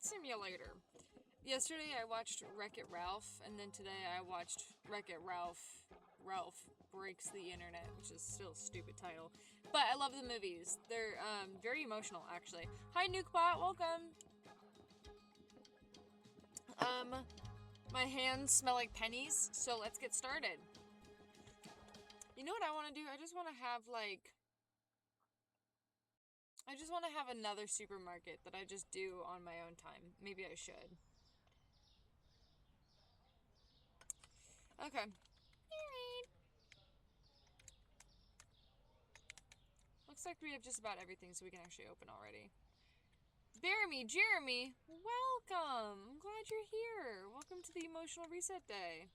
Simulator. Yesterday I watched Wreck-It Ralph, and then today I watched Wreck-It Ralph. Ralph Breaks the Internet, which is still a stupid title. But I love the movies. They're very emotional, actually. Hi, Nukebot. Welcome. My hands smell like pennies, so let's get started. You know what I want to do? I just want to have, like... I just want to have another supermarket that I just do on my own time. Maybe I should. Okay. Alright. Looks like we have just about everything so we can actually open already. Jeremy, welcome! I'm glad you're here. Welcome to the Emotional Reset Day.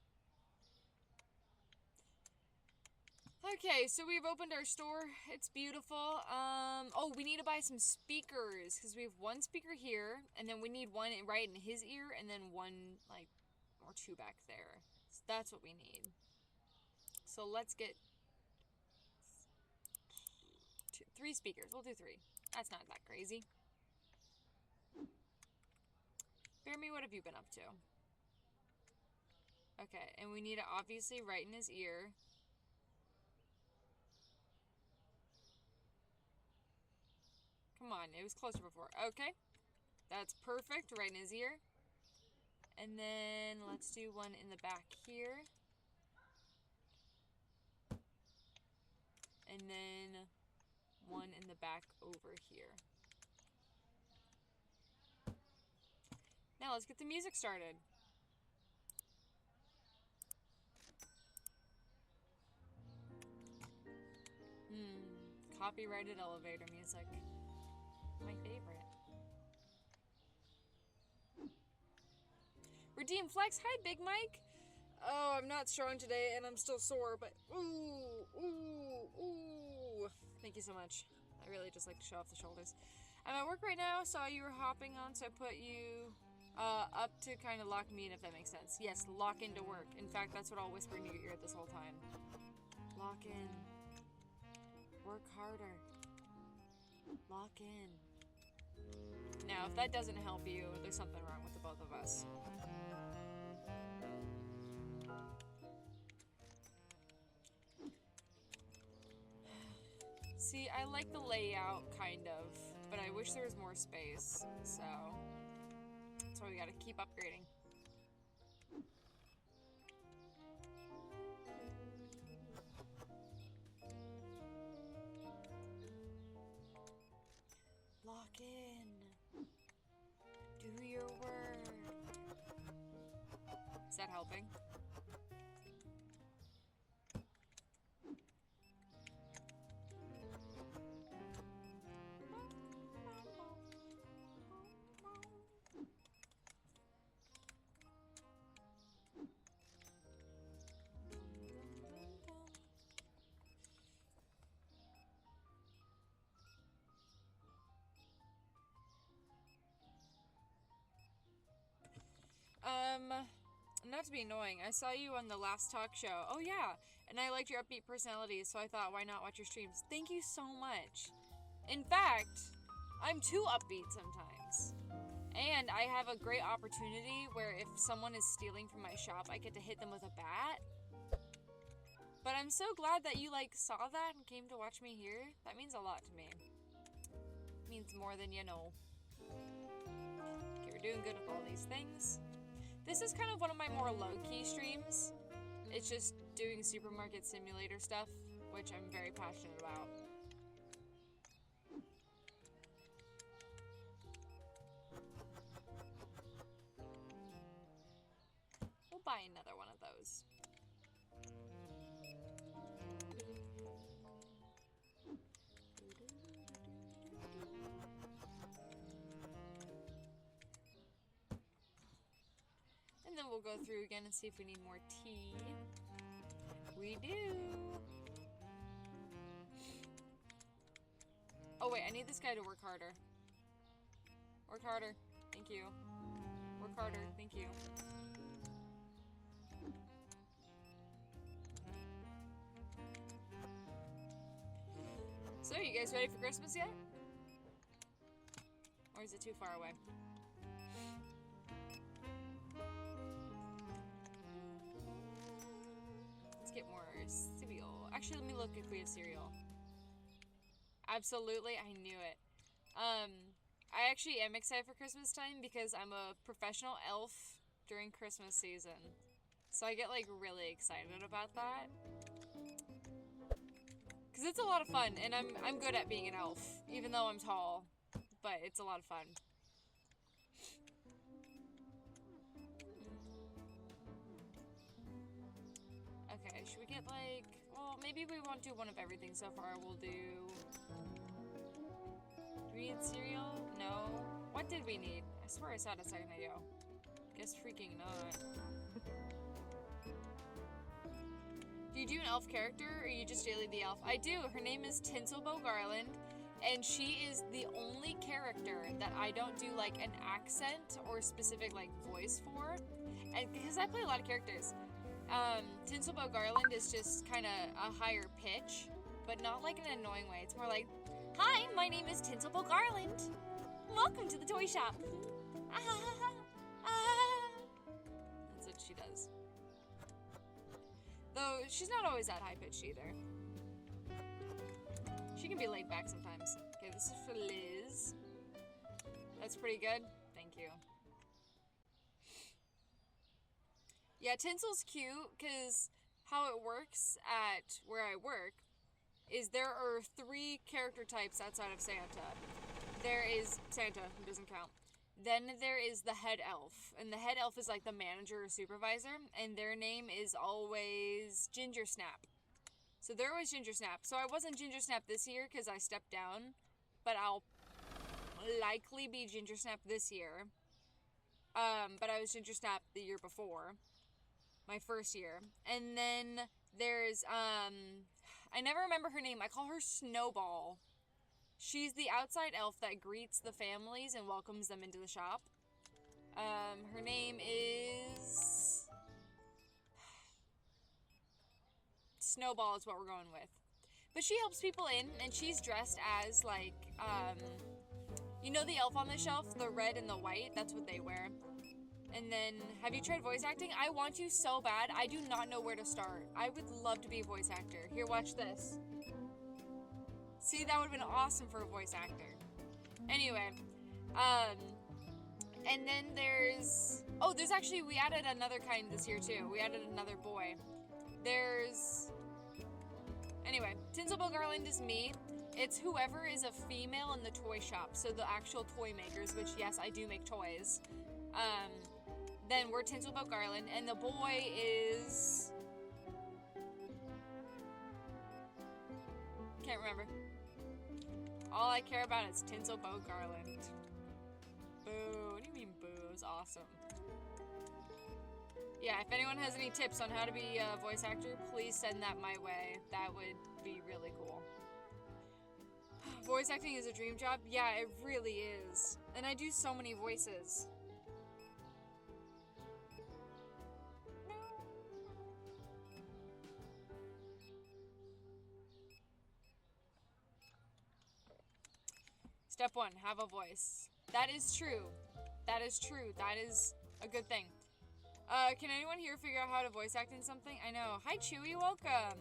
Okay, so we've opened our store. It's beautiful. Oh, we need to buy some speakers because we have one speaker here, and then we need one right in his ear, and then one, like, or two back there. So that's what we need. So let's get 3 speakers. We'll do 3. That's not that crazy. Jeremy, what have you been up to? Okay, and we need it obviously right in his ear. Come on, it was closer before. Okay, that's perfect, right in his ear. And then let's do one in the back here. And then one in the back over here. Now let's get the music started. Copyrighted elevator music. My favorite. Redeem Flex. Hi, Big Mike. Oh, I'm not strong today and I'm still sore, but ooh. Thank you so much. I really just like to show off the shoulders. I'm at work right now. Saw you were hopping on, so I put you up to kind of lock me in, if that makes sense. Yes, lock into work. In fact, that's what I'll whisper in your ear this whole time. Lock in. Work harder. Lock in. Now, if that doesn't help you, there's something wrong with the both of us. See, I like the layout, kind of, but I wish there was more space, so that's why we gotta keep upgrading. Lock in. Do your work. Is that helping? Not to be annoying, I saw you on the last talk show. Oh yeah, and I liked your upbeat personality, so I thought, why not watch your streams? Thank you so much. In fact, I'm too upbeat sometimes. And I have a great opportunity where if someone is stealing from my shop, I get to hit them with a bat. But I'm so glad that you, like, saw that and came to watch me here. That means a lot to me. It means more than you know. Okay, we're doing good with all these things. This is kind of one of my more low-key streams. It's just doing supermarket simulator stuff, which I'm very passionate about. We'll buy another one of those. And then we'll go through again and see if we need more tea. We do. Oh wait, I need this guy to work harder. Work harder. Thank you. Work harder. Thank you. So, you guys ready for Christmas yet? Or is it too far away? cereal. Actually, let me look if we have cereal. Absolutely, I knew it. I actually am excited for Christmas time because I'm a professional elf during Christmas season. So I get like really excited about that. Cause it's a lot of fun, and I'm good at being an elf, even though I'm tall. But it's a lot of fun. Okay, should we get like, well, maybe we won't do one of everything so far. We'll do we need cereal? No. What did we need? I swear I saw it a second ago. Guess freaking not. Do you do an elf character, or you just daily the elf? I do. Her name is Tinselbow Garland, and she is the only character that I don't do like an accent or specific like voice for. And because I play a lot of characters. Tinselbow Garland is just kind of a higher pitch, but not like in an annoying way. It's more like, hi, my name is Tinselbow Garland. Welcome to the toy shop. That's what she does. Though, she's not always that high-pitched either. She can be laid back sometimes. Okay, this is for Liz. That's pretty good. Thank you. Yeah, Tinsel's cute, because how it works at where I work is there are 3 character types outside of Santa. There is Santa, who doesn't count. Then there is the head elf, and the head elf is like the manager or supervisor, and their name is always Ginger Snap. So they're always Ginger Snap. So I wasn't Ginger Snap this year because I stepped down, but I'll likely be Ginger Snap this year. But I was Ginger Snap the year before, my first year. And then there's, I never remember her name. I call her Snowball. She's the outside elf that greets the families and welcomes them into the shop. Her name is... Snowball is what we're going with. But she helps people in, and she's dressed as, like, you know the elf on the shelf? The red and the white? That's what they wear. And then, have you tried voice acting? I want to so bad. I do not know where to start. I would love to be a voice actor. Here, watch this. See, that would have been awesome for a voice actor. Anyway, and then there's actually, we added another kind this year too. We added another boy. Anyway, Tinselbow Garland is me. It's whoever is a female in the toy shop, so the actual toy makers, which yes, I do make toys. Then we're Tinselbow Garland, and the boy is... Can't remember. All I care about is Tinselbow Garland. Boo. What do you mean boo? It was awesome. Yeah, if anyone has any tips on how to be a voice actor, please send that my way. That would be really cool. Voice acting is a dream job? Yeah, it really is. And I do so many voices. Step 1, have a voice. That is true. That is true. That is a good thing. Can anyone here figure out how to voice act in something? I know. Hi, Chewy. Welcome.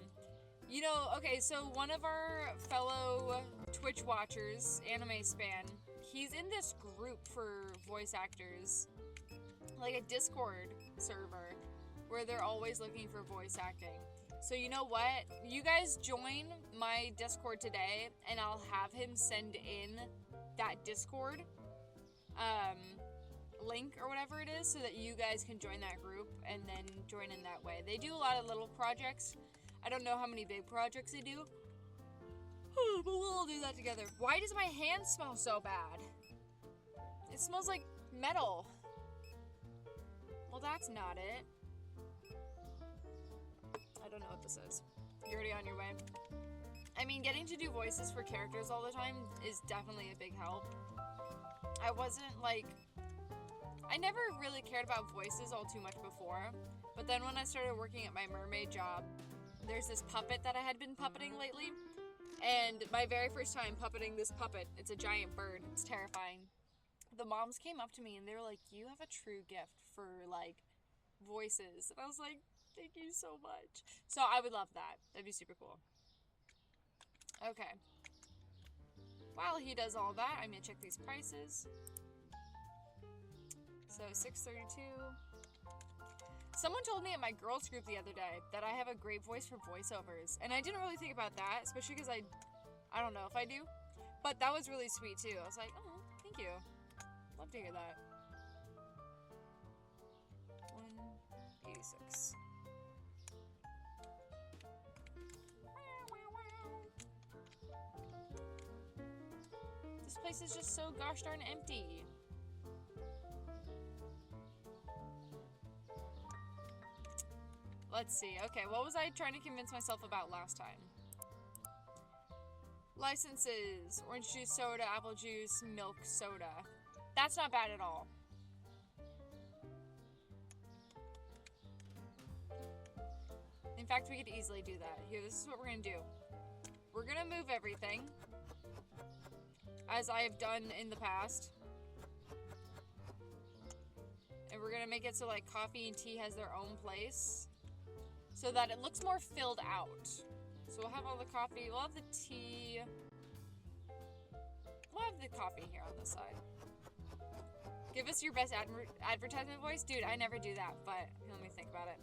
You know, okay, so one of our fellow Twitch watchers, Anime Span, he's in this group for voice actors. Like a Discord server where they're always looking for voice acting. So you know what? You guys join my Discord today, and I'll have him send in that Discord link or whatever it is so that you guys can join that group and then join in that way. They do a lot of little projects. I don't know how many big projects they do, but we'll all do that together. Why does my hand smell so bad? It smells like metal. Well, that's not it. I don't know what this is. You're already on your way. I mean, getting to do voices for characters all the time is definitely a big help. I never really cared about voices all too much before, but then when I started working at my mermaid job, there's this puppet that I had been puppeting lately, and my very first time puppeting this puppet, it's a giant bird, it's terrifying. The moms came up to me and they were like, you have a true gift for, like, voices. And I was like, Thank you so much. So I would love that. That'd be super cool. Okay. While he does all that, I'm gonna check these prices. So $6.32. Someone told me at my girls group the other day that I have a great voice for voiceovers, and I didn't really think about that, especially because I don't know if I do, but that was really sweet too. I was like, oh, thank you. Love to hear that. 186. This place is just so gosh darn empty. Let's see. Okay, what was I trying to convince myself about last time? Licenses. Orange juice soda, apple juice, milk soda. That's not bad at all. In fact, we could easily do that. Here, this is what we're going to do. We're going to move everything, as I have done in the past. And we're going to make it so, like, coffee and tea has their own place, so that it looks more filled out. So we'll have all the coffee, we'll have the tea, we'll have the coffee here on this side. Give us your best advertisement voice? Dude, I never do that, but let me think about it.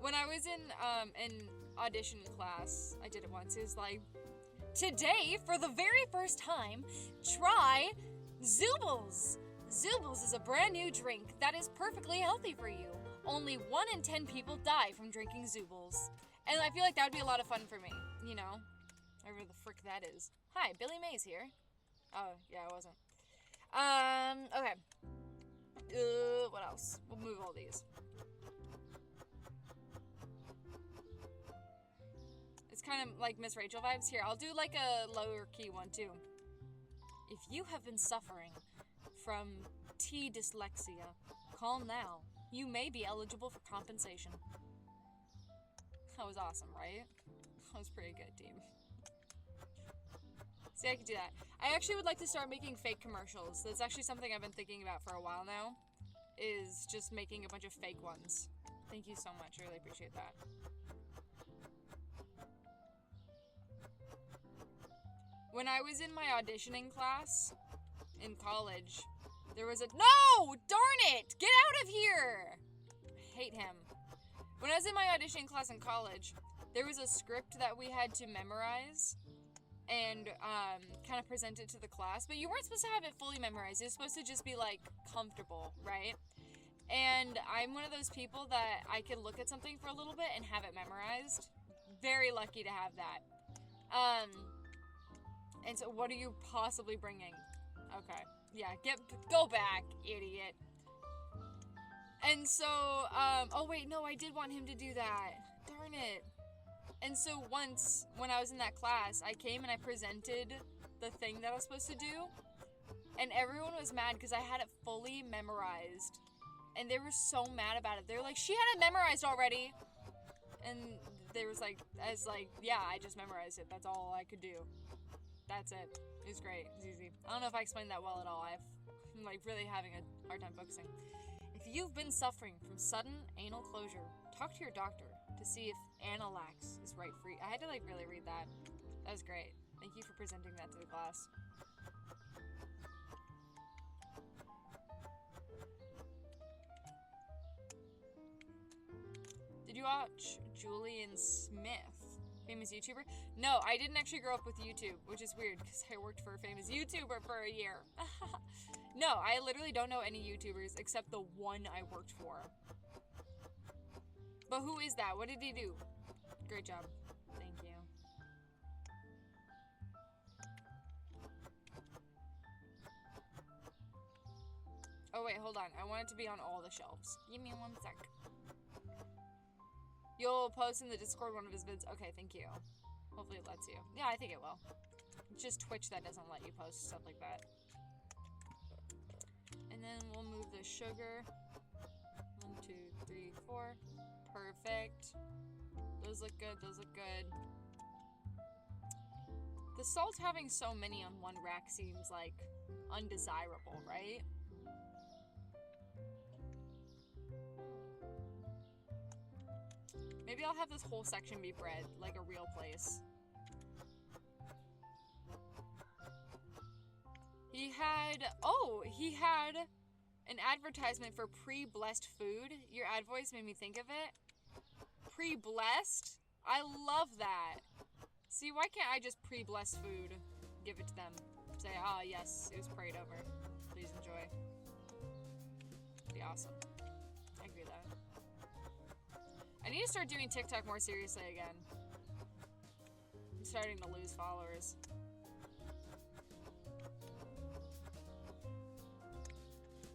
When I was in audition class, I did it once, it was like, today, for the very first time, try Zoobles. Zoobles is a brand new drink that is perfectly healthy for you. Only 1 in 10 people die from drinking Zoobles. And I feel like that would be a lot of fun for me, you know? Whatever the frick that is. Hi, Billy Mays here. Oh, yeah, I wasn't. Okay. What else? We'll move all these. It's kind of like Miss Rachel vibes. Here, I'll do like a lower key one, too. If you have been suffering from tea dyslexia, call now. You may be eligible for compensation. That was awesome, right? That was pretty good, team. See, I could do that. I actually would like to start making fake commercials. That's actually something I've been thinking about for a while now, is just making a bunch of fake ones. Thank you so much. I really appreciate that. When I was in my auditioning class in college, there was a— No! Darn it! Get out of here! I hate him. When I was in my auditioning class in college, there was a script that we had to memorize and kind of present it to the class, but you weren't supposed to have it fully memorized. It was supposed to just be, like, comfortable, right? And I'm one of those people that I can look at something for a little bit and have it memorized. Very lucky to have that. And so what are you possibly bringing? Okay. Yeah, go back, idiot. And so, oh wait, no, I did want him to do that. Darn it. And so once, when I was in that class, I came and I presented the thing that I was supposed to do, and everyone was mad because I had it fully memorized. And they were so mad about it. They were like, she had it memorized already. And there was like, yeah, I just memorized it. That's all I could do. That's it. It was great. It was easy. I don't know if I explained that well at all. I'm like really having a hard time focusing. If you've been suffering from sudden anal closure, talk to your doctor to see if Analax is right for you. I had to like really read that. That was great. Thank you for presenting that to the class. Did you watch Julian Smith? Famous YouTuber? No, I didn't actually grow up with YouTube, which is weird because I worked for a famous YouTuber for a year. No, I literally don't know any YouTubers except the one I worked for. But who is that? What did he do? Great job. Thank you. Oh wait, hold on. I want it to be on all the shelves. Give me 1 sec. You'll post in the Discord one of his vids. Okay, thank you. Hopefully it lets you. Yeah, I think it will. It's just Twitch that doesn't let you post stuff like that. And then we'll move the sugar. 1, 2, 3, 4. Perfect. Those look good. Those look good. The salt having so many on one rack seems like undesirable, right? Maybe I'll have this whole section be bread, like a real place. He had an advertisement for pre-blessed food. Your ad voice made me think of it. Pre-blessed? I love that. See, why can't I just pre-bless food? Give it to them. Say, ah, yes, it was prayed over. Please enjoy. Be awesome. I agree with that. I need to start doing TikTok more seriously again. I'm starting to lose followers.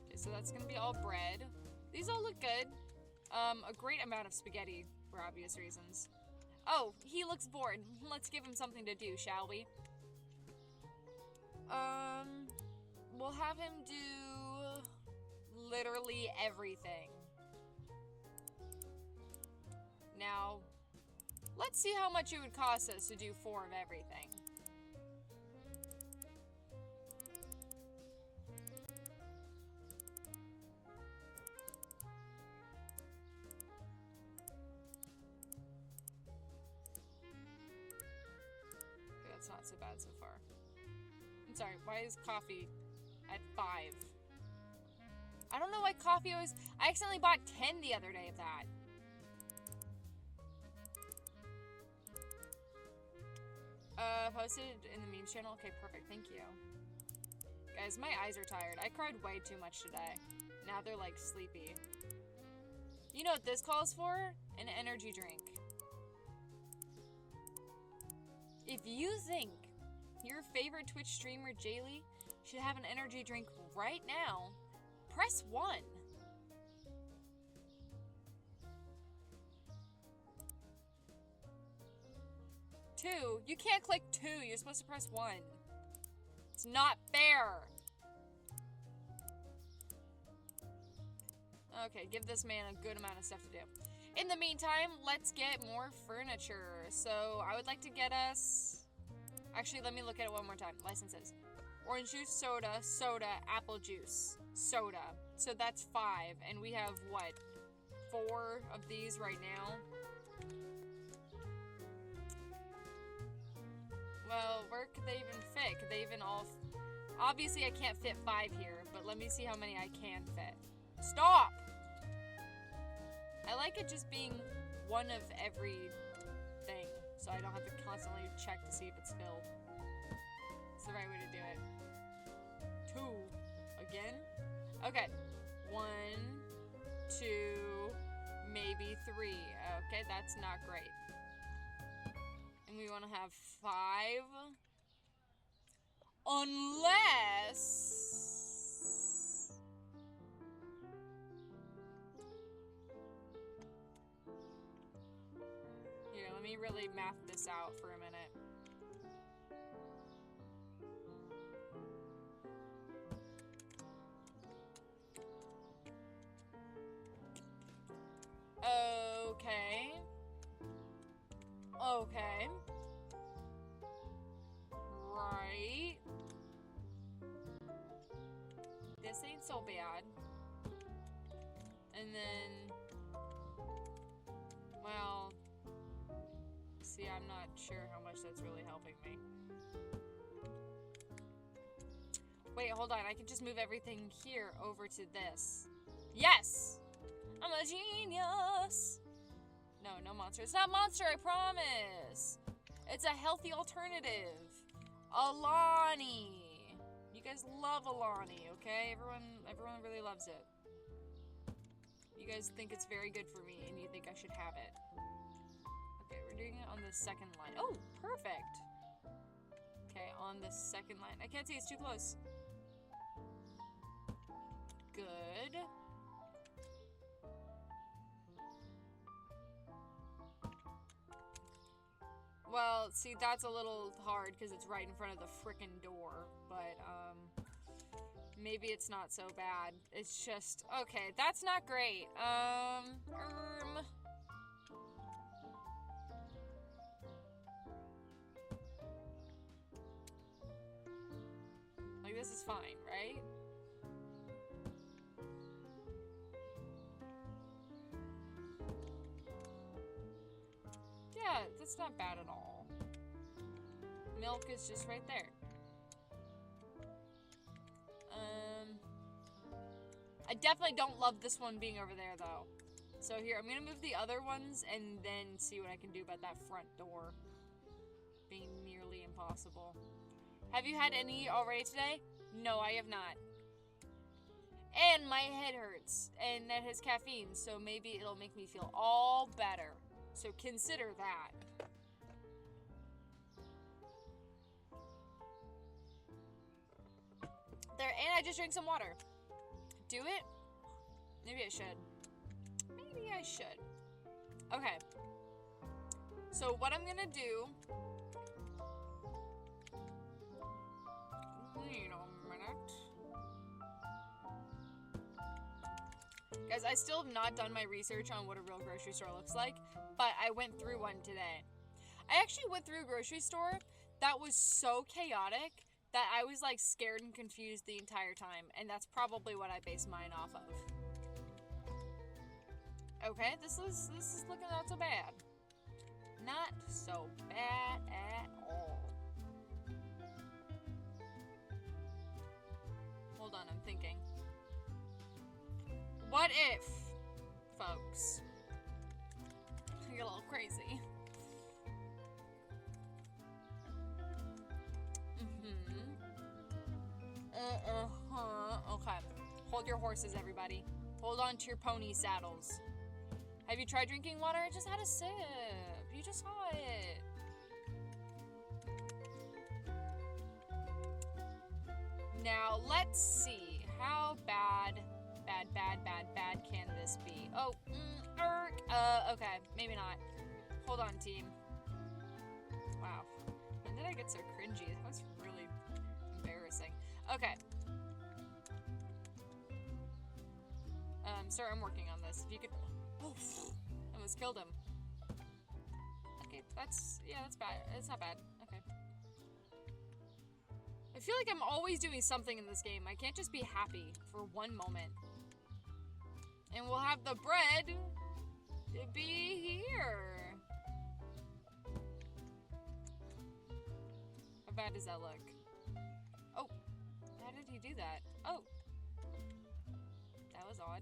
Okay, so that's gonna be all bread. These all look good. A great amount of spaghetti, for obvious reasons. Oh, he looks bored. Let's give him something to do, shall we? We'll have him do literally everything. Now, let's see how much it would cost us to do 4 of everything. That's not so bad so far. I'm sorry, why is coffee at 5? I don't know why coffee always... I accidentally bought 10 the other day of that. Posted in the memes channel? Okay, perfect, thank you. Guys, my eyes are tired. I cried way too much today. Now they're, like, sleepy. You know what this calls for? An energy drink. If you think your favorite Twitch streamer, Jaylee, should have an energy drink right now, press 1. Two. You can't click 2. You're supposed to press 1. It's not fair. Okay, give this man a good amount of stuff to do. In the meantime, let's get more furniture. So, I would like to get us... Actually, let me look at it one more time. Licenses. Orange juice, soda, apple juice, soda. So that's 5. And we have, what, 4 of these right now? Well, where could they even fit? Could they even all... Obviously, I can't fit 5 here, but let me see how many I can fit. Stop! I like it just being one of every thing, so I don't have to constantly check to see if it's filled. It's the right way to do it. 2. Again? Okay. 1, 2, maybe 3. Okay, that's not great. And we want to have 5. Unless... Here, let me really math this out for a minute. Okay. Okay. Right. This ain't so bad. And then... Well... See, I'm not sure how much that's really helping me. Wait, hold on. I can just move everything here over to this. Yes! I'm a genius! No, no monster. It's not monster, I promise! It's a healthy alternative. Alani! You guys love Alani, okay? Everyone really loves it. You guys think it's very good for me, and you think I should have it. Okay, we're doing it on the second line. Oh, perfect! Okay, on the second line. I can't see, it's too close. Good. Well, see, that's a little hard because it's right in front of the frickin' door, but, maybe it's not so bad. It's just, okay, that's not great. Like, this is fine, right? That's not bad at all. Milk is just right there. I definitely don't love this one being over there, though. So here, I'm gonna move the other ones and then see what I can do about that front door being nearly impossible. Have you had any already today? No, I have not. And my head hurts, and that has caffeine, so maybe it'll make me feel all better. So consider that. There, and I just drank some water. Do it? Maybe I should. Maybe I should. Okay. So what I'm gonna do... Wait a minute. Guys, I still have not done my research on what a real grocery store looks like, but I went through one today. I actually went through a grocery store that was so chaotic that I was like scared and confused the entire time, and that's probably what I based mine off of. Okay, this is looking not so bad. Not so bad at all. Hold on, I'm thinking. What if, folks, I get a little crazy. Okay. Hold your horses, everybody. Hold on to your pony saddles. Have you tried drinking water? I just had a sip. You just saw it. Now, let's see. How bad can this be? Oh, okay. Maybe not. Hold on, team. Wow. When did I get so cringy? That was really embarrassing. Okay. Sir, I'm working on this. If you could... Oh, I almost killed him. Okay, that's bad. It's not bad. Okay. I feel like I'm always doing something in this game. I can't just be happy for one moment. And we'll have the bread be here. How bad does that look? Oh, how did he do that? Oh. That was odd.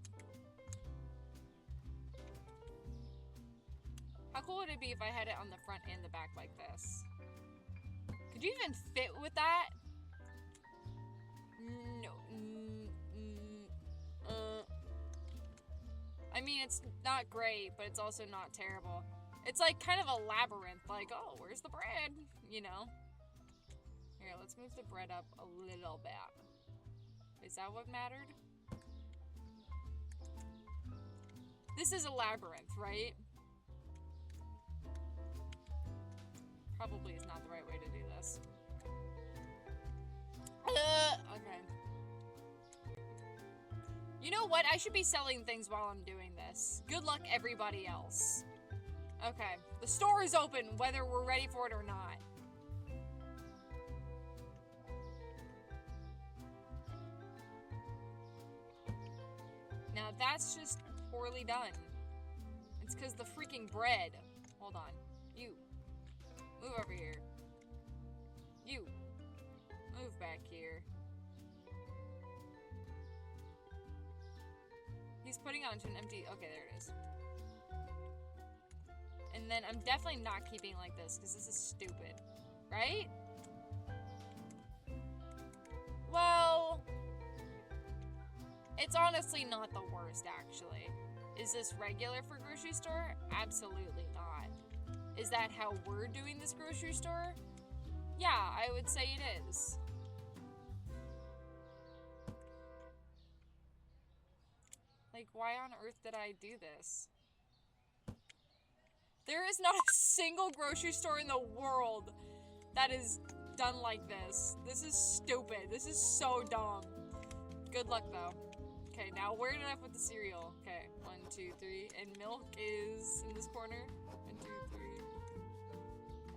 How cool would it be if I had it on the front and the back like this? Could you even fit with that? No. I mean, it's not great, but it's also not terrible. It's like kind of a labyrinth. Like, oh, where's the bread? You know? Here, let's move the bread up a little bit. Is that what mattered? This is a labyrinth, right? Probably is not the right way to do this. Okay. You know what? I should be selling things while I'm doing this. Good luck, everybody else. Okay. The store is open, whether we're ready for it or not. Now, that's just poorly done. It's because the freaking bread. Hold on. You. Move over here. You. Move back here. He's putting onto an empty... Okay, there it is. And then I'm definitely not keeping like this, because this is stupid. Right? Well... It's honestly not the worst, actually. Is this regular for grocery store? Absolutely not. Is that how we're doing this grocery store? Yeah, I would say it is. Like, why on earth did I do this? There is not a single grocery store in the world that is done like this. This is stupid. This is so dumb. Good luck, though. Okay, now where did I put the cereal? Okay, 1, 2, 3. And milk is in this corner. 1, 2, 3.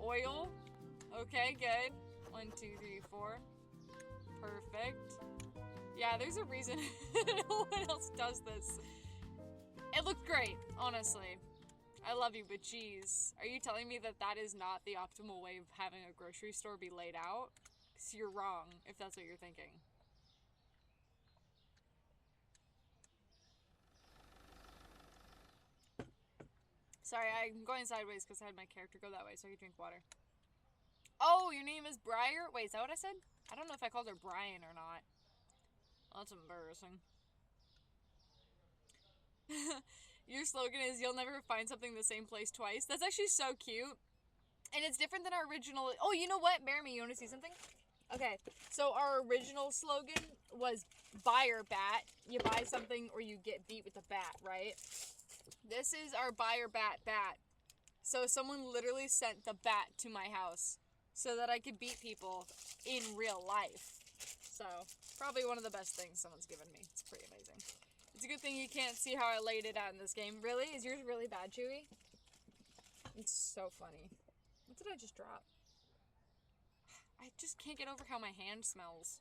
Oil. Okay, good. 1, 2, 3, 4. Perfect. Yeah, there's a reason no one else does this. It looked great, honestly. I love you, but geez. Are you telling me that that is not the optimal way of having a grocery store be laid out? Because you're wrong, if that's what you're thinking. Sorry, I'm going sideways because I had my character go that way so I could drink water. Oh, your name is Briar? Wait, is that what I said? I don't know if I called her Brian or not. Well, that's embarrassing. Your slogan is, you'll never find something in the same place twice. That's actually so cute. And it's different than our original... Oh, you know what? Bear me, you want to see something? Okay, so our original slogan was buy or bat. You buy something or you get beat with a bat, right? This is our buy or bat bat. So someone literally sent the bat to my house so that I could beat people in real life. So, probably one of the best things someone's given me. It's pretty amazing. It's a good thing you can't see how I laid it out in this game. Really? Is yours really bad, Chewy? It's so funny. What did I just drop? I just can't get over how my hand smells.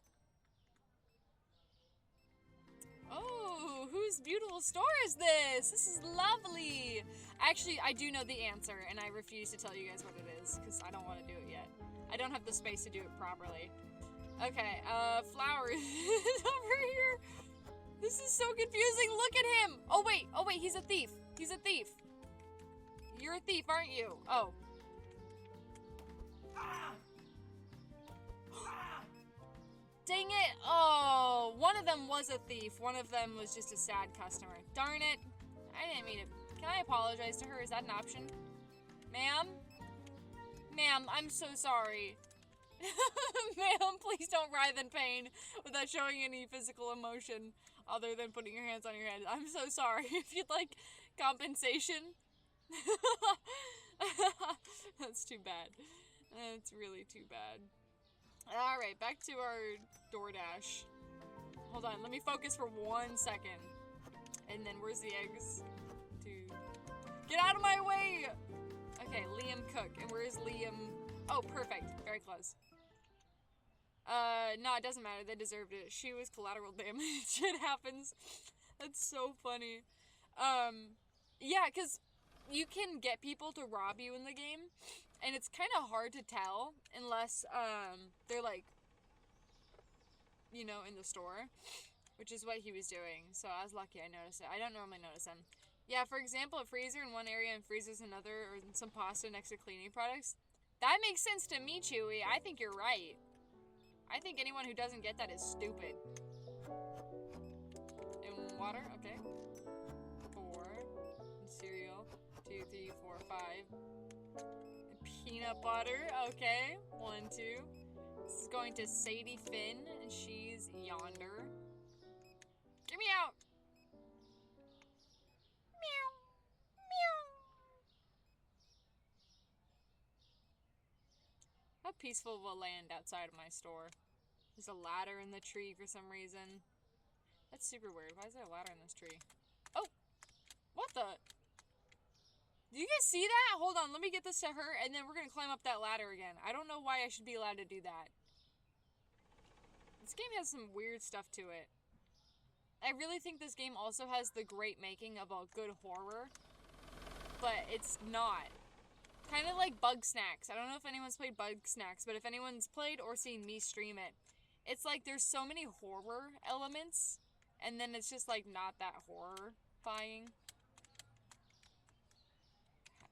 Oh, whose beautiful store is this? This is lovely. Actually, I do know the answer, and I refuse to tell you guys what it is, because I don't want to do it yet. I don't have the space to do it properly. Okay, flowers over here. This is so confusing. Look at him. Oh, wait, he's a thief. He's a thief. You're a thief, aren't you? Oh. Dang it. Oh, one of them was a thief. One of them was just a sad customer. Darn it. I didn't mean it. Can I apologize to her? Is that an option? Ma'am? Ma'am, I'm so sorry. Ma'am, please don't writhe in pain without showing any physical emotion other than putting your hands on your head. I'm so sorry. If you'd like compensation. That's too bad. That's really too bad. Alright, back to our DoorDash. Hold on, let me focus for 1 second. And then where's the eggs? Get out of my way! Okay, Liam Cook. And where is Liam? Oh, perfect. Very close. No, it doesn't matter. They deserved it. She was collateral damage. It happens. That's so funny. Yeah, because you can get people to rob you in the game, and it's kind of hard to tell unless, they're, like, you know, in the store, which is what he was doing. So I was lucky I noticed it. I don't normally notice them. Yeah, for example, a freezer in one area and freezers in another, or some pasta next to cleaning products. That makes sense to me, Chewy. I think you're right. I think anyone who doesn't get that is stupid. And water, okay. 4. And cereal. 2, 3, 4, 5. And peanut butter, okay. 1, 2. This is going to Sadie Finn, and she's yonder. Get me out! Meow. Meow. How peaceful of a land outside of my store. There's a ladder in the tree for some reason. That's super weird. Why is there a ladder in this tree? Oh! What the? Do you guys see that? Hold on, let me get this to her, and then we're gonna climb up that ladder again. I don't know why I should be allowed to do that. This game has some weird stuff to it. I really think this game also has the great making of a good horror, but it's not. Kind of like Bug Snacks. I don't know if anyone's played Bug Snacks, but if anyone's played or seen me stream it, it's like there's so many horror elements, and then it's just like not that horrifying.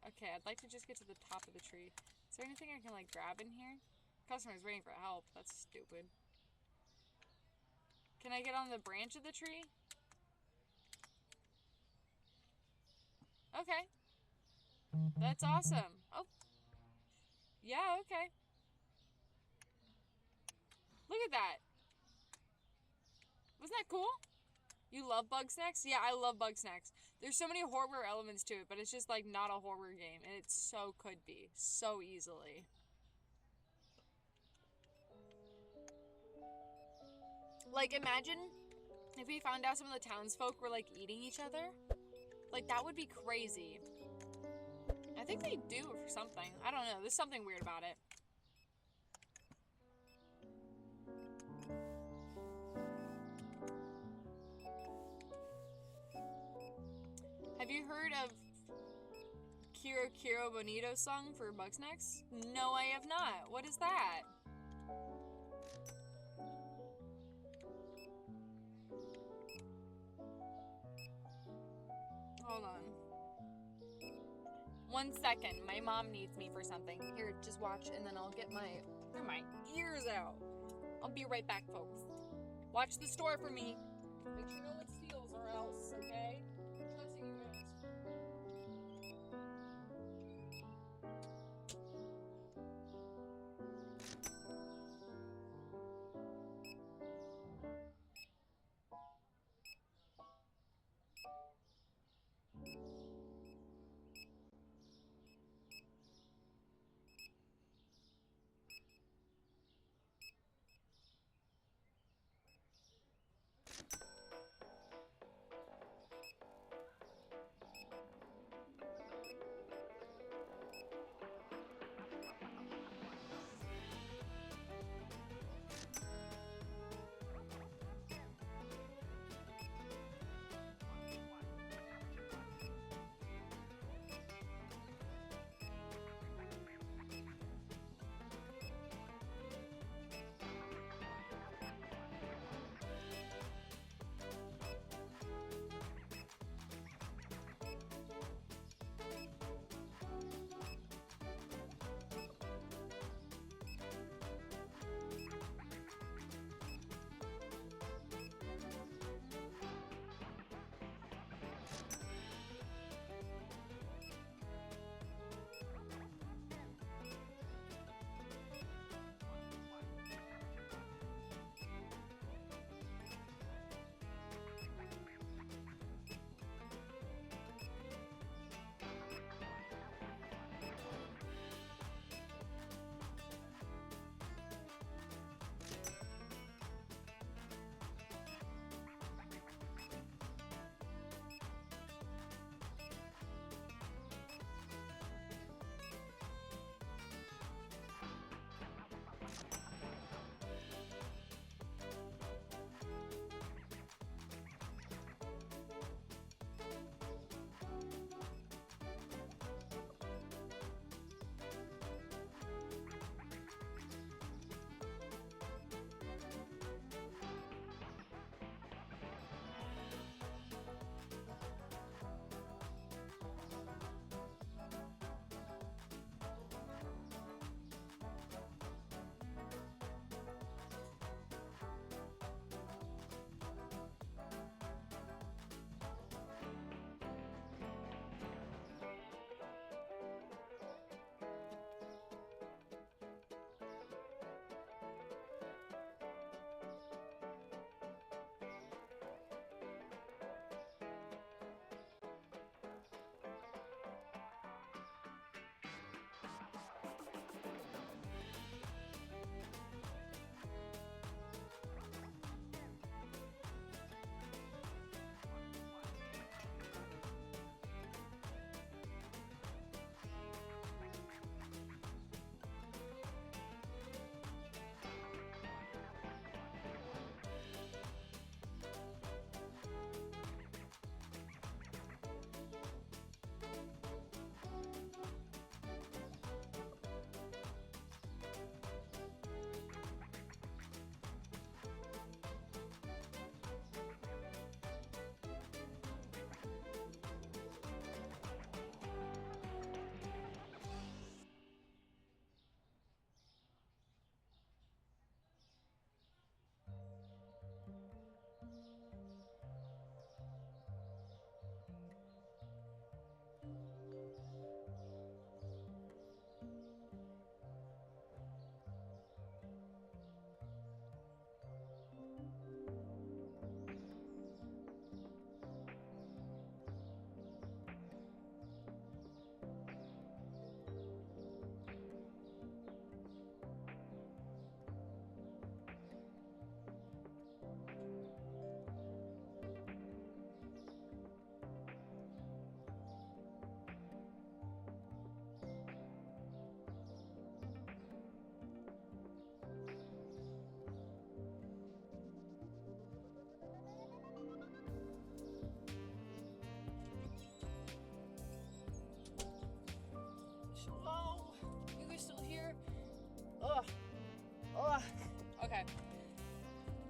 Okay, I'd like to just get to the top of the tree. Is there anything I can like grab in here? Customer's waiting for help. That's stupid. Can I get on the branch of the tree? Okay. That's awesome. Oh. Yeah, okay. Look at that. Wasn't that cool? You love Bug Snacks? Yeah, I love Bug Snacks. There's so many horror elements to it, but it's just like not a horror game. And it so could be. So easily. Like, imagine if we found out some of the townsfolk were like eating each other. Like, that would be crazy. I think they do for something. I don't know. There's something weird about it. Have you heard of Kiro Kiro Bonito song for Bugsnax? No, I have not. What is that? Hold on. 1 second. My mom needs me for something. Here, just watch, and then I'll get my ears out. I'll be right back, folks. Watch the store for me. Make sure no one steals or else, okay? Trusting you guys.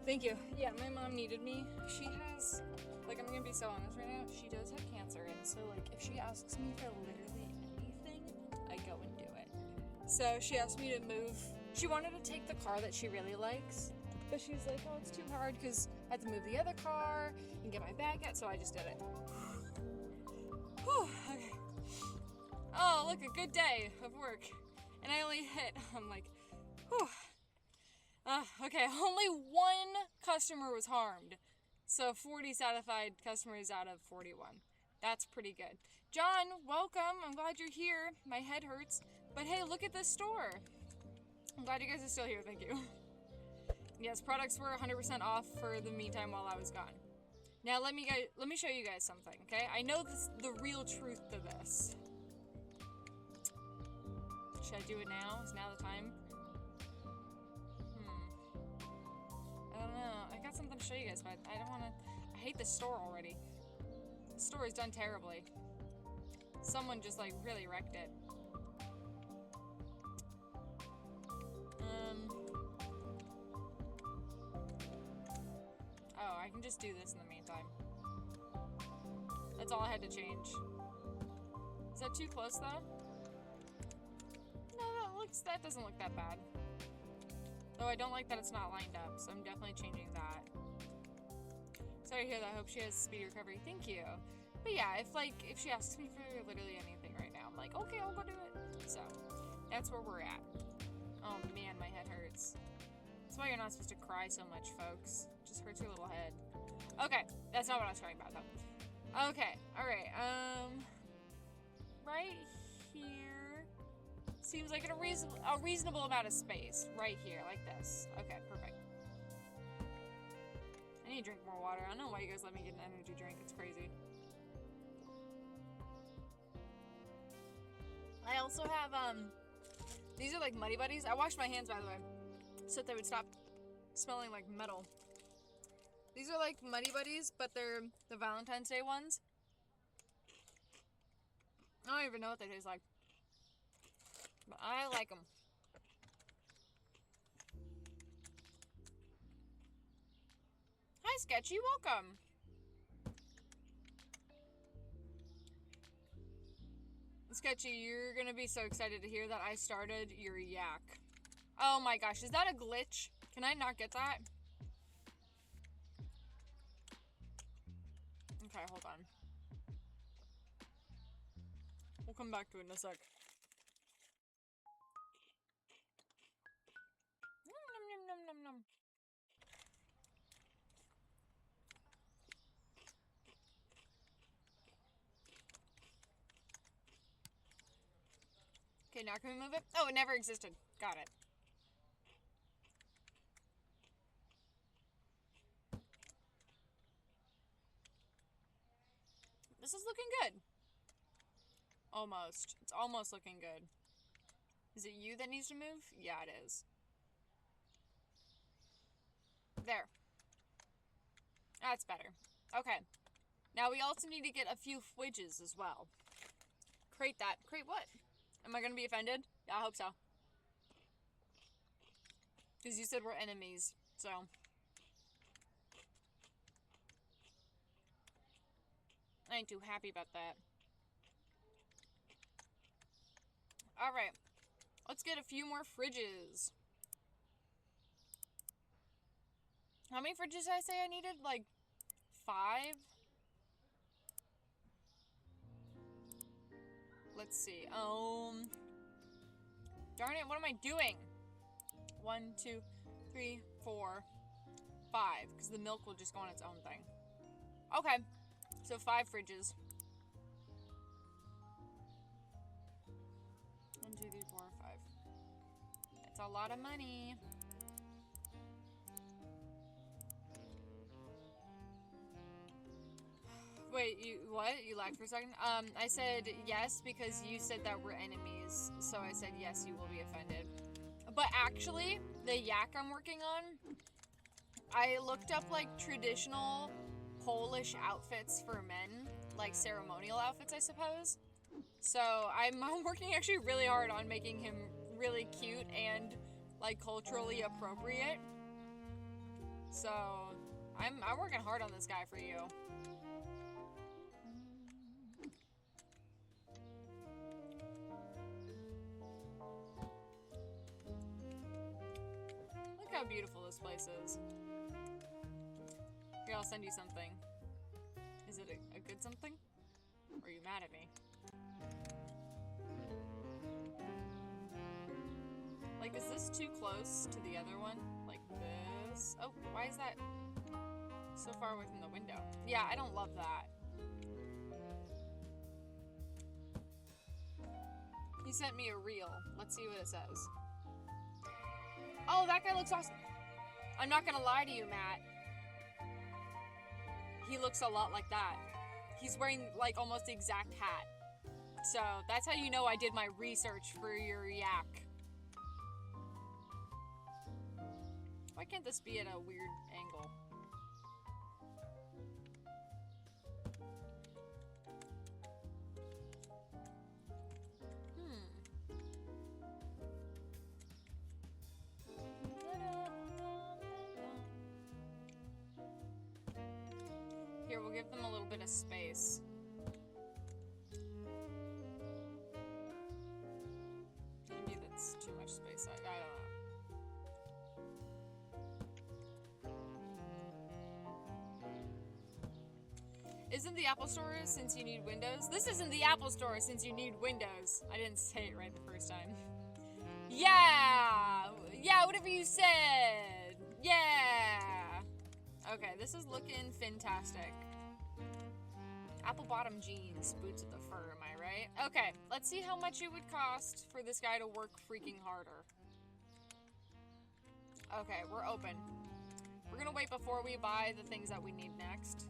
Thank you. Yeah, my mom needed me. She has, like, I'm gonna be so honest right now, she does have cancer, and so, like, if she asks me for literally anything, I go and do it. So she asked me to move. She wanted to take the car that she really likes, but she's like, oh, it's too hard because I have to move the other car and get my bag out, so I just did it. Whew, okay. Oh, look, a good day of work. And I only hit, I'm like, whew. Okay, only one customer was harmed. So 40 satisfied customers out of 41. That's pretty good. John, welcome. I'm glad you're here. My head hurts. But hey, look at this store. I'm glad you guys are still here. Thank you. Yes, products were 100% off for the meantime while I was gone. Now let me show you guys something, okay? I know the real truth to this. Should I do it now? Is now the time? I don't know. I got something to show you guys, but I don't want to... I hate this store already. The store is done terribly. Someone just, like, really wrecked it. Oh, I can just do this in the meantime. That's all I had to change. Is that too close, though? No, that doesn't look that bad. Though I don't like that it's not lined up, so I'm definitely changing that. Sorry to hear that. I hope she has speedy recovery. Thank you. But yeah, if she asks me for literally anything right now, I'm like, okay, I'll go do it. So, that's where we're at. Oh man, my head hurts. That's why you're not supposed to cry so much, folks. It just hurts your little head. Okay, that's not what I was talking about, though. Okay, alright, right here seems like a reasonable amount of space. Right here, like this. Okay, perfect. I need to drink more water. I don't know why you guys let me get an energy drink. It's crazy. I also have, these are like Muddy Buddies. I washed my hands, by the way, so that they would stop smelling like metal. These are like Muddy Buddies, but they're the Valentine's Day ones. I don't even know what they taste like. But I like them. Hi, Sketchy. Welcome. Sketchy, you're gonna be so excited to hear that I started your yak. Oh my gosh, is that a glitch? Can I not get that? Okay, hold on. We'll come back to it in a sec. Nom, nom, nom, nom, nom. Okay, now can we move it? Oh, it never existed. Got it. This is looking good. Almost. It's almost looking good. Is it you that needs to move? Yeah, it is. There. That's better. Okay. Now we also need to get a few fridges as well. Crate that. Crate what? Am I gonna be offended? Yeah, I hope so. Because you said we're enemies, so. I ain't too happy about that. Alright. Let's get a few more fridges. How many fridges did I say I needed? Like, 5? Let's see. Darn it, what am I doing? 1, 2, 3, 4, 5. Because the milk will just go on its own thing. Okay. So 5 fridges. 1, 2, 3, 4, 5. That's a lot of money. Wait, what? You lagged for a second? I said yes because you said that we're enemies. So I said yes, you will be offended. But actually, the yak I'm working on, I looked up like traditional Polish outfits for men. Like ceremonial outfits, I suppose. So I'm working actually really hard on making him really cute and like culturally appropriate. So, I'm working hard on this guy for you. Look how beautiful this place is. Here, I'll send you something. Is it a good something? Or are you mad at me? Like, is this too close to the other one? Like this? Oh, why is that so far away from the window? Yeah, I don't love that. He sent me a reel. Let's see what it says. Oh, that guy looks awesome. I'm not gonna lie to you, Matt. He looks a lot like that. He's wearing, like, almost the exact hat. So, that's how you know I did my research for your yak. Why can't this be at a weird angle? Here, we'll give them a little bit of space. Maybe that's too much space. I don't know. Isn't the Apple Store since you need Windows? This isn't the Apple Store since you need Windows. I didn't say it right the first time. Yeah! Yeah, whatever you said! Yeah! Okay, this is looking fantastic. Apple bottom jeans, boots with the fur, am I right? Okay, let's see how much it would cost for this guy to work freaking harder. Okay, we're open. We're gonna wait before we buy the things that we need next.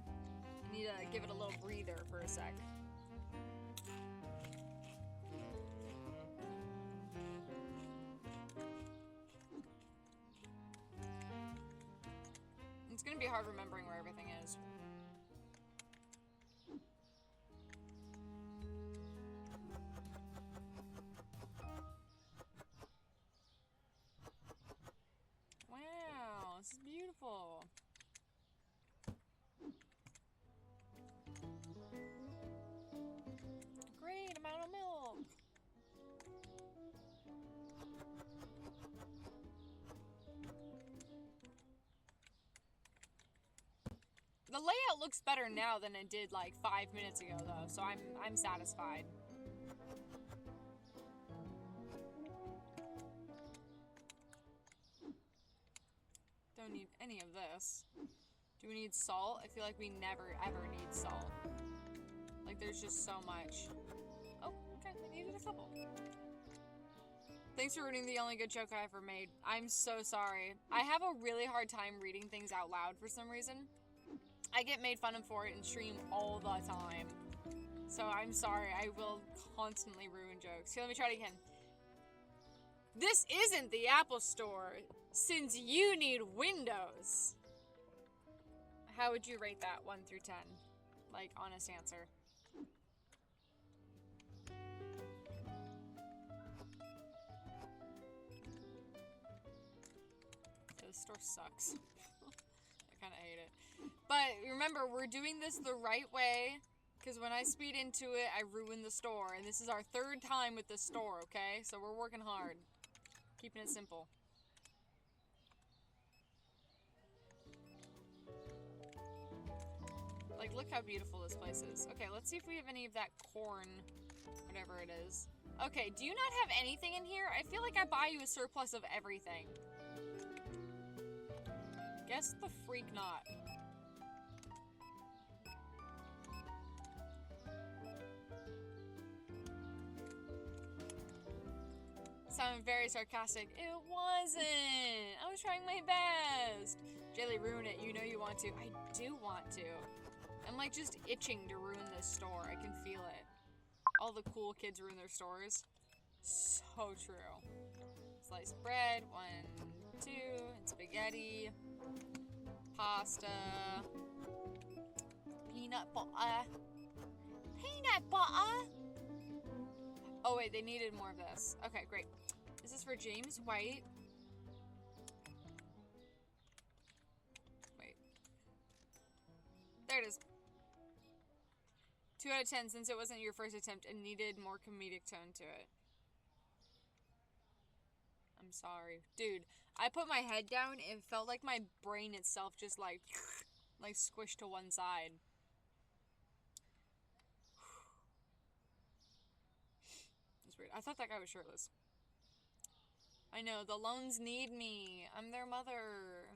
We need to give it a little breather for a sec. It's gonna be hard remembering where everything is. Wow, this is beautiful. Great amount of milk. The layout looks better now than it did like 5 minutes ago though, so I'm satisfied. Don't need any of this. Do we need salt? I feel like we never ever need salt. Like there's just so much. Oh, okay, I needed a couple. Thanks for ruining the only good joke I ever made. I'm so sorry. I have a really hard time reading things out loud for some reason. I get made fun of for it in stream all the time. So I'm sorry, I will constantly ruin jokes. Here, let me try it again. This isn't the Apple Store, since you need Windows. How would you rate that 1 through 10? Like, honest answer. This store sucks. I kind of hate it. But remember, we're doing this the right way, because when I speed into it, I ruin the store. And this is our 3rd time with this store, okay? So we're working hard. Keeping it simple. Like, look how beautiful this place is. Okay, let's see if we have any of that corn, whatever it is. Okay, do you not have anything in here? I feel like I buy you a surplus of everything. Guess the freak not. Sounded very sarcastic. It wasn't. I was trying my best. Jaylee, ruin it. You know you want to. I do want to. I'm like just itching to ruin this store. I can feel it. All the cool kids ruin their stores. So true. Sliced bread. 1, 2. And spaghetti. Pasta. Peanut butter. Peanut butter. Oh wait, they needed more of this. Okay, great. This is for James White. There it is. 2 out of 10 since it wasn't your first attempt and needed more comedic tone to it. I'm sorry. Dude, I put my head down. It felt like my brain itself just like squished to one side. It's weird. I thought that guy was shirtless. I know. The loans need me. I'm their mother.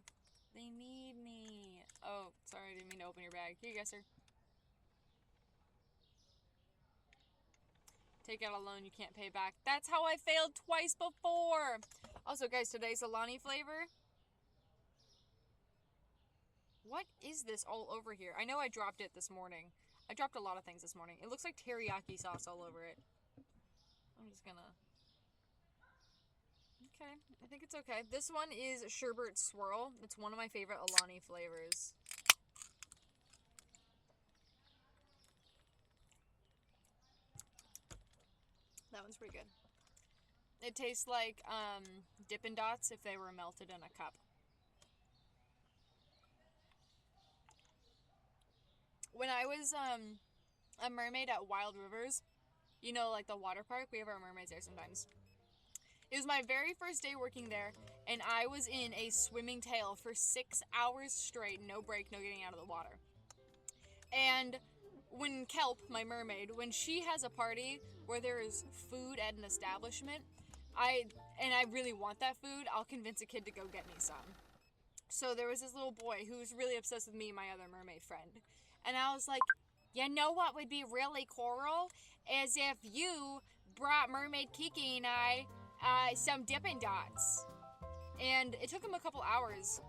They need me. Oh, sorry. I didn't mean to open your bag. Here you go, sir. Take out a loan you can't pay back. That's how I failed twice before. Also, guys, today's Alani flavor. What is this all over here? I know I dropped it this morning. I dropped a lot of things this morning. It looks like teriyaki sauce all over it. I'm just gonna... Okay, I think it's okay. This one is Sherbet Swirl. It's one of my favorite Alani flavors. That one's pretty good. It tastes like Dippin' Dots if they were melted in a cup. When I was a mermaid at Wild Rivers, you know, like the water park, we have our mermaids there sometimes. It was my very first day working there, and I was in a swimming tail for 6 hours straight, no break, no getting out of the water. And when Kelp, my mermaid, when she has a party where there is food at an establishment, I really want that food, I'll convince a kid to go get me some. So there was this little boy who was really obsessed with me and my other mermaid friend. And I was like, you know what would be really cool? Is if you brought Mermaid Kiki and I some Dippin' Dots. And it took him a couple hours,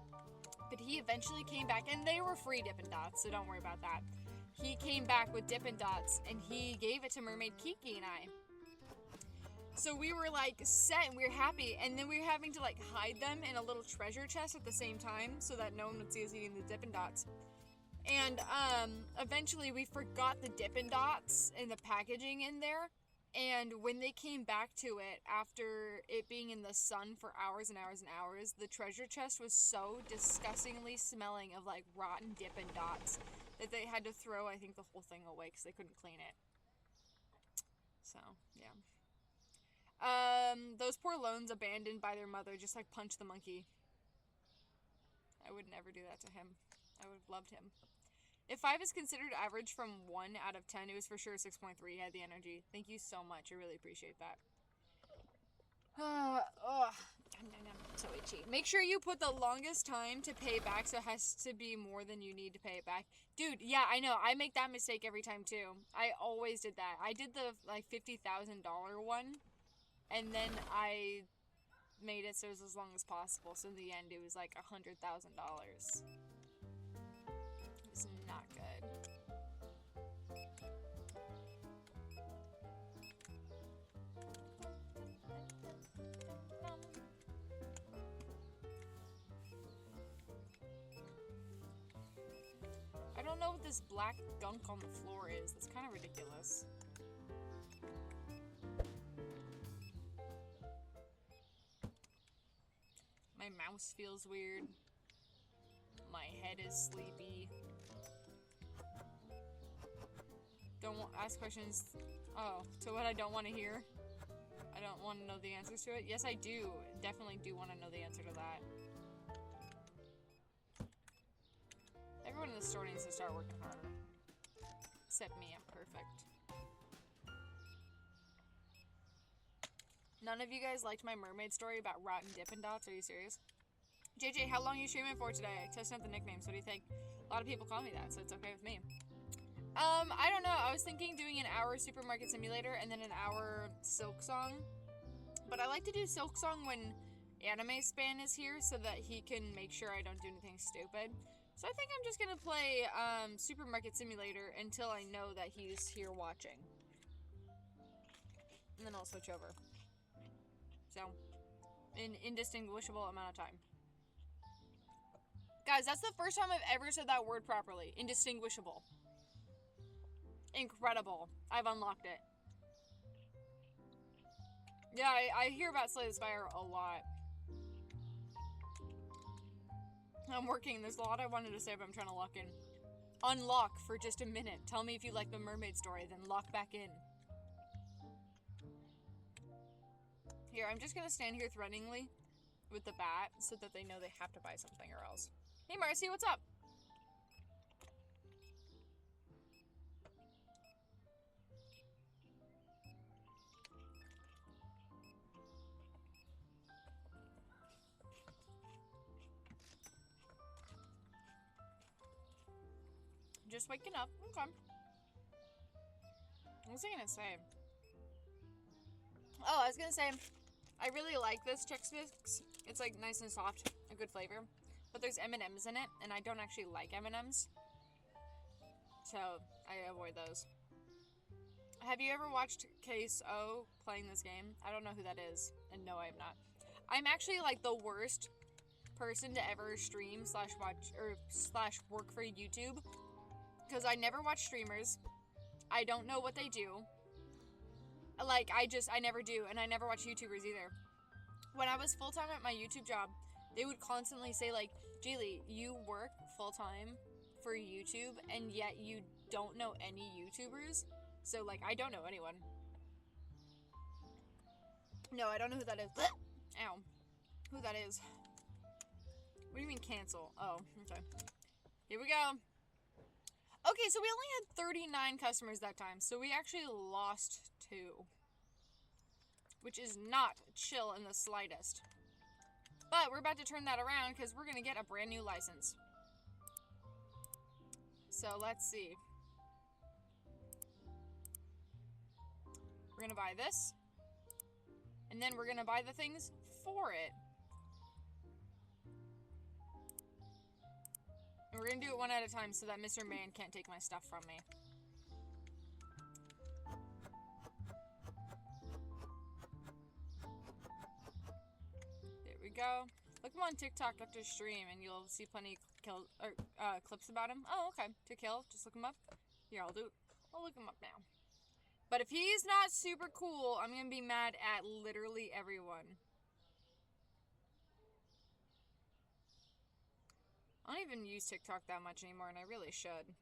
but he eventually came back, and they were free Dippin' Dots, so don't worry about that. He came back with Dippin' Dots, and he gave it to Mermaid Kiki and I. So we were like set, and we were happy, and then we were having to like hide them in a little treasure chest at the same time, so that no one would see us eating the Dippin' Dots. And eventually we forgot the Dippin' Dots and the packaging in there. And when they came back to it, after it being in the sun for hours and hours and hours, the treasure chest was so disgustingly smelling of, like, rotten Dippin' Dots that they had to throw, I think, the whole thing away because they couldn't clean it. So, yeah. Those poor loans abandoned by their mother just, like, punched the monkey. I would never do that to him. I would have loved him. If 5 is considered average from 1 out of 10, it was for sure 6.3. He had the energy. Thank you so much. I really appreciate that. I'm so itchy. Make sure you put the longest time to pay back, so it has to be more than you need to pay it back. Dude, yeah, I know. I make that mistake every time, too. I always did that. I did the, like, $50,000 one, and then I made it so it was as long as possible. So in the end, it was, like, $100,000. It's not good. I don't know what this black gunk on the floor is. That's kind of ridiculous. My mouse feels weird. My head is sleepy. Don't ask questions. Oh, to what I don't want to hear. I don't want to know the answers to it. Yes, I do. Definitely do want to know the answer to that. Everyone in the store needs to start working harder. Except me, I'm perfect. None of you guys liked my mermaid story about rotten Dippin' Dots. Are you serious? JJ, how long are you streaming for today? Testing out the nicknames. What do you think? A lot of people call me that, so it's okay with me. I don't know. I was thinking doing an hour Supermarket Simulator and then an hour Silk Song. But I like to do Silk Song when Anime Span is here so that he can make sure I don't do anything stupid. So I think I'm just gonna play Supermarket Simulator until I know that he's here watching. And then I'll switch over. So, an indistinguishable amount of time. Guys, that's the first time I've ever said that word properly. Indistinguishable. Incredible. I've unlocked it. Yeah, I hear about Slay the Spire a lot. I'm working. There's a lot I wanted to say, but I'm trying to lock in. Unlock for just a minute. Tell me if you like the mermaid story, then lock back in. Here, I'm just gonna stand here threateningly with the bat so that they know they have to buy something or else. Hey Marcy, what's up? Just waking up. Okay. What was I gonna say? Oh, I was gonna say, I really like this Chex Mix. It's like nice and soft, a good flavor. But there's M&Ms in it, and I don't actually like M&Ms. So, I avoid those. Have you ever watched Case O playing this game? I don't know who that is, and no, I have not. I'm actually like the worst person to ever stream slash watch or slash work for YouTube. Because I never watch streamers. I don't know what they do. Like, I never do. And I never watch YouTubers either. When I was full-time at my YouTube job, they would constantly say, like, Jaylee, you work full-time for YouTube, and yet you don't know any YouTubers? So, like, I don't know anyone. No, I don't know who that is. Ow. Who that is. What do you mean cancel? Oh, okay. Here we go. Okay, so we only had 39 customers that time, so we actually lost 2. Which is not chill in the slightest. But we're about to turn that around because we're going to get a brand new license. So let's see. We're going to buy this. And then we're going to buy the things for it. And we're going to do it one at a time so that Mr. Man can't take my stuff from me. There we go. Look him on TikTok after stream and you'll see plenty of clips about him. Oh, okay. To kill. Just look him up. Here, I'll look him up now. But if he's not super cool, I'm going to be mad at literally everyone. I don't even use TikTok that much anymore, and I really should.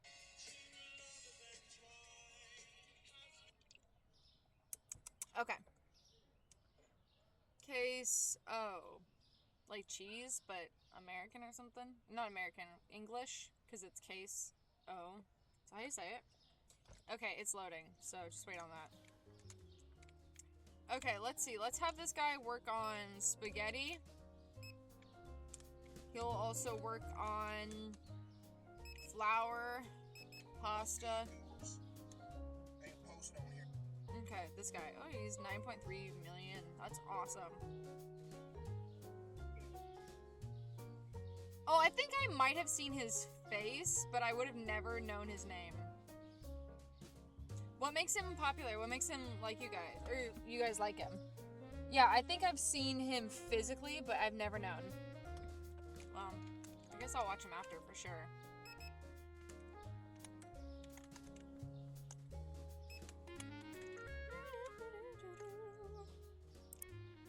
Okay. Case O. Like cheese, but American or something? Not American. English, because it's Case O. That's how you say it. Okay, it's loading, so just wait on that. Okay, let's see. Let's have this guy work on spaghetti. He'll also work on flour, pasta. Okay, this guy. Oh, he's 9.3 million. That's awesome. Oh, I think I might have seen his face, but I would have never known his name. What makes him popular? What makes him like you guys? Or you guys like him? Yeah, I think I've seen him physically, but I've never known. Well, I guess I'll watch him after for sure.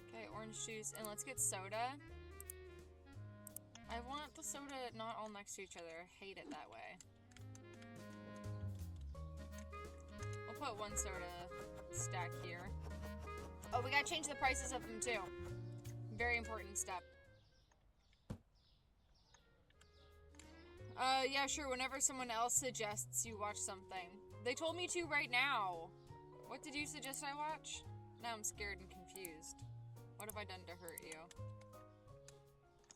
Okay, orange juice, and let's get soda. I want the soda not all next to each other. I hate it that way. We'll put one soda stack here. Oh, we gotta change the prices of them too. Very important step. Yeah, sure, whenever someone else suggests you watch something. They told me to right now. What did you suggest I watch? Now I'm scared and confused. What have I done to hurt you?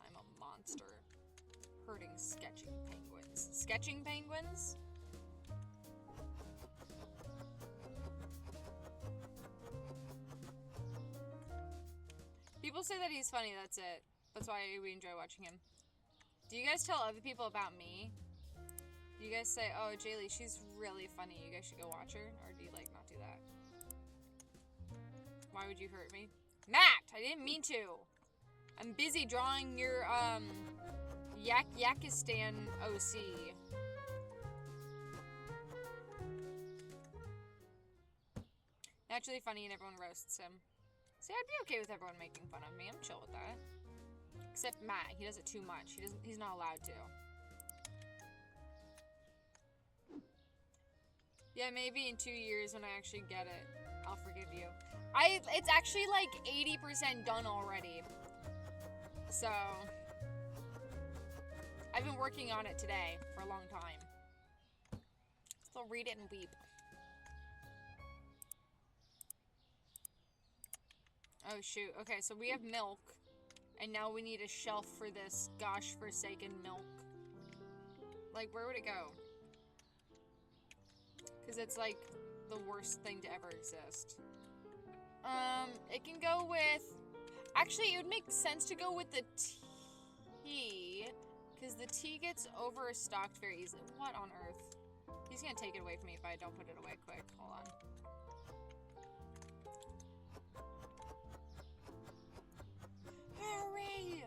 I'm a monster. Hurting sketching penguins. Sketching penguins? People say that he's funny, that's it. That's why we enjoy watching him. Do you guys tell other people about me? Do you guys say, oh, Jaylee, she's really funny, you guys should go watch her? Or do you, like, not do that? Why would you hurt me? Matt! I didn't mean to! I'm busy drawing your, Yakistan OC. Naturally funny and everyone roasts him. See, I'd be okay with everyone making fun of me. I'm chill with that. Except Matt. He does it too much. He's not allowed to. Yeah, maybe in 2 years when I actually get it, I'll forgive you. It's actually like 80% done already. So, I've been working on it today for a long time. So read it and weep. Oh shoot. Okay, so we have milk. And now we need a shelf for this gosh forsaken milk. Like, where would it go? Because it's like the worst thing to ever exist. It can go with... Actually, it would make sense to go with the tea. Because the tea gets overstocked very easily. What on earth? He's gonna take it away from me if I don't put it away quick. Hold on. Hurry!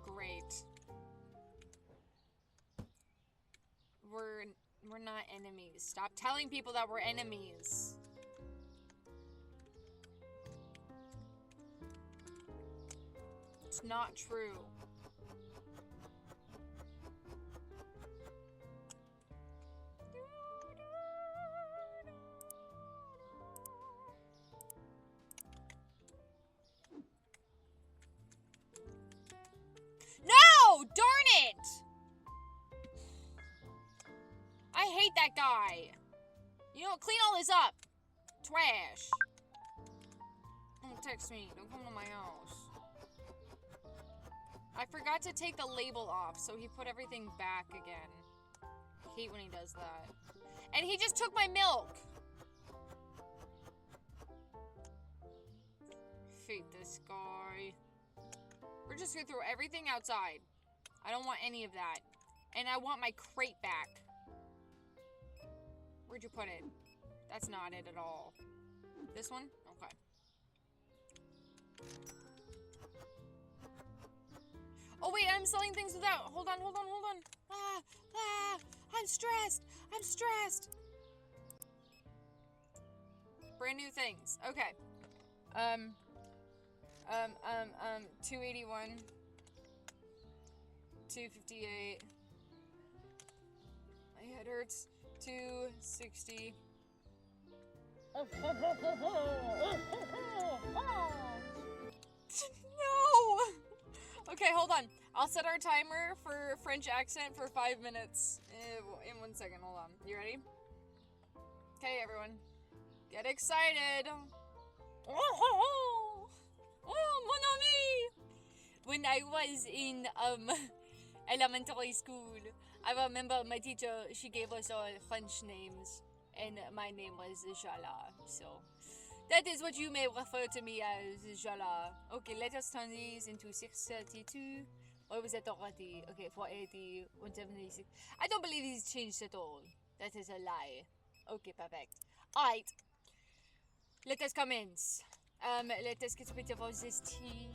Great. We're not enemies. Stop telling people that we're enemies. It's not true. No! Darn it! I hate that guy. You know what? Clean all this up. Trash. Don't text me. Don't come to my house. I forgot to take the label off, so he put everything back again. I hate when he does that. And he just took my milk. I hate this guy. We're just gonna throw everything outside. I don't want any of that. And I want my crate back. Where'd you put it? That's not it at all. This one? Okay. Oh wait, I'm selling things without... Hold on. I'm stressed. Brand new things. Okay. 281. 258. My head hurts. 260. No! Okay, hold on. I'll set our timer for French accent for 5 minutes. In 1 second, hold on. You ready? Okay, everyone. Get excited. Oh, mon ami! When I was in elementary school, I remember my teacher, she gave us all French names, and my name was Jala, so that is what you may refer to me as, Jala. Okay, let us turn these into 632. Or was that already? Okay, 480, 176. I don't believe these changed at all. That is a lie. Okay, perfect. Alright. Let us commence. Let us get rid of all this tea.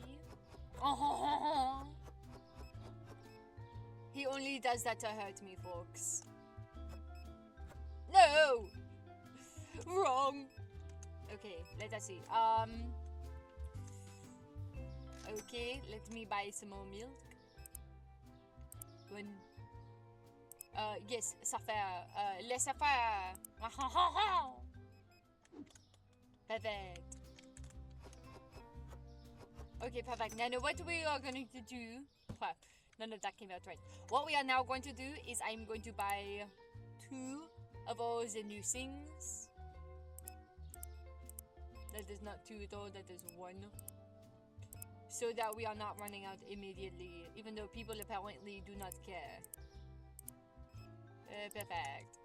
He only does that to hurt me, folks. No! Wrong! Okay, let us see. Okay, let me buy some more milk. One. Yes, ça fait, laisse faire. Perfect. Okay, perfect. Now, what we are going to do... None of that came out right. What we are now going to do is I'm going to buy 2 of all the new things. That is not 2 at all, that is 1. So that we are not running out immediately, even though people apparently do not care. Perfect.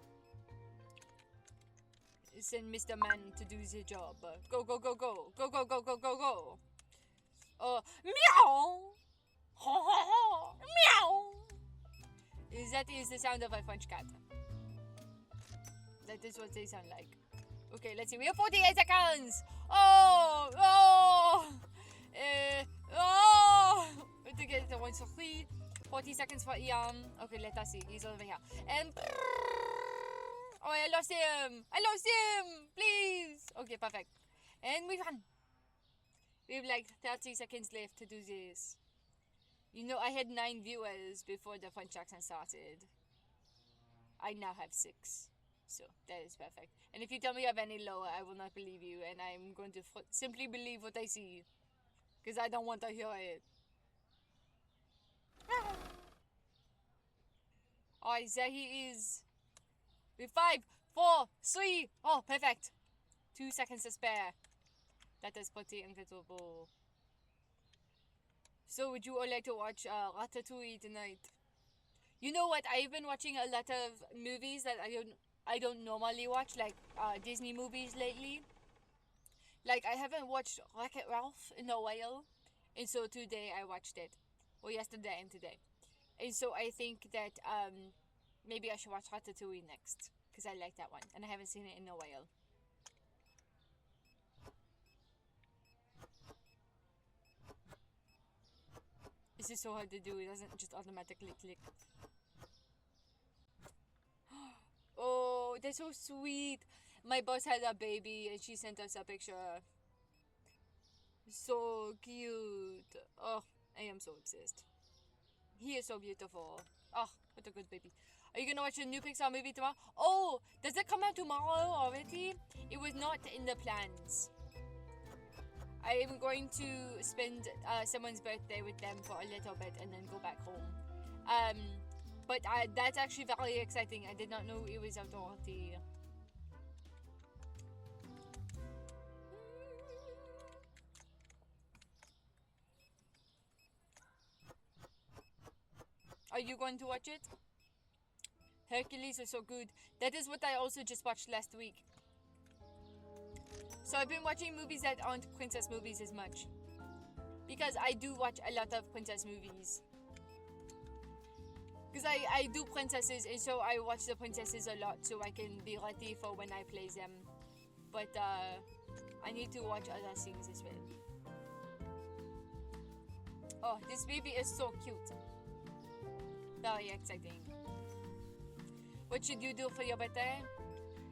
Send Mr. Man to do the job. Go, go, go, go. Go, go, go, go, go, go. Meow! Meow! That is the sound of a French cat. That is what they sound like. Okay, let's see. We have 48 seconds! Oh! To get the 1 3. 40 seconds for Ian. Okay, let us see. He's over here. And... Oh, I lost him! Please! Okay, perfect. And we run. We have like 30 seconds left to do this. You know, I had 9 viewers before the French accent started. I now have 6. So, that is perfect. And if you tell me you have any lower, I will not believe you. And I'm going to simply believe what I see. Because I don't want to hear it. Oh, there he is. With 5, 4, 3. Oh, perfect. 2 seconds to spare. That is pretty incredible. So, would you all like to watch Ratatouille tonight? You know what? I've been watching a lot of movies that I don't normally watch, like Disney movies lately. Like I haven't watched Wreck-It Ralph in a while, and so today I watched it, or yesterday and today, and so I think that maybe I should watch Ratatouille next because I like that one, and I haven't seen it in a while. This is so hard to do. It doesn't just automatically click. Oh, that's so sweet. My boss had a baby and she sent us a picture. So cute. Oh, I am so obsessed. He is so beautiful. Oh, what a good baby. Are you gonna watch a new Pixar movie tomorrow? Oh, does it come out tomorrow already? It was not in the plans. I am going to spend someone's birthday with them for a little bit and then go back home. But that's actually very exciting. I did not know it was out already. Are you going to watch it? Hercules is so good. That is what I also just watched last week. So I've been watching movies that aren't princess movies as much. Because I do watch a lot of princess movies. Because I do princesses, and so I watch the princesses a lot so I can be ready for when I play them. But I need to watch other things as well. Oh, this baby is so cute. Very exciting. What should you do for your birthday?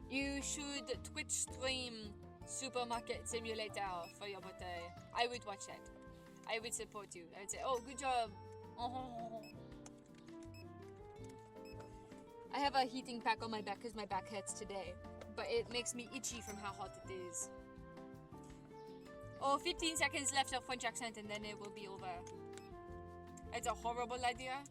You should Twitch stream Supermarket Simulator for your birthday. I would watch that. I would support you. I would say, oh, good job. Oh. I have a heating pack on my back because my back hurts today. But it makes me itchy from how hot it is. Oh, 15 seconds left of French accent and then it will be over. It's a horrible idea.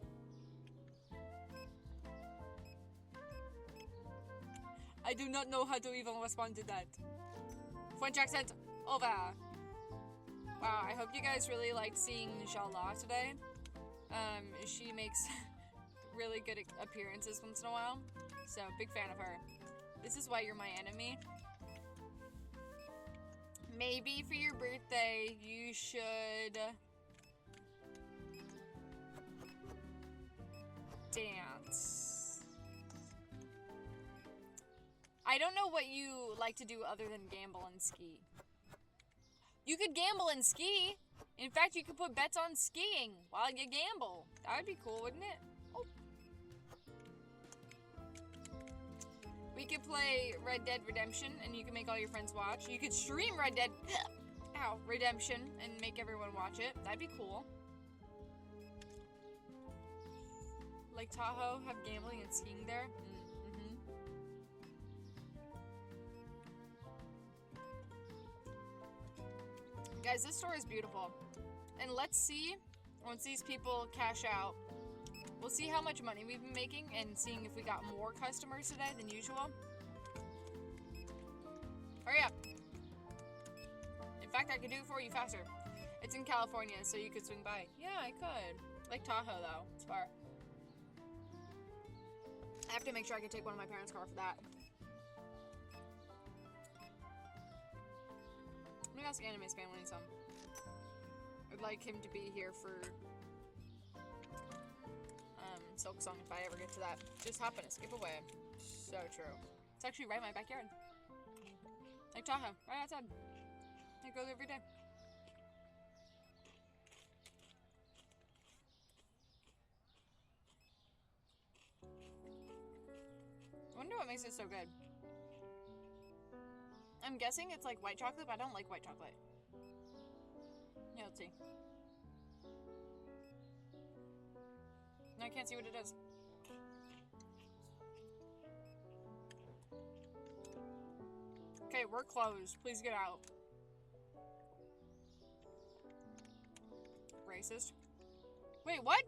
I do not know how to even respond to that. French accent over. Wow, I hope you guys really liked seeing Jala today. She makes really good appearances once in a while. So, big fan of her. This is why you're my enemy. Maybe for your birthday, you should dance. I don't know what you like to do other than gamble and ski. You could gamble and ski. In fact, you could put bets on skiing while you gamble. That would be cool, wouldn't it? Oh. We could play Red Dead Redemption and you can make all your friends watch. You could stream Red Dead Redemption and make everyone watch it. That'd be cool. Lake Tahoe, have gambling and skiing there. Guys, this store is beautiful. And let's see, once these people cash out, we'll see how much money we've been making and seeing if we got more customers today than usual. Hurry up. In fact, I could do it for you faster. It's in California, so you could swing by. Yeah, I could. Lake Tahoe, though. It's far. I have to make sure I can take one of my parents' car for that. I'm gonna ask Anime's family some. I'd like him to be here for Silk Song if I ever get to that. Just happen to skip away. So true. It's actually right in my backyard. Like Tahoe, right outside. I go there every day. I wonder what makes it so good. I'm guessing it's like white chocolate, but I don't like white chocolate. Yeah, let's see. I can't see what it is. Okay, we're closed. Please get out. Racist. Wait, what?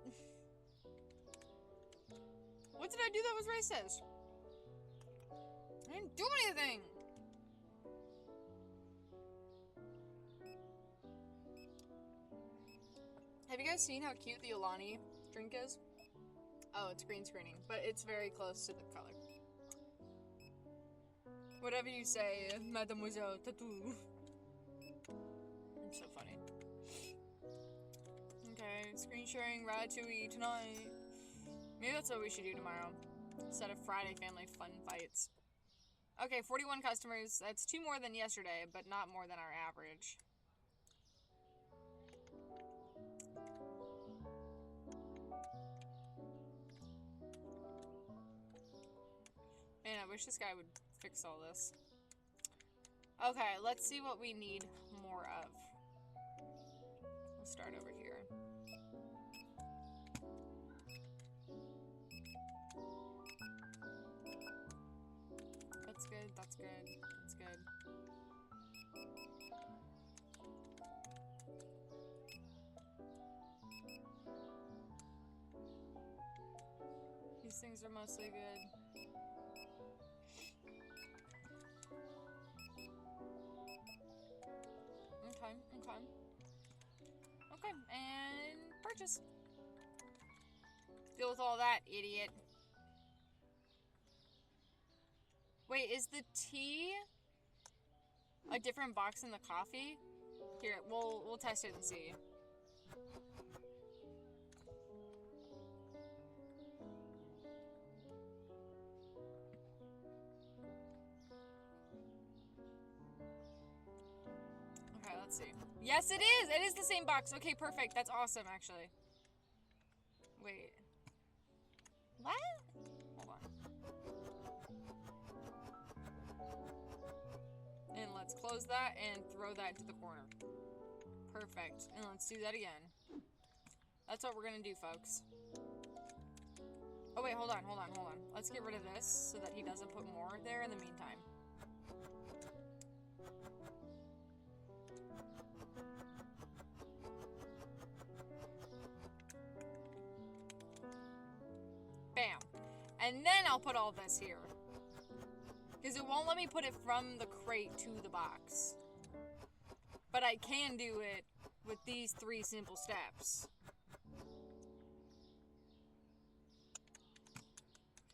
What did I do that was racist? I didn't do anything. Have you guys seen how cute the Alani drink is? Oh, it's green screening, but it's very close to the color. Whatever you say, Mademoiselle Tattoo. It's so funny. Okay, screen sharing Ratatouille tonight. Maybe that's what we should do tomorrow. Instead of Friday family fun fights. Okay, 41 customers. That's 2 more than yesterday, but not more than our average. Man, I wish this guy would fix all this. Okay, let's see what we need more of. We'll start over here. That's good, that's good, that's good. These things are mostly good. Okay, okay. Okay, and purchase. Deal with all that, idiot. Wait, is the tea a different box than the coffee? Here, we'll test it and see. Okay, let's see. Yes, it is! It is the same box. Okay, perfect. That's awesome, actually. Wait. What? Hold on. And let's close that and throw that into the corner. Perfect. And let's do that again. That's what we're gonna do, folks. Oh, wait, hold on. Let's get rid of this so that he doesn't put more there in the meantime. Bam. And then I'll put all this here. Because it won't let me put it from the crate to the box. But I can do it with these 3 simple steps.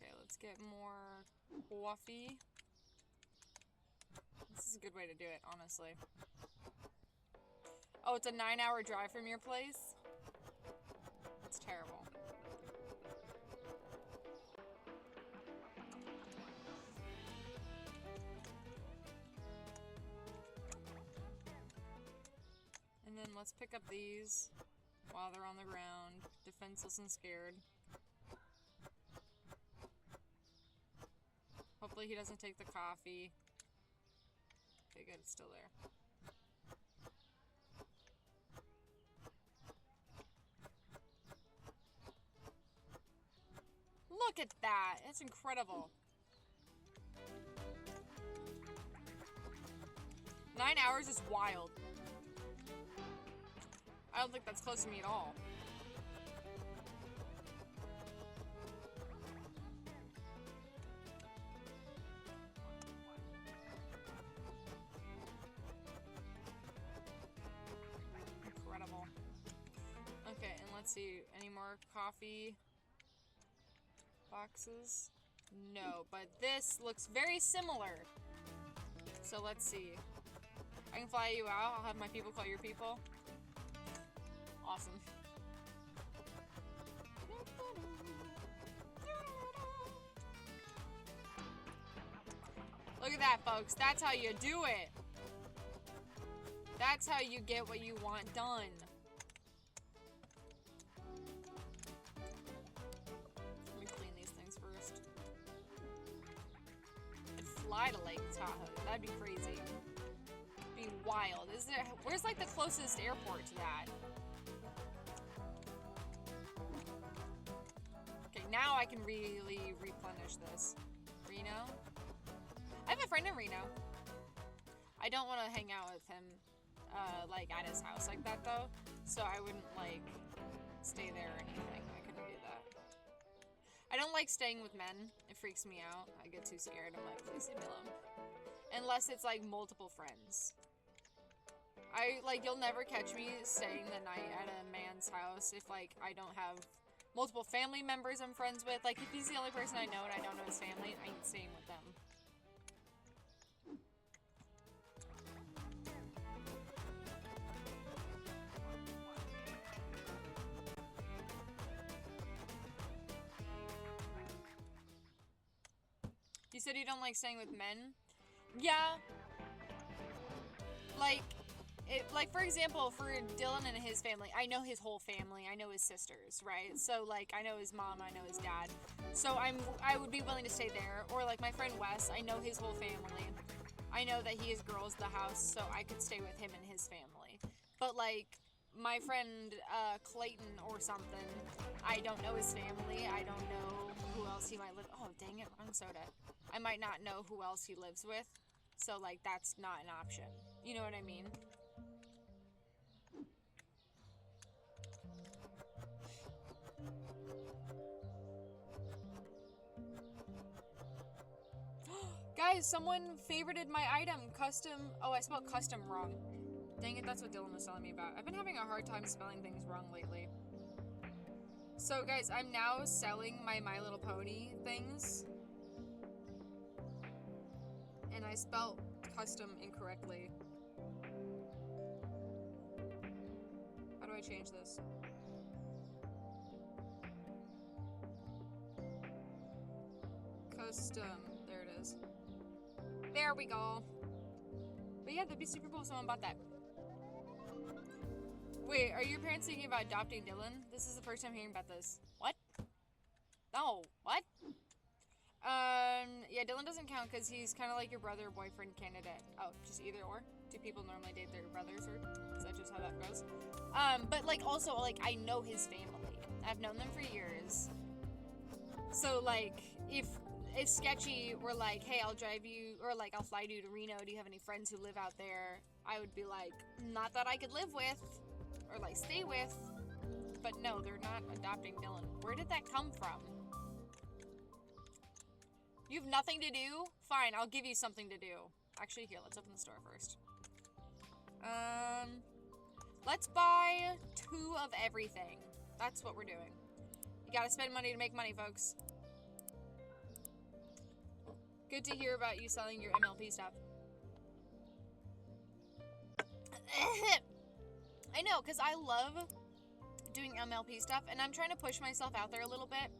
Okay, let's get more coffee. This is a good way to do it, honestly. Oh, it's a 9-hour drive from your place? That's terrible. And then let's pick up these while they're on the ground, defenseless and scared. Hopefully he doesn't take the coffee. Okay, good, it's still there. Look at that! It's incredible. 9 hours is wild. I don't think that's close to me at all. Incredible. Okay, and let's see. Any more coffee boxes? No, but this looks very similar. So let's see. I can fly you out. I'll have my people call your people. Awesome. Look at that, folks. That's how you do it. That's how you get what you want done. Let me clean these things first. I'd fly to Lake Tahoe. That'd be crazy. Be wild. Is there? Where's like the closest airport to that? now I can really replenish this. Reno? I have a friend in Reno. I don't want to hang out with him, like, at his house like that, though. So I wouldn't, like, stay there or anything. I couldn't do that. I don't like staying with men. It freaks me out. I get too scared. I'm like, please leave me alone. Unless it's, like, multiple friends. You'll never catch me staying the night at a man's house if, like, I don't have multiple family members I'm friends with. Like, if he's the only person I know and I don't know his family, I ain't staying with them. You said you don't like staying with men? Yeah. Like, for example, for Dylan and his family, I know his whole family. I know his sisters, right? So, like, I know his mom, I know his dad. So I would be willing to stay there. Or, like, my friend Wes, I know his whole family. I know that he has girls at the house, so I could stay with him and his family. But, like, my friend Clayton or something, I don't know his family. I don't know who else he might live. Oh, dang it, wrong soda. I might not know who else he lives with. So, like, that's not an option. You know what I mean? Guys, someone favorited my item. Custom. Oh, I spelled custom wrong. Dang it, that's what Dylan was telling me about. I've been having a hard time spelling things wrong lately. So, guys, I'm now selling my My Little Pony things. And I spelled custom incorrectly. How do I change this? Custom. There it is. There we go. But yeah, that'd be super cool if someone bought that. Wait, are your parents thinking about adopting Dylan? This is the first time hearing about this. What? No, what? Yeah, Dylan doesn't count because he's kind of like your brother or boyfriend candidate. Oh, just either or? Do people normally date their brothers, or is that just how that goes? But, like, also, like, I know his family. I've known them for years. So, like, if Sketchy were like, hey, I'll drive you, or, like, I'll fly you to Reno, do you have any friends who live out there? I would be like, not that I could live with, or, like, stay with. But no, they're not adopting Dylan. Where did that come from? You have nothing to do? Fine, I'll give you something to do. Actually, here, let's open the store first. Let's buy 2 of everything. That's what we're doing. You gotta spend money to make money, folks. Good to hear about you selling your MLP stuff. I know, because I love doing MLP stuff, and I'm trying to push myself out there a little bit,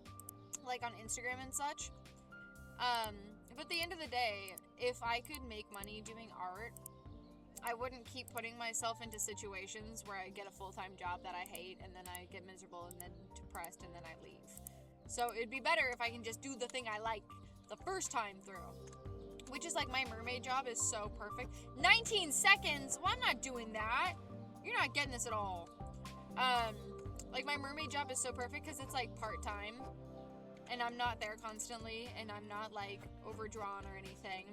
like on Instagram and such. But at the end of the day, if I could make money doing art, I wouldn't keep putting myself into situations where I get a full-time job that I hate, and then I get miserable, and then depressed, and then I leave. So it'd be better if I can just do the thing I like the first time through. Which is like, my mermaid job is so perfect. 19 seconds? Well, I'm not doing that. You're not getting this at all. Like, my mermaid job is so perfect because it's, like, part-time. And I'm not there constantly, and I'm not, like, overdrawn or anything.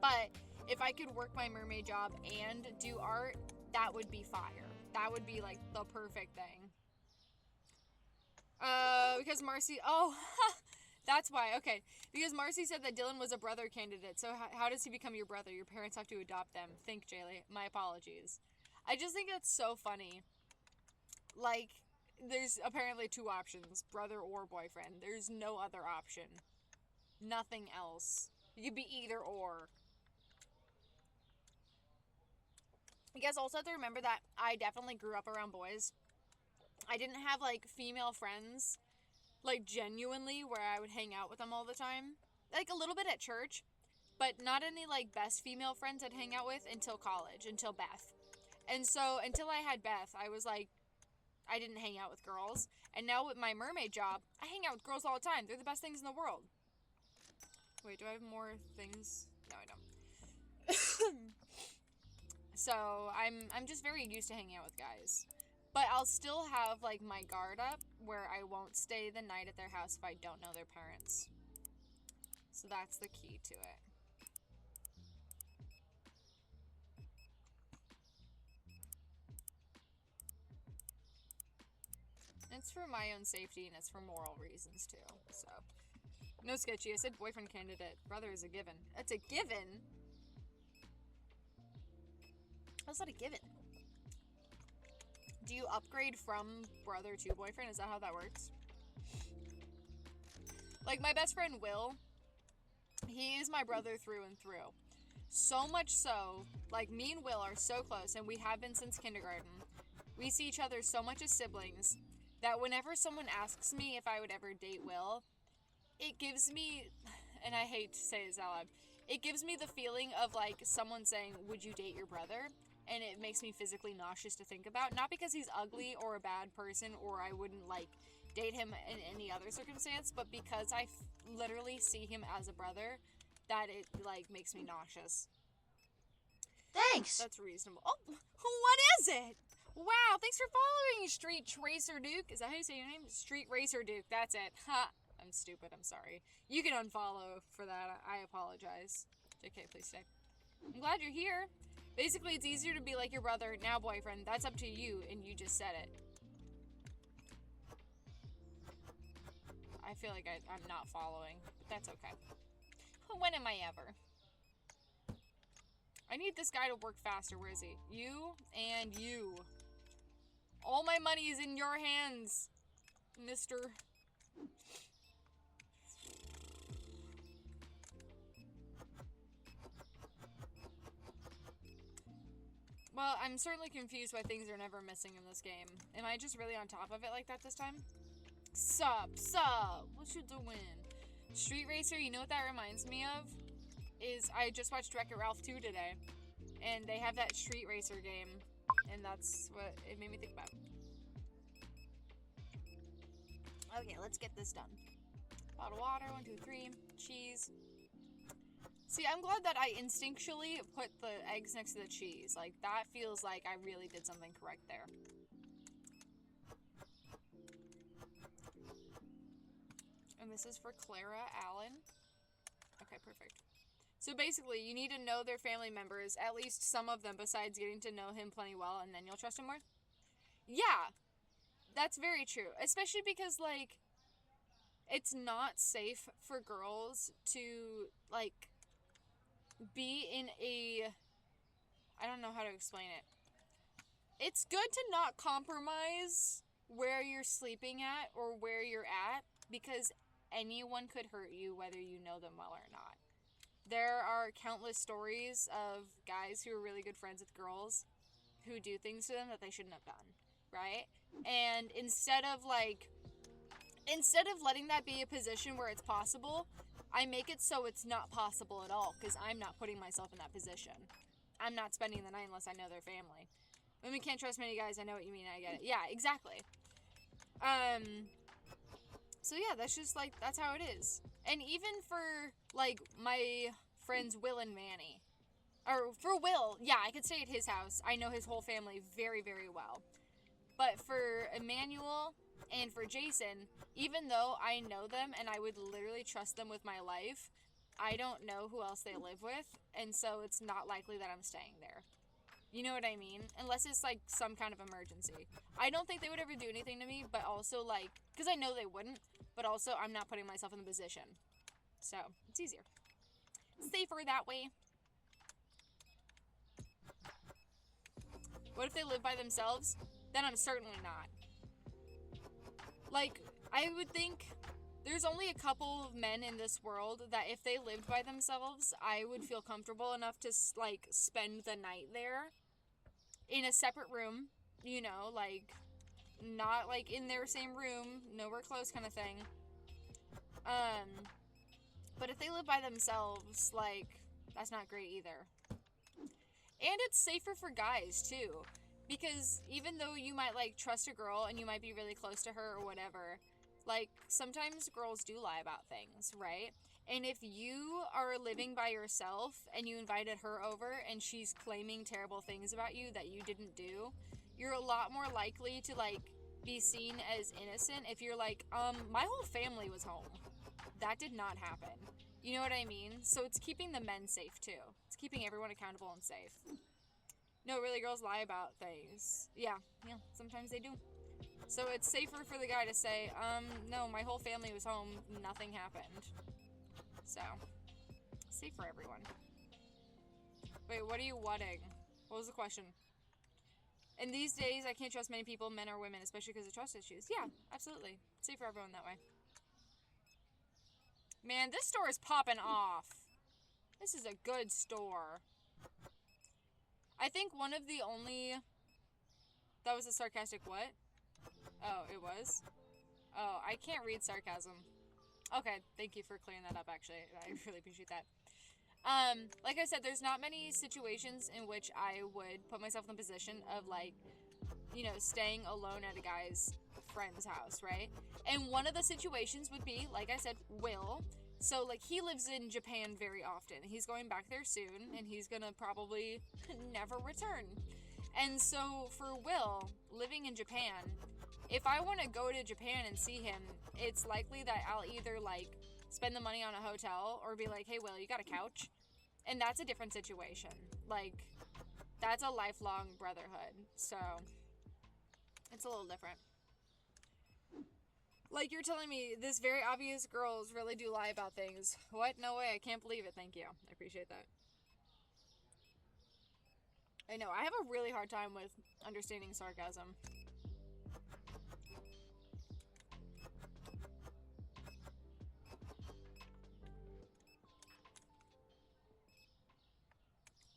But if I could work my mermaid job and do art, that would be fire. That would be, like, the perfect thing. Because Marcy... Oh, that's why. Okay. Because Marcy said that Dylan was a brother candidate. So how does he become your brother? Your parents have to adopt them. Think, Jaylee. My apologies. I just think that's so funny. Like... There's apparently 2 options, brother or boyfriend. There's no other option. Nothing else. You could be either or. You guys also have to remember that I definitely grew up around boys. I didn't have, like, female friends, like, genuinely, where I would hang out with them all the time. Like, a little bit at church, but not any, like, best female friends I'd hang out with until college, until Beth. And so, until I had Beth, I was like, I didn't hang out with girls. And now with my mermaid job, I hang out with girls all the time. They're the best things in the world. Wait, do I have more things? No, I don't. So, I'm just very used to hanging out with guys. But I'll still have, like, my guard up where I won't stay the night at their house if I don't know their parents. So that's the key to it. It's for my own safety and it's for moral reasons too. So, no sketchy. I said boyfriend candidate. Brother is a given. It's a given? How's that a given? Do you upgrade from brother to boyfriend? Is that how that works? Like, my best friend Will, he is my brother through and through. So much so, like, me and Will are so close, and we have been since kindergarten. We see each other so much as siblings that whenever someone asks me if I would ever date Will, it gives me, and I hate to say this out loud, it gives me the feeling of, like, someone saying, would you date your brother? And it makes me physically nauseous to think about. Not because he's ugly or a bad person or I wouldn't, like, date him in any other circumstance, but because I literally see him as a brother, that it, like, makes me nauseous. Thanks! That's reasonable. Oh, what is it? Wow, thanks for following, Street Racer Duke. Is that how you say your name? Street Racer Duke, that's it. Ha! I'm stupid, I'm sorry. You can unfollow for that, I apologize. JK, please stay. I'm glad you're here. Basically, it's easier to be like your brother, now boyfriend. That's up to you, and you just said it. I feel like I'm not following, but that's okay. When am I ever? I need this guy to work faster. Where is he? You and you. All my money is in your hands, mister. Well, I'm certainly confused why things are never missing in this game. Am I just really on top of it like that this time? Sup? What you doing? Street Racer, you know what that reminds me of? Is I just watched Wreck-It Ralph 2 today. And they have that Street Racer game. And that's what it made me think about. Okay, let's get this done. Bottle of water, 1, 2, 3. Cheese. See, I'm glad that I instinctually put the eggs next to the cheese. Like, that feels like I really did something correct there. And this is for Clara Allen. Okay, perfect. So basically, you need to know their family members, at least some of them, besides getting to know him plenty well, and then you'll trust him more. Yeah, that's very true. Especially because, like, it's not safe for girls to, like, be in a... I don't know how to explain it. It's good to not compromise where you're sleeping at or where you're at, because anyone could hurt you whether you know them well or not. There are countless stories of guys who are really good friends with girls who do things to them that they shouldn't have done, right? And instead of letting that be a position where it's possible, I make it so it's not possible at all, because I'm not putting myself in that position. I'm not spending the night unless I know their family. Women can't trust many guys. I know what you mean. I get it. Yeah, exactly. So yeah, that's just, like, that's how it is. And even for, like, my friends Will and Manny. Or, for Will, yeah, I could stay at his house. I know his whole family very, very well. But for Emmanuel and for Jason, even though I know them and I would literally trust them with my life, I don't know who else they live with, and so it's not likely that I'm staying there. You know what I mean? Unless it's, like, some kind of emergency. I don't think they would ever do anything to me, but also, like, because I know they wouldn't, but also I'm not putting myself in the position. So, it's easier. Safer that way. What if they live by themselves? Then I'm certainly not. Like, I would think there's only a couple of men in this world that if they lived by themselves, I would feel comfortable enough to, like, spend the night there in a separate room, you know, like, not, like, in their same room, nowhere close kind of thing. But if they live by themselves, like, that's not great either. And it's safer for guys, too. Because even though you might, like, trust a girl and you might be really close to her or whatever, like, sometimes girls do lie about things, right? And if you are living by yourself and you invited her over and she's claiming terrible things about you that you didn't do, you're a lot more likely to, like, be seen as innocent if you're like, my whole family was home. That did not happen. You know what I mean? So it's keeping the men safe, too. It's keeping everyone accountable and safe. No, really, girls lie about things. Yeah, sometimes they do. So it's safer for the guy to say, no, my whole family was home, nothing happened. So, safe for everyone. Wait, what are you whatting? What was the question? In these days, I can't trust many people, men or women, especially because of trust issues. Yeah, absolutely. Safe for everyone that way. Man, this store is popping off. This is a good store. I think one of the only... That was a sarcastic what? Oh, it was? Oh, I can't read sarcasm. Okay, thank you for clearing that up, actually. I really appreciate that. Like I said, there's not many situations in which I would put myself in the position of, like, you know, staying alone at a guy's friend's house, right? And one of the situations would be, like I said, Will. So, like, he lives in Japan very often. He's going back there soon, and he's gonna probably never return. And so, for Will, living in Japan, if I want to go to Japan and see him, it's likely that I'll either, like, spend the money on a hotel or be like, hey, Will, you got a couch? And that's a different situation. Like, that's a lifelong brotherhood. So, it's a little different. Like, you're telling me this very obvious girls really do lie about things. What? No way. I can't believe it. Thank you. I appreciate that. I know. I have a really hard time with understanding sarcasm.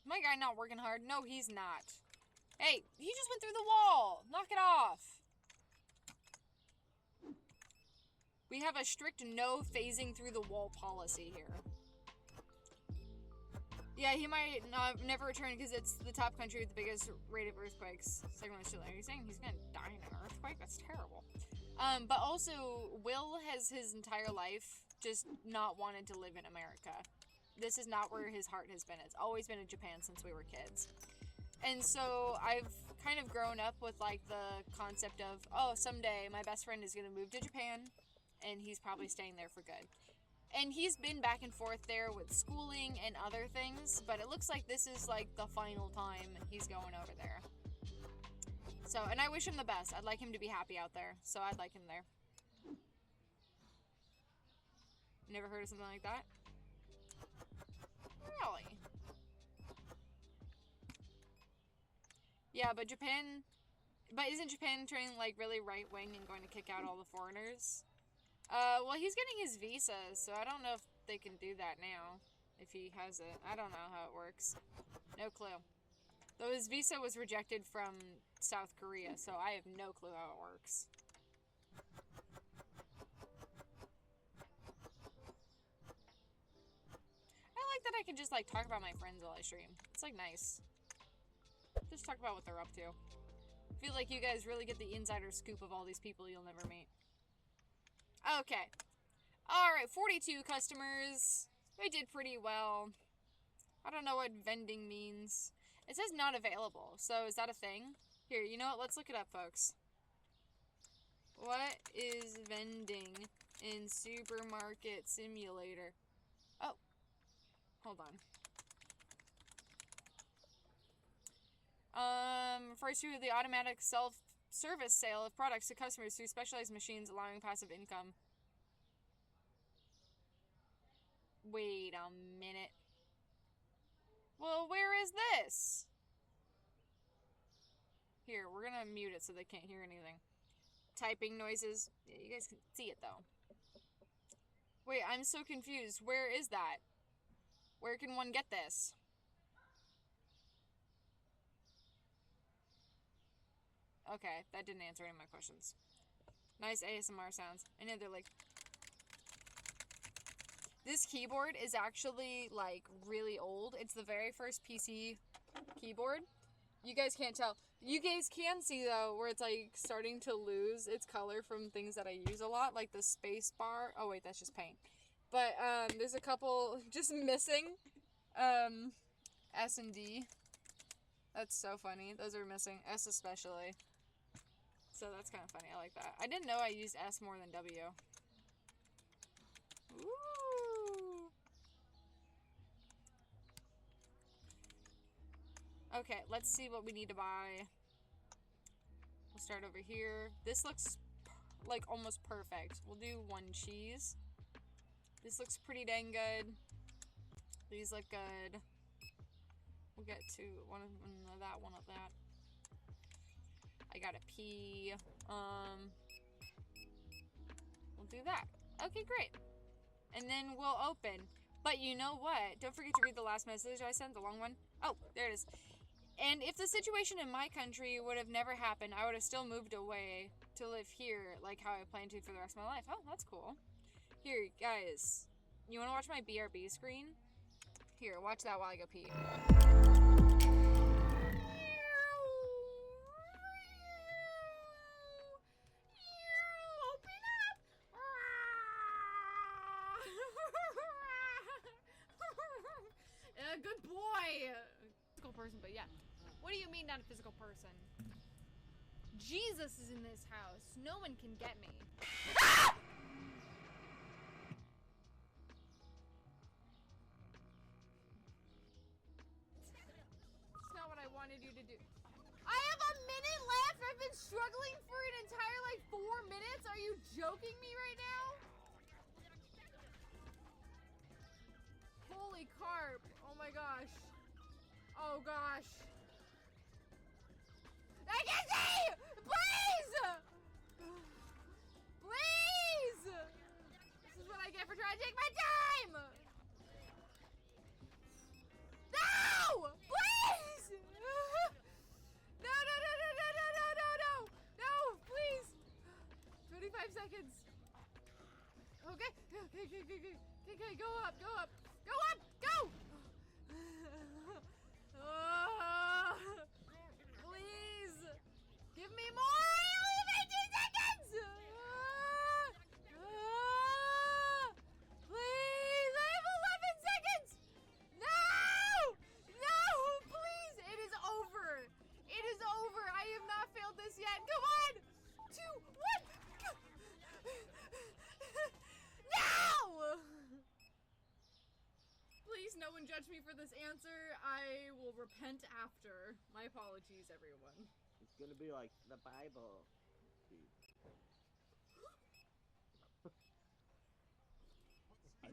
My guy not working hard? No, he's not. Hey, he just went through the wall. Knock it off. We have a strict no phasing through the wall policy here. Yeah, he might never return because it's the top country with the biggest rate of earthquakes. Second one is Chile. Are you saying he's gonna die in an earthquake? That's terrible. But also, Will has his entire life just not wanted to live in America. This is not where his heart has been. It's always been in Japan since we were kids. And so I've kind of grown up with, like, the concept of, oh, someday my best friend is going to move to Japan, and he's probably staying there for good. And he's been back and forth there with schooling and other things, but it looks like this is, like, the final time he's going over there. So, and I wish him the best. I'd like him to be happy out there, so I'd like him there. Never heard of something like that? Really? Yeah, but Japan... But isn't Japan turning, like, really right-wing and going to kick out all the foreigners? Well, he's getting his visa, so I don't know if they can do that now. If he has it. I don't know how it works. No clue. Though his visa was rejected from South Korea, so I have no clue how it works. I like that I can just, like, talk about my friends while I stream. It's, like, nice. Just talk about what they're up to. I feel like you guys really get the insider scoop of all these people you'll never meet. Okay. Alright, 42 customers. We did pretty well. I don't know what vending means. It says not available, so is that a thing? Here, you know what? Let's look it up, folks. What is vending in Supermarket Simulator? Oh. Hold on. Refers to the automatic self-service sale of products to customers through specialized machines allowing passive income. Wait a minute. Well, where is this? Here, we're gonna mute it so they can't hear anything. Typing noises. Yeah, you guys can see it, though. Wait, I'm so confused. Where is that? Where can one get this? Okay, that didn't answer any of my questions. Nice ASMR sounds. I know they're like... This keyboard is actually, like, really old. It's the very first PC keyboard. You guys can't tell. You guys can see, though, where it's, like, starting to lose its color from things that I use a lot, like the space bar. Oh, wait, that's just paint. But, there's a couple just missing, S and D. That's so funny. Those are missing. S especially. So that's kind of funny. I like that. I didn't know I used S more than W. Ooh. Okay, let's see what we need to buy. We'll start over here. This looks like almost perfect. We'll do 1 cheese. This looks pretty dang good. These look good. We'll get to one of that, one of that. I got a pea. We'll do that. Okay, great. And then we'll open. But you know what? Don't forget to read the last message I sent, the long one. Oh, there it is. And if the situation in my country would have never happened, I would have still moved away to live here, like how I plan to for the rest of my life. Oh, that's cool. Here, guys. You want to watch my BRB screen? Here, watch that while I go pee. Open up! Good boy! Physical person, but yeah. What do you mean not a physical person? Jesus is in this house. No one can get me. Ah! It's not what I wanted you to do. I have a minute left. I've been struggling for an entire 4 minutes. Are you joking me right now? Holy carp. Oh my gosh. Oh gosh. I can see! Please! Please! This is what I get for trying to take my time! No! Please! No, no, no, no, no, no, no, no, no! No, please! 25 seconds. Okay, okay, go up, go up. Go up, go! Please! Give me more! I only have 18 seconds! Please! I have 11 seconds! No! No! Please! It is over! It is over! I have not failed this yet! Come on! 2, 1! No! Please, no one judge me for this answer. I will repent after. My apologies, everyone. It's gonna be like the Bible.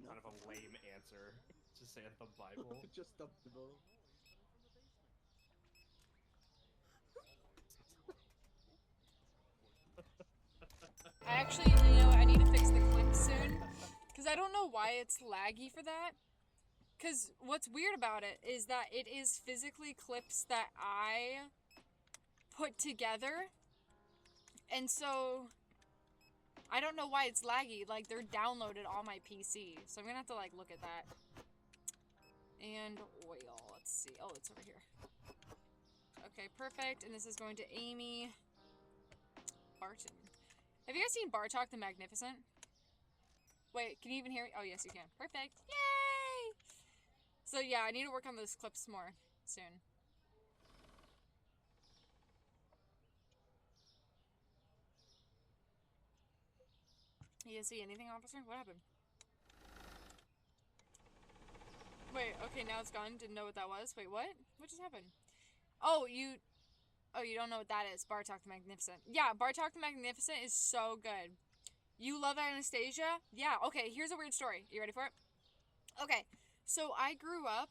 Kind of a lame answer. Just say the Bible. Just the Bible. I actually, I need to fix the clip soon. Because I don't know why it's laggy for that. Because what's weird about it is that it is physically clips that I put together. And so, I don't know why it's laggy. Like, they're downloaded on my PC. So I'm going to have to, look at that. And oil. Let's see. Oh, it's over here. Okay, perfect. And this is going to Amy Barton. Have you guys seen Bartok the Magnificent? Wait, can you even hear me? Oh, yes, you can. Perfect. Yay! So, yeah, I need to work on those clips more soon. You didn't see anything, officer? What happened? Wait, okay, now it's gone. Didn't know what that was. Wait, what? What just happened? Oh, you don't know what that is. Bartok the Magnificent. Yeah, Bartok the Magnificent is so good. You love Anastasia? Yeah, okay, here's a weird story. You ready for it? Okay, so I grew up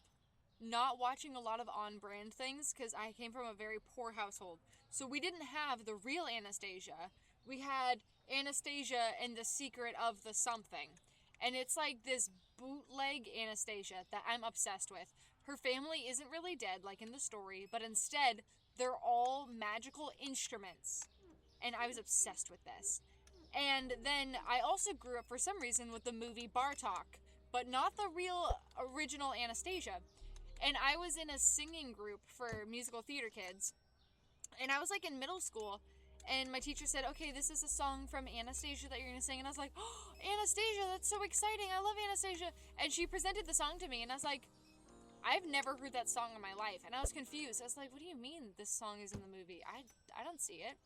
not watching a lot of on-brand things because I came from a very poor household. So we didn't have the real Anastasia. We had Anastasia and the Secret of the Something. And it's like this bootleg Anastasia that I'm obsessed with. Her family isn't really dead like in the story, but instead they're all magical instruments. And I was obsessed with this. And then I also grew up for some reason with the movie Bartok, but not the real original Anastasia. And I was in a singing group for musical theater kids. And I was in middle school. And my teacher said, okay, this is a song from Anastasia that you're going to sing. And I was like, oh, Anastasia, that's so exciting. I love Anastasia. And she presented the song to me. And I was like, I've never heard that song in my life, and I was confused. I was like, what do you mean this song is in the movie? I don't see it.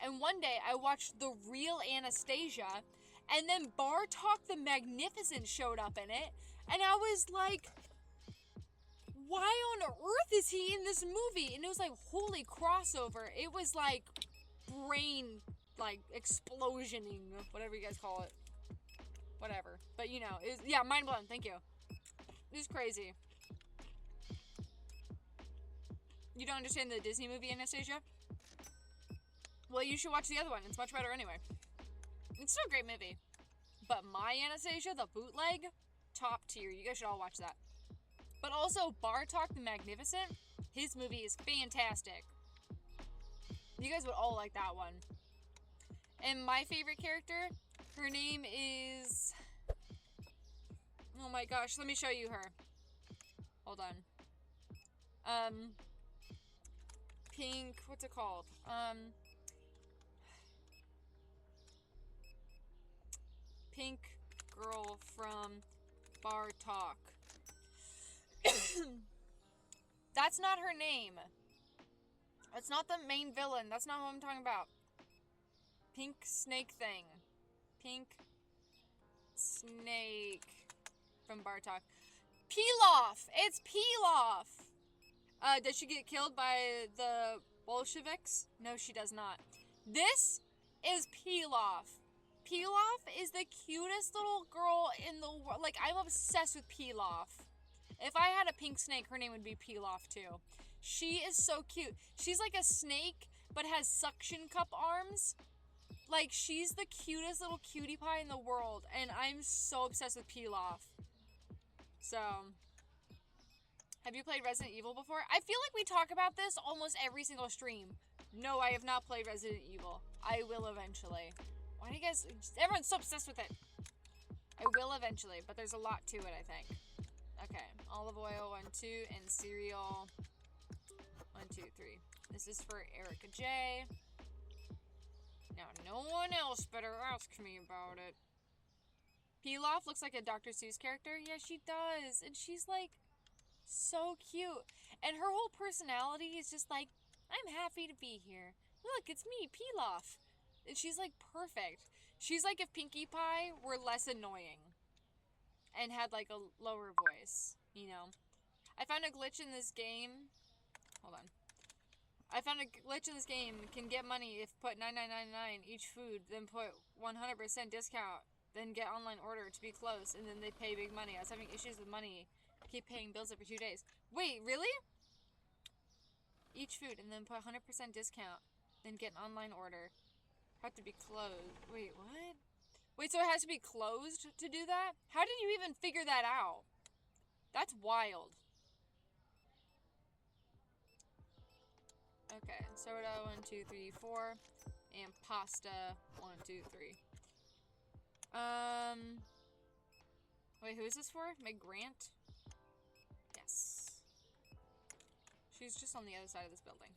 And one day, I watched the real Anastasia, and then Bartok the Magnificent showed up in it, and I was like, why on earth is he in this movie? And it was like, holy crossover. It was like brain, like, explosioning, whatever you guys call it. Whatever. But, you know, it was, yeah, mind blown. Thank you. It was crazy. You don't understand the Disney movie Anastasia? Well, you should watch the other one. It's much better anyway. It's still a great movie. But My Anastasia, the bootleg, top tier. You guys should all watch that. But also, Bartok the Magnificent, his movie is fantastic. You guys would all like that one. And my favorite character, her name is... Oh my gosh, let me show you her. Hold on. Pink, what's it called? Pink girl from Bartok. That's not her name. That's not the main villain. That's not what I'm talking about. Pink snake thing. Pink snake from Bartok. Pilaf! It's Pilaf! Does she get killed by the Bolsheviks? No, she does not. This is Pilaf. Pilaf is the cutest little girl in the world. Like, I'm obsessed with Pilaf. If I had a pink snake, her name would be Pilaf too. She is so cute. She's like a snake, but has suction cup arms. Like, she's the cutest little cutie pie in the world, and I'm so obsessed with Pilaf. So, have you played Resident Evil before? I feel like we talk about this almost every single stream. No, I have not played Resident Evil. I will eventually. Why do you guys... Everyone's so obsessed with it. I will eventually, but there's a lot to it, I think. Okay, olive oil, 1, 2, and cereal, 1, 2, 3. This is for Erica J. Now, no one else better ask me about it. Pilaf looks like a Dr. Seuss character. Yeah, she does. And she's, like, so cute. And her whole personality is just like, I'm happy to be here. Look, it's me, Pilaf. And she's, like, perfect. She's like if Pinkie Pie were less annoying. And had, like, a lower voice, you know. I found a glitch in this game. Hold on. I found a glitch in this game. Can get money if put $9.99 each food, then put 100% discount, then get online order to be close, and then they pay big money. I was having issues with money. Keep paying bills every 2 days. Wait, really? Each food, and then put 100% discount, then get an online order. Have to be closed. Wait, what? Wait, so it has to be closed to do that? How did you even figure that out? That's wild. Okay, soda, 1, 2, 3, 4. And pasta, 1, 2, 3. Wait, who is this for? Meg Grant? Yes. She's just on the other side of this building.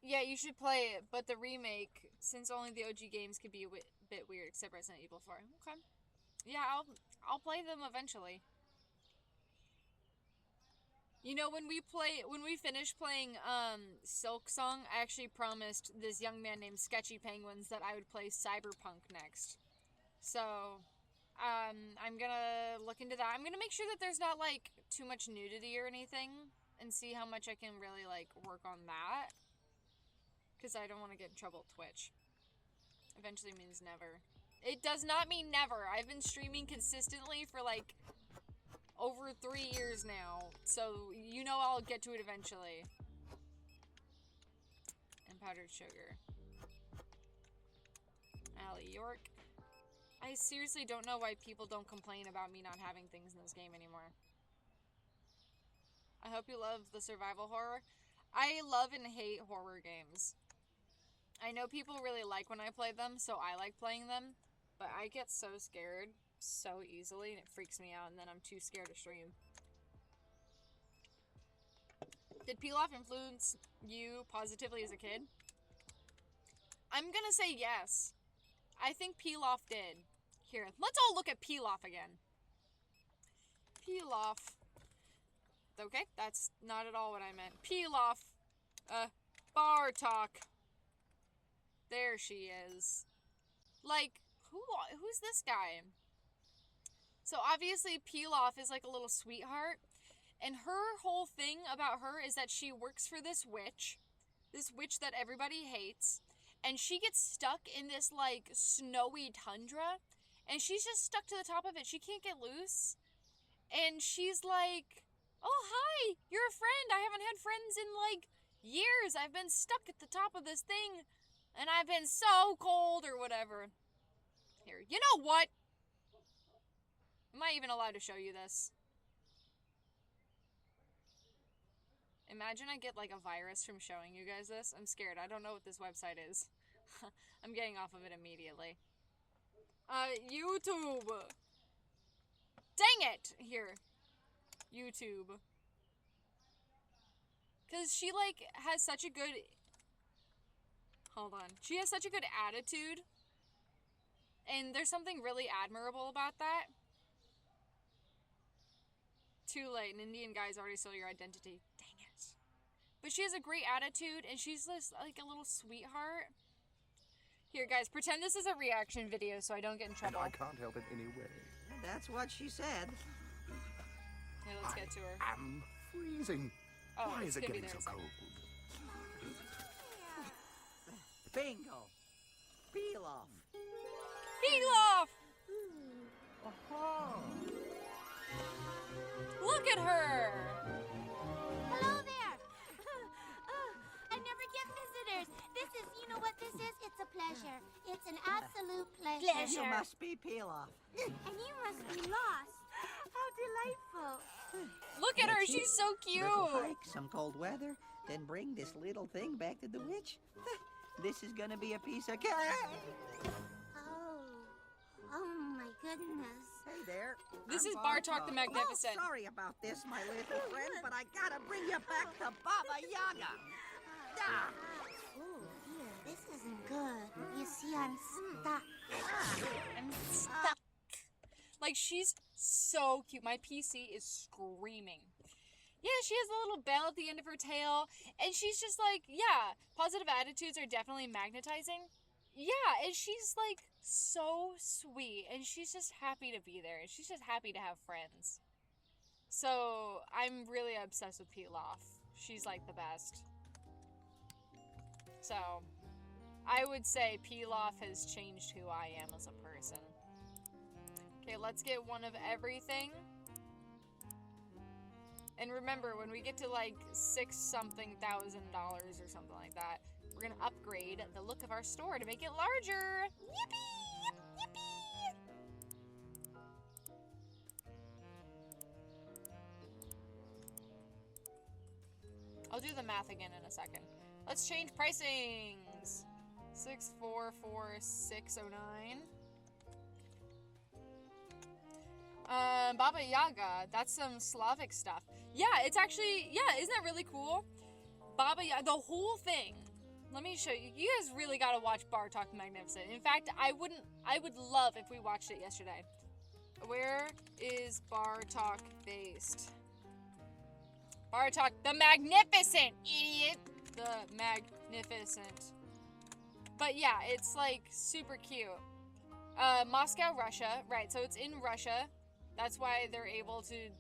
Yeah, you should play it, but the remake, since only the OG games could be a bit weird, except Resident Evil 4. Okay. Yeah, I'll play them eventually. You know, when we finish playing Silk Song, I actually promised this young man named Sketchy Penguins that I would play Cyberpunk next. So, I'm gonna look into that. I'm gonna make sure that there's not, like, too much nudity or anything, and see how much I can really, like, work on that. Because I don't want to get in trouble with Twitch. Eventually means never. It does not mean never. I've been streaming consistently for, like, over 3 years now. So, you know I'll get to it eventually. And powdered sugar. Allie York. I seriously don't know why people don't complain about me not having things in this game anymore. I hope you love the survival horror. I love and hate horror games. I know people really like when I play them, so I like playing them. But I get so scared so easily, and it freaks me out, and then I'm too scared to stream. Did Pilaf influence you positively as a kid? I'm gonna say yes. I think Pilaf did. Here, let's all look at Pilaf again. Pilaf. Okay, that's not at all what I meant. Pilaf. Bartok. There she is. Like, who's this guy? So obviously Pilaf is like a little sweetheart. And her whole thing about her is that she works for this witch that everybody hates. And she gets stuck in this like snowy tundra. And she's just stuck to the top of it. She can't get loose. And she's like, oh, hi, you're a friend. I haven't had friends in like years. I've been stuck at the top of this thing. And I've been so cold or whatever. Here, you know what? Am I even allowed to show you this? Imagine I get like a virus from showing you guys this. I'm scared. I don't know what this website is. I'm getting off of it immediately. YouTube. Dang it! Here. YouTube. Because she like has such a good... Hold on. She has such a good attitude. And there's something really admirable about that. Too late. An Indian guy's already stole your identity. Dang it. But she has a great attitude, and she's this, like, a little sweetheart. Here, guys, pretend this is a reaction video so I don't get in trouble. And I can't help it anyway. That's what she said. Here, let's get to her. I'm freezing. Oh, Why it's is it gonna be getting there so in a cold? Bingo. Peel off. Pilaf! Look at her! Hello there! I never get visitors. This is, you know what this is? It's a pleasure. It's an absolute pleasure. You must be Peel off. And you must be lost. How delightful. Look at her, she's so Little cute! hike, some cold weather, then bring this little thing back to the witch. This is gonna be a piece of cake. Oh my goodness. Hey there. This I'm is Bartok the Magnificent. Oh, sorry about this, my little friend, but I gotta bring you back to Baba Yaga. Ah. Oh dear, this isn't good. You see, I'm stuck. I'm stuck. Like, she's so cute. My PC is screaming. Yeah, she has a little bell at the end of her tail. And she's just like, yeah, positive attitudes are definitely magnetizing. Yeah, and she's like so sweet. And she's just happy to be there. And she's just happy to have friends. So, I'm really obsessed with Pilaf. She's like the best. So, I would say Pilaf has changed who I am as a person. Okay, let's get one of everything. And remember, when we get to like $6-something thousand or something like that, we're gonna upgrade the look of our store to make it larger. Yippee! Yippee! I'll do the math again in a second. Let's change pricings. 644609. Baba Yaga, that's some Slavic stuff. Yeah, it's actually, yeah, isn't that really cool? Baba Yaga, the whole thing. Let me show you. You guys really gotta watch Bartok the Magnificent. In fact, I would love if we watched it yesterday. Where is Bartok based? Bartok the Magnificent, idiot! The Magnificent. But yeah, it's like super cute. Moscow, Russia. Right, so it's in Russia. That's why they're able to,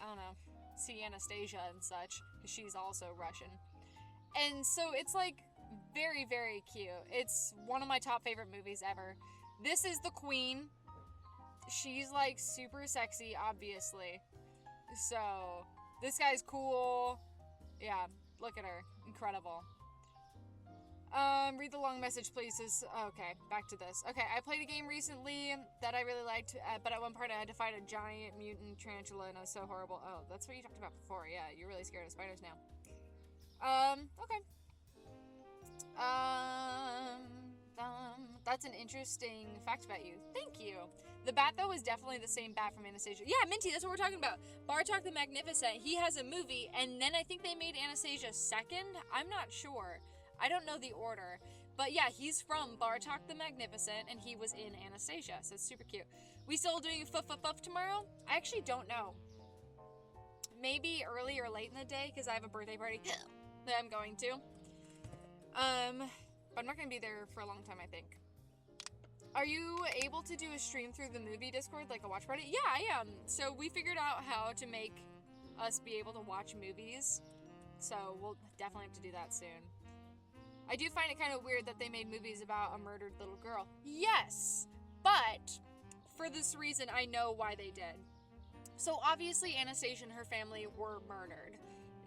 I don't know, see Anastasia and such, because she's also Russian. And so it's like very, very cute. It's one of my top favorite movies ever. This is the queen. She's like super sexy, obviously. So this guy's cool. Yeah, look at her. Incredible. Read the long message, please. Okay, back to this. Okay, I played a game recently that I really liked, but at one part I had to fight a giant mutant tarantula, and it was so horrible. Oh, that's what you talked about before. Yeah, you're really scared of spiders now. Okay. That's an interesting fact about you. Thank you. The bat, though, is definitely the same bat from Anastasia. Yeah, Minty, that's what we're talking about. Bartok the Magnificent, he has a movie, and then I think they made Anastasia second. I'm not sure. I don't know the order. But yeah, he's from Bartok the Magnificent, and he was in Anastasia, so it's super cute. We still doing Fuff tomorrow? I actually don't know. maybe early or late in the day because I have a birthday party that I'm going to. But I'm not gonna be there for a long time, I think. Are you able to do a stream through the movie Discord, like a watch party? Yeah, I am. So we figured out how to make us be able to watch movies. So we'll definitely have to do that soon. I do find it kind of weird that they made movies about a murdered little girl. Yes, but for this reason, I know why they did. So obviously Anastasia and her family were murdered.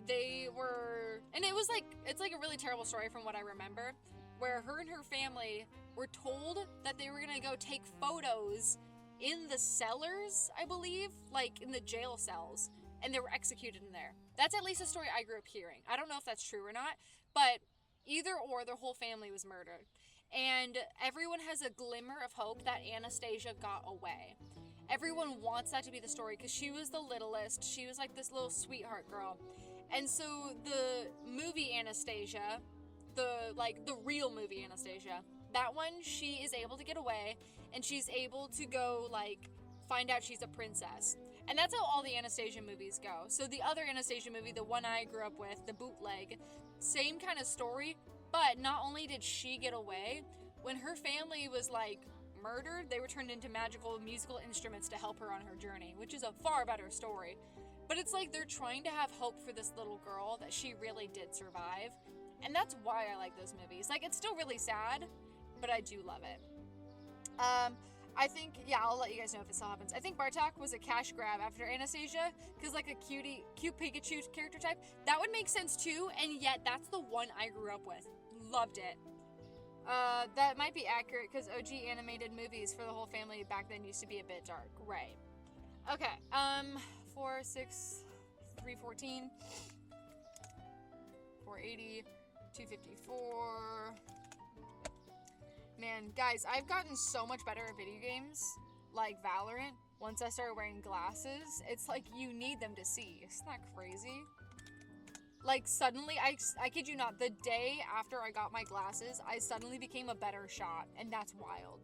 They were, and it was like, it's like a really terrible story from what I remember, where her and her family were told that they were gonna go take photos in the cellars, I believe, like in the jail cells, and they were executed in there. That's at least a story I grew up hearing. I don't know if that's true or not, but either or, their whole family was murdered. And everyone has a glimmer of hope that Anastasia got away. Everyone wants that to be the story because she was the littlest. She was like this little sweetheart girl. And so the movie Anastasia, the real movie Anastasia, that one, she is able to get away and she's able to go like find out she's a princess. And that's how all the Anastasia movies go. So the other Anastasia movie, the one I grew up with, the bootleg, same kind of story, but not only did she get away, when her family was like murdered, they were turned into magical musical instruments to help her on her journey, which is a far better story. But it's like they're trying to have hope for this little girl that she really did survive. And that's why I like those movies. Like, it's still really sad, but I do love it. I think, yeah, I'll let you guys know if it still happens. I think Bartok was a cash grab after Anastasia, because like a cute Pikachu character type, that would make sense too, and yet that's the one I grew up with. Loved it. That might be accurate, because OG animated movies for the whole family back then used to be a bit dark. Right. Okay, 4, 6, 314, 480, 254... Man, guys, I've gotten so much better at video games, like Valorant, once I started wearing glasses. It's like you need them to see. Isn't that crazy? Like, suddenly, I kid you not, the day after I got my glasses, I suddenly became a better shot, and that's wild.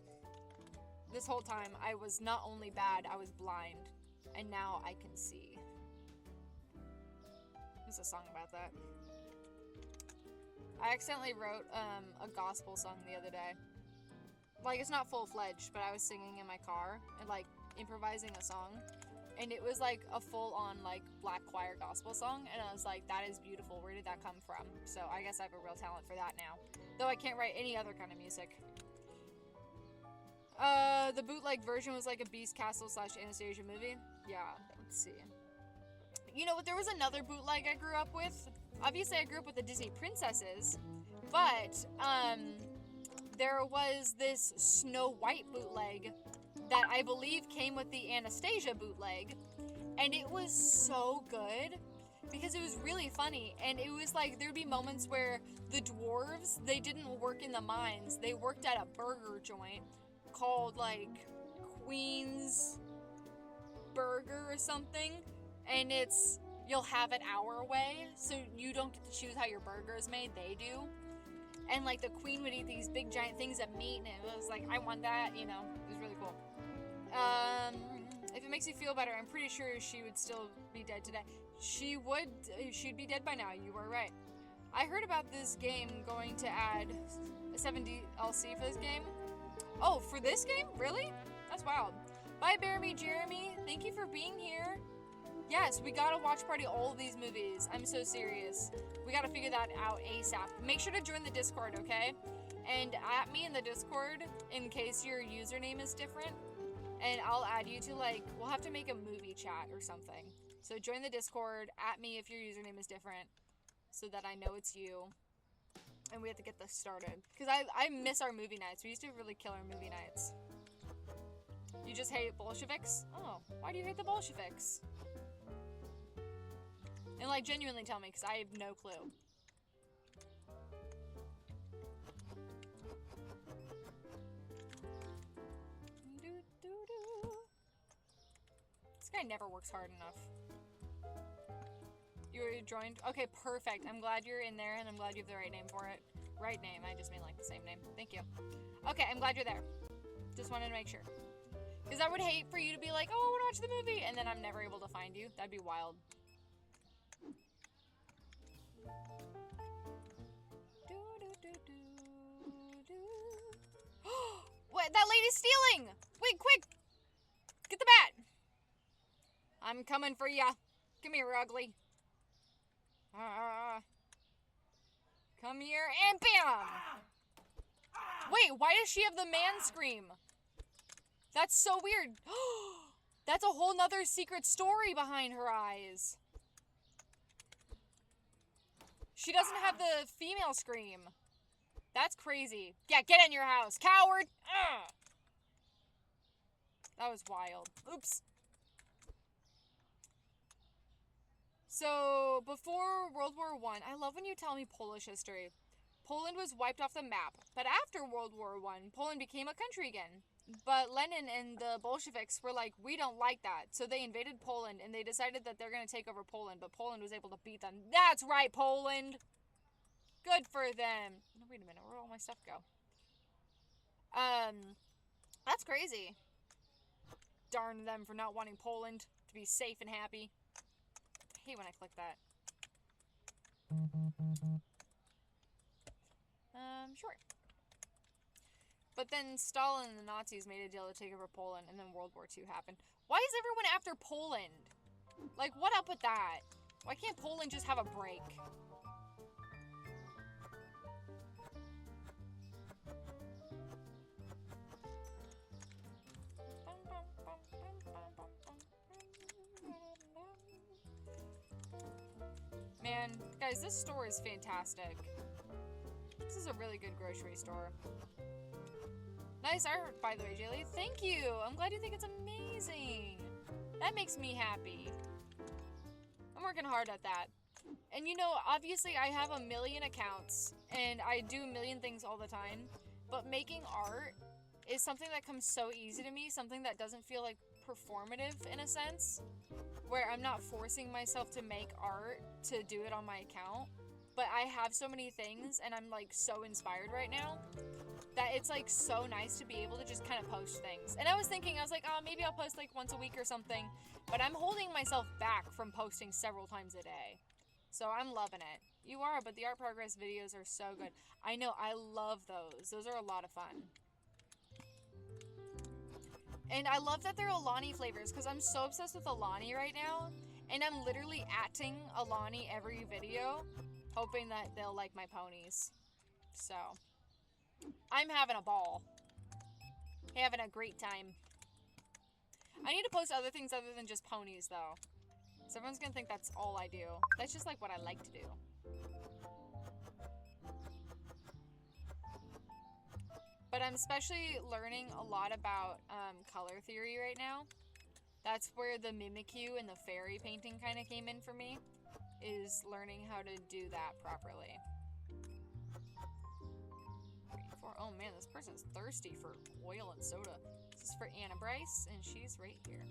This whole time, I was not only bad, I was blind, and now I can see. There's a song about that. I accidentally wrote a gospel song the other day. Like, it's not full-fledged, but I was singing in my car and, like, improvising a song. And it was, like, a full-on, like, black choir gospel song. And I was like, that is beautiful. Where did that come from? So I guess I have a real talent for that now. Though I can't write any other kind of music. The bootleg version was, like, a Beast Castle / Anastasia movie. Yeah, let's see. You know what? There was another bootleg I grew up with. Obviously, I grew up with the Disney princesses. But, there was this Snow White bootleg that I believe came with the Anastasia bootleg, and it was so good because it was really funny. And it was like there'd be moments where the dwarves, they didn't work in the mines, they worked at a burger joint called like Queen's Burger or something, and it's you'll have it our way, so you don't get to choose how your burger is made, they do. And, like, the queen would eat these big, giant things of meat, and it was like, I want that, you know. It was really cool. If it makes you feel better, I'm pretty sure she would still be dead today. She'd be dead by now, you were right. I heard about this game going to add a 7 DLC for this game. Oh, for this game? Really? That's wild. Bye, Jeremy. Thank you for being here. Yes, we gotta watch party all of these movies. I'm so serious. We gotta figure that out ASAP. Make sure to join the Discord, okay? And at me in the Discord in case your username is different. And I'll add you to, like, we'll have to make a movie chat or something. So join the Discord, at me if your username is different, so that I know it's you. And we have to get this started. Because I miss our movie nights. We used to really kill our movie nights. You just hate Bolsheviks? Oh, why do you hate the Bolsheviks? And, like, genuinely tell me, because I have no clue. This guy never works hard enough. You joined? Okay, perfect. I'm glad you're in there, and I'm glad you have the right name for it. Right name. I just mean, like, the same name. Thank you. Okay, I'm glad you're there. Just wanted to make sure. Because I would hate for you to be like, oh, I want to watch the movie, and then I'm never able to find you. That'd be wild. What? That lady's stealing! Wait, quick! Get the bat! I'm coming for ya. Come here, ugly. Come here and bam! Wait, why does she have the man scream? That's so weird. That's a whole nother secret story behind her eyes. She doesn't have the female scream. That's crazy. Yeah, get in your house, coward! Ugh. That was wild. Oops. So, before World War I love when you tell me Polish history. Poland was wiped off the map, but after World War I, Poland became a country again. But Lenin and the Bolsheviks were like, we don't like that. So they invaded Poland, and they decided that they're going to take over Poland, but Poland was able to beat them. That's right, Poland! Good for them. No, wait a minute, where'd all my stuff go? That's crazy. Darn them for not wanting Poland to be safe and happy. I hate when I click that. Sure. But then Stalin and the Nazis made a deal to take over Poland, and then World War II happened. Why is everyone after Poland? Like, what up with that? Why can't Poland just have a break? Man, guys, this store is fantastic. This is a really good grocery store. Nice art, by the way, Jaylee. Thank you! I'm glad you think it's amazing! That makes me happy. I'm working hard at that. And you know, obviously I have a million accounts, and I do a million things all the time, but making art is something that comes so easy to me, something that doesn't feel like performative in a sense, where I'm not forcing myself to make art to do it on my account, but I have so many things, and I'm like so inspired right now, that it's like so nice to be able to just kind of post things. And I was like, oh, maybe I'll post like once a week or something, but I'm holding myself back from posting several times a day. So I'm loving it. You are, but the art progress videos are so good. I know, I love those. Those are a lot of fun. And I love that they're Alani flavors, because I'm so obsessed with Alani right now, and I'm literally atting Alani every video, hoping that they'll like my ponies. So, I'm having a ball. Having a great time. I need to post other things other than just ponies, though. So everyone's gonna think that's all I do. That's just like what I like to do. But I'm especially learning a lot about color theory right now. That's where the Mimikyu and the fairy painting kind of came in for me. Is learning how to do that properly. Oh man, this person's thirsty for oil and soda. This is for Anna Bryce, and she's right here.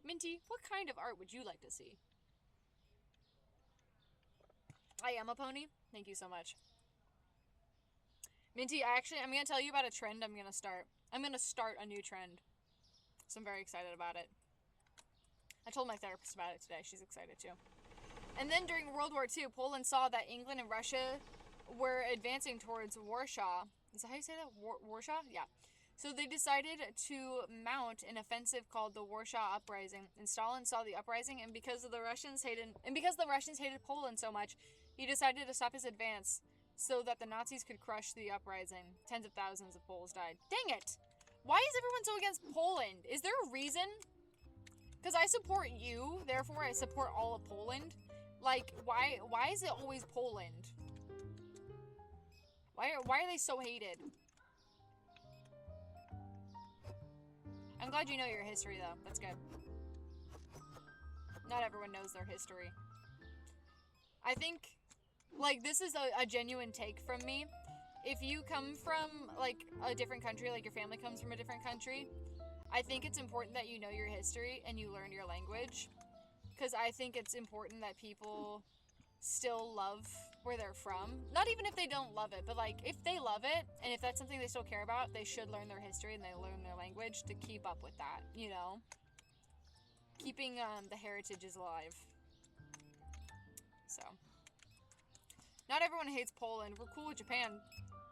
Minty, what kind of art would you like to see? I am a pony. Thank you so much. Minty, I'm going to tell you about a trend I'm going to start. I'm going to start a new trend. So I'm very excited about it. I told my therapist about it today. She's excited too. And then during World War II, Poland saw that England and Russia were advancing towards Warsaw. Is that how you say that? Warsaw? Yeah. So they decided to mount an offensive called the Warsaw Uprising. And Stalin saw the uprising, and because the Russians hated Poland so much, he decided to stop his advance so that the Nazis could crush the uprising. Tens of thousands of Poles died. Dang it! Why is everyone so against Poland? Is there a reason? Because I support you, therefore I support all of Poland. Like, why is it always Poland? Why are they so hated? I'm glad you know your history, though. That's good. Not everyone knows their history. I think, like, this is a genuine take from me. If you come from, like, a different country, like your family comes from a different country, I think it's important that you know your history and you learn your language. Because I think it's important that people still love where they're from. Not even if they don't love it, but like if they love it and if that's something they still care about, they should learn their history and they learn their language to keep up with that, you know? Keeping the heritage is alive. Not everyone hates Poland. We're cool with Japan.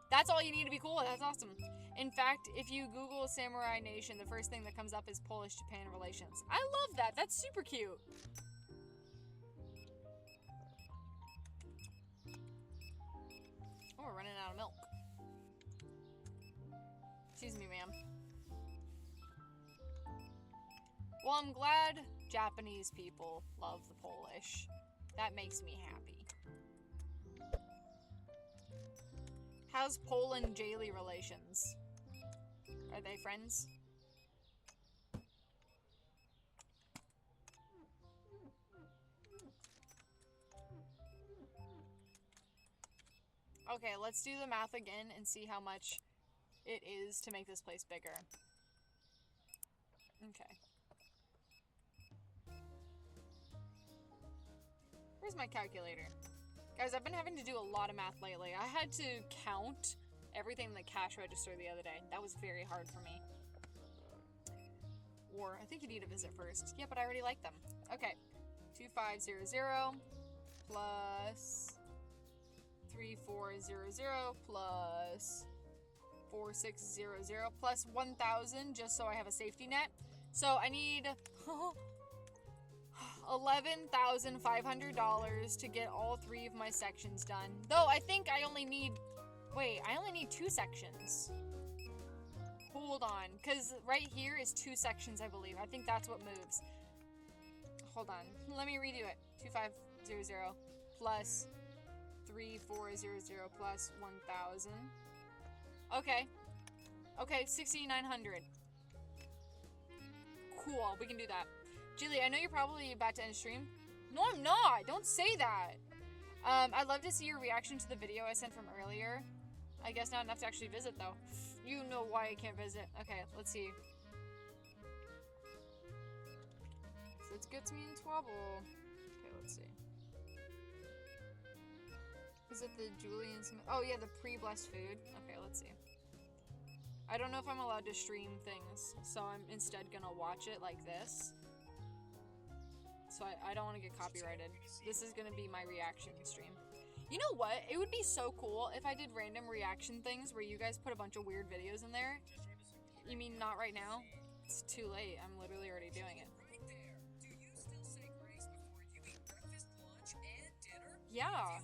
That's all you need to be cool with. That's awesome. In fact, if you Google Samurai Nation, the first thing that comes up is Polish-Japan relations. I love that. That's super cute. Oh, we're running out of milk. Excuse me, ma'am. Well, I'm glad Japanese people love the Polish. That makes me happy. How's Poland-Jaylee relations? Are they friends? Okay, let's do the math again and see how much it is to make this place bigger. Okay. Where's my calculator? Guys, I've been having to do a lot of math lately. I had to count everything in the cash register the other day. That was very hard for me. Or, I think you need a visit first. Yeah, but I already like them. Okay. 2500 plus 3400 plus 4600 plus 1000 just so I have a safety net. So I need $11,500 to get all 3 of my sections done. Though I think I only need, wait, I only need 2 sections. Hold on, because right here is 2 sections, I believe. I think that's what moves. Hold on, let me redo it. 2500 plus 3400 plus 1000. Okay. Okay, 6,900. Cool, we can do that. Julie, I know you're probably about to end stream. No, I'm not. Don't say that. I'd love to see your reaction to the video I sent from earlier. I guess not enough to actually visit, though. You know why I can't visit. Okay, let's see. This gets me in trouble. Okay, let's see. Is it the Julian Smith? Oh, yeah, the pre-blessed food. Okay, let's see. I don't know if I'm allowed to stream things, so I'm instead gonna watch it like this. So I don't want to get copyrighted. This is gonna be my reaction stream. You know what? It would be so cool if I did random reaction things where you guys put a bunch of weird videos in there. You mean not right now? It's too late. I'm literally already doing it. Yeah.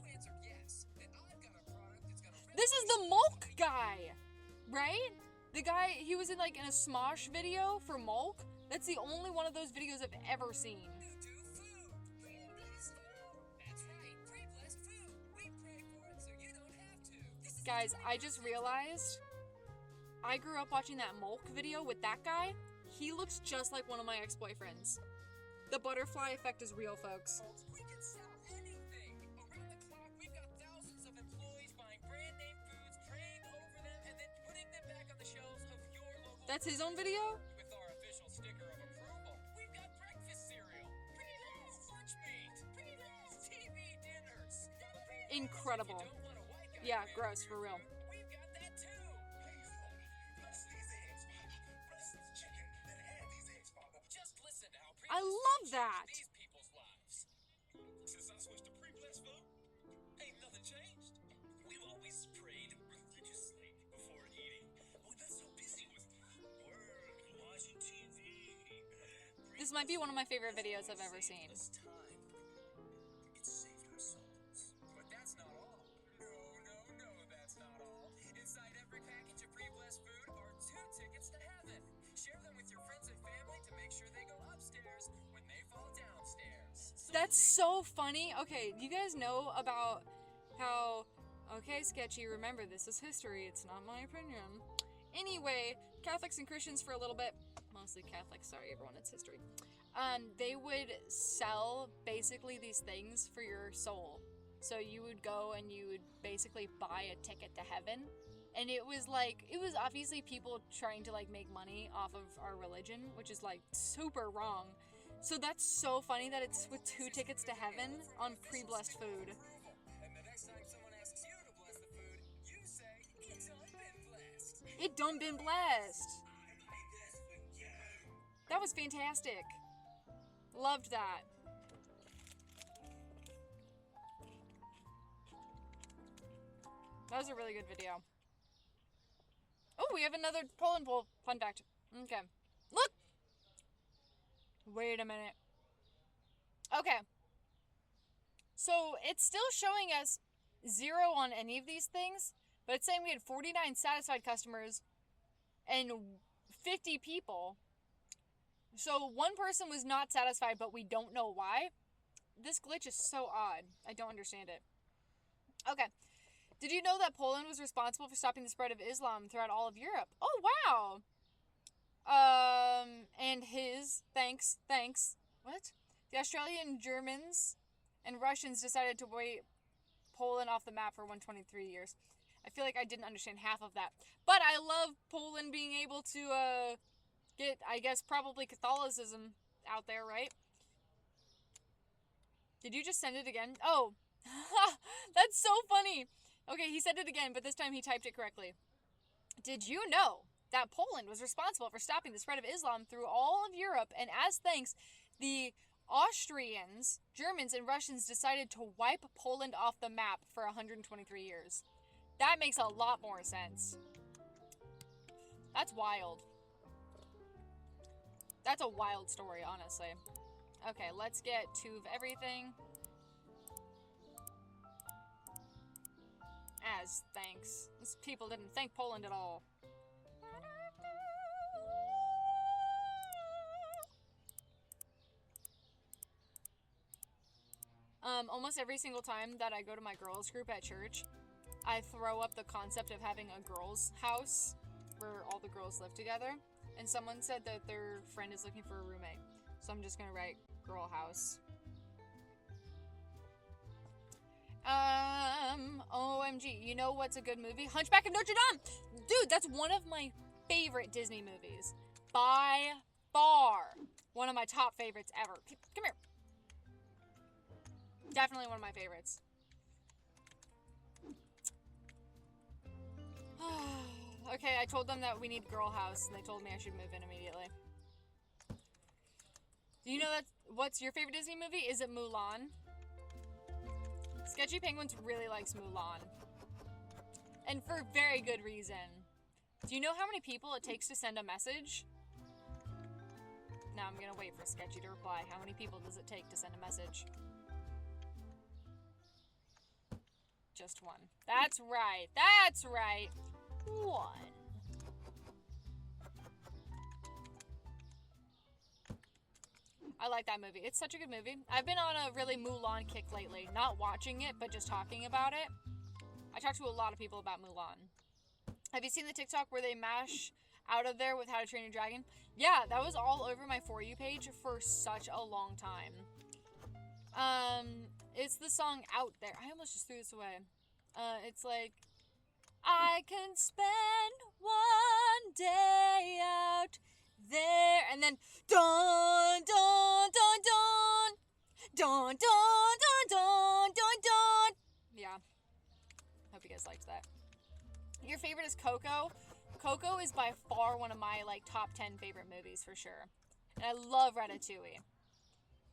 This is the Mulk guy, right? The guy, he was in like in a Smosh video for Mulk. That's the only one of those videos I've ever seen. Guys, I just realized I grew up watching that Mulk video with that guy. He looks just like one of my ex-boyfriends. The butterfly effect is real, folks. We can sell anything. Around the clock, we've got thousands of employees buying brand name foods, praying over them, and then putting them back on the shelves of your local. That's his own video? With our official sticker of approval. We've got breakfast cereal, pre-rolls, lunch meat, pre-rolls, TV dinners. Incredible. Yeah, gross, for real. We've got that too. Just listen to how I love that. these people's lives. Since I switched to pre-blessed food, ain't nothing changed. We've always prayed religiously before eating. We've been so busy with work and watching TV. This might be one of my favorite videos I've ever seen. It saved our souls. But that's not all. No, that's not all. Inside every package of pre-blessed food are 2 tickets to heaven. Share them with your friends and family to make sure they go upstairs when they fall downstairs. That's so funny. Okay, you guys know about how... Okay, Sketchy, remember, this is history. It's not my opinion. Anyway, Catholics and Christians for a little bit, mostly Catholics, sorry everyone, it's history. They would sell basically these things for your soul. So you would go and you would basically buy a ticket to heaven. And it was obviously people trying to like make money off of our religion, which is like super wrong. So that's so funny that it's with 2 tickets to heaven on pre-blessed food. And the next time someone asks you to bless the food, you say, it's all been blessed. It done been blessed. That was fantastic. Loved that. That was a really good video. Oh, we have another Poland poll. Fun fact. Okay. Look! Wait a minute. Okay. So, it's still showing us 0 on any of these things, but it's saying we had 49 satisfied customers and 50 people. So, one person was not satisfied, but we don't know why. This glitch is so odd. I don't understand it. Okay. Did you know that Poland was responsible for stopping the spread of Islam throughout all of Europe? Oh, wow. And thanks. What? The Australian Germans and Russians decided to wipe Poland off the map for 123 years. I feel like I didn't understand half of that. But I love Poland being able to, get, I guess, probably Catholicism out there, right? Did you just send it again? Oh, that's so funny. Okay, he said it again, but this time he typed it correctly. Did you know that Poland was responsible for stopping the spread of Islam through all of Europe, and as thanks, the Austrians, Germans, and Russians decided to wipe Poland off the map for 123 years. That makes a lot more sense. That's wild. That's a wild story, honestly. Okay, let's get 2 of everything. As thanks. These people didn't thank Poland at all. Almost every single time that I go to my girls group at church, I throw up the concept of having a girls' house where all the girls live together. And someone said that their friend is looking for a roommate. So I'm just gonna write girl house. OMG, you know what's a good movie? Hunchback of Notre Dame! Dude, that's one of my favorite Disney movies. By far. One of my top favorites ever. Come here. Definitely one of my favorites. Okay, I told them that we need girl house, and they told me I should move in immediately. Do you know what's your favorite Disney movie? Is it Mulan? Sketchy Penguins really likes Mulan. And for very good reason. Do you know how many people it takes to send a message? Now I'm gonna wait for Sketchy to reply. How many people does it take to send a message? Just 1. That's right. That's right. 1. I like that movie. It's such a good movie. I've been on a really Mulan kick lately. Not watching it, but just talking about it. I talked to a lot of people about Mulan. Have you seen the TikTok where they mash out of there with How to Train Your Dragon? Yeah, that was all over my For You page for such a long time. It's the song Out There. I almost just threw this away. It's like, I can spend one day out there, and then dun dun dun dun dun dun dun dun dun dun. Yeah, hope you guys liked that. Your favorite is Coco. Coco is by far one of my top 10 favorite movies for sure, and I love Ratatouille.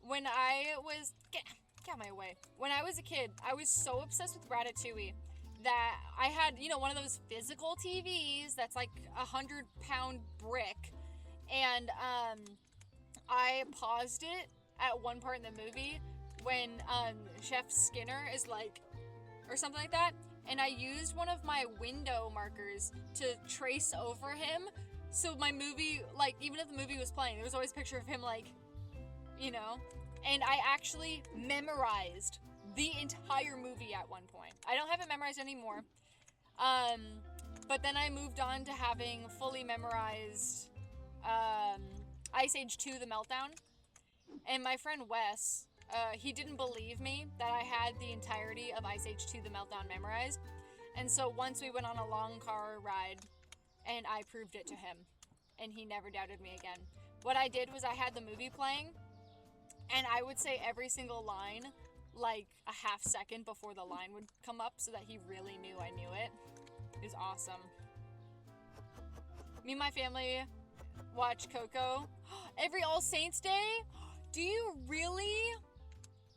When I was get out of my way. When I was a kid, I was so obsessed with Ratatouille that I had one of those physical TVs that's like 100-pound brick. And I paused it at one part in the movie when Chef Skinner is or something like that, and I used one of my window markers to trace over him, so my movie, even if the movie was playing, there was always a picture of him, and I actually memorized the entire movie at one point. I don't have it memorized anymore, but then I moved on to having fully memorized Ice Age 2 The Meltdown. And my friend Wes, he didn't believe me that I had the entirety of Ice Age 2 The Meltdown memorized. And so once we went on a long car ride, and I proved it to him, and he never doubted me again. What I did was I had the movie playing, and I would say every single line a half second before the line would come up so that he really knew I knew it. It was awesome. Me and my family watch Coco every All Saints Day. Do you really?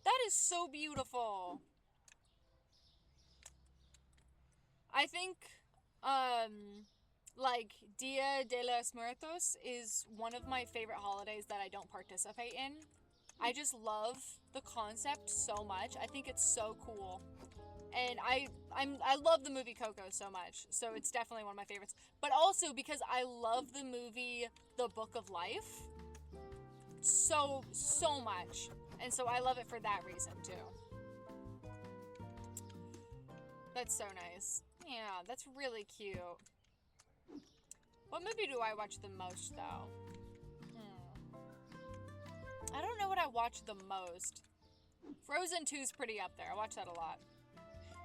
That is so beautiful. I think, like, Dia de los Muertos is one of my favorite holidays that I don't participate in. I just love the concept so much. I think it's so cool. And I love the movie Coco so much. So it's definitely one of my favorites. But also because I love the movie The Book of Life so much. And so I love it for that reason too. That's so nice. Yeah, that's really cute. What movie do I watch the most, though? I don't know what I watch the most. Frozen 2 is pretty up there. I watch that a lot.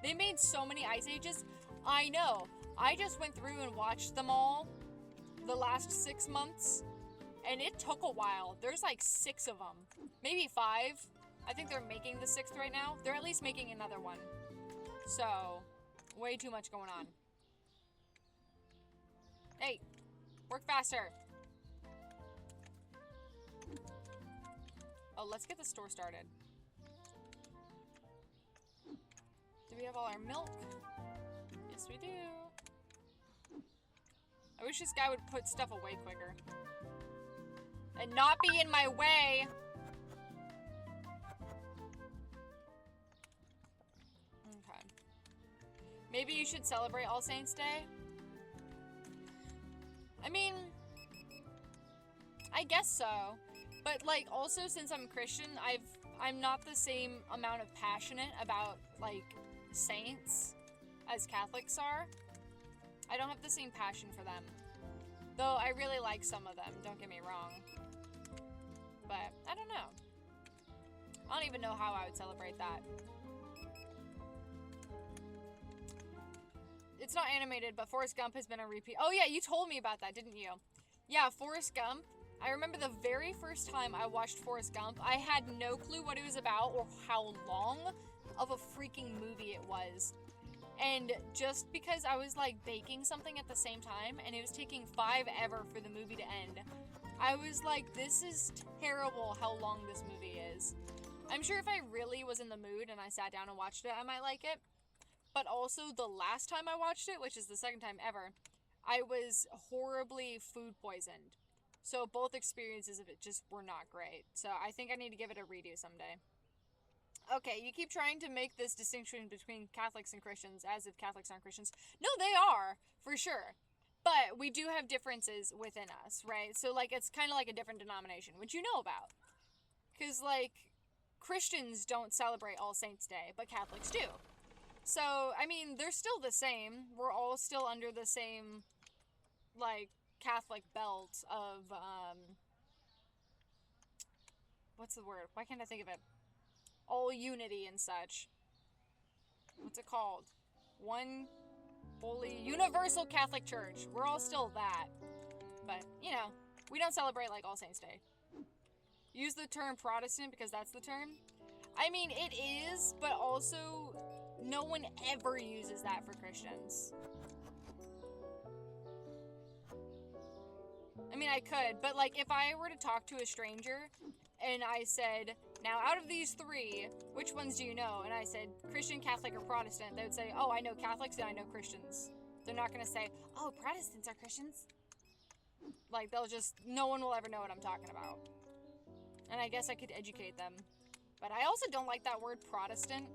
They made so many Ice Ages. I know. I just went through and watched them all the last 6 months. And it took a while. There's like 6 of them. Maybe 5. I think they're making the 6th right now. They're at least making another one. So, way too much going on. Hey, work faster. Oh, let's get the store started. Do we have all our milk? Yes, we do. I wish this guy would put stuff away quicker. And not be in my way. Okay. Maybe you should celebrate All Saints Day? I mean, I guess so. But like also since I'm Christian, I'm not the same amount of passionate about like saints as Catholics are. I don't have the same passion for them. Though I really like some of them, don't get me wrong. But I don't know. I don't even know how I would celebrate that. It's not animated, but Forrest Gump has been a repeat. Oh yeah, you told me about that, didn't you? Yeah, Forrest Gump. I remember the very first time I watched Forrest Gump, I had no clue what it was about or how long of a freaking movie it was. And just because I was like baking something at the same time and it was taking 5 ever for the movie to end, I was like, this is terrible how long this movie is. I'm sure if I really was in the mood and I sat down and watched it, I might like it. But also the last time I watched it, which is the second time ever, I was horribly food poisoned. So both experiences of it just were not great. So I think I need to give it a redo someday. Okay, you keep trying to make this distinction between Catholics and Christians as if Catholics aren't Christians. No, they are, for sure. But we do have differences within us, right? So, like, it's kind of like a different denomination, which you know about. Because, like, Christians don't celebrate All Saints Day, but Catholics do. So, I mean, they're still the same. We're all still under the same, like, Catholic belt of, what's the word? Why can't I think of it? All unity and such. What's it called? One holy universal Catholic Church. We're all still that. But, you know, we don't celebrate like All Saints Day. Use the term Protestant because that's the term. I mean, it is, but also no one ever uses that for Christians. I mean, I could, but like if I were to talk to a stranger and I said, now out of these 3, which ones do you know? And I said Christian, Catholic, or Protestant. They would say, oh, I know Catholics and I know Christians. They're not going to say, oh, Protestants are Christians. Like, they'll just, no one will ever know what I'm talking about. And I guess I could educate them. But I also don't like that word Protestant.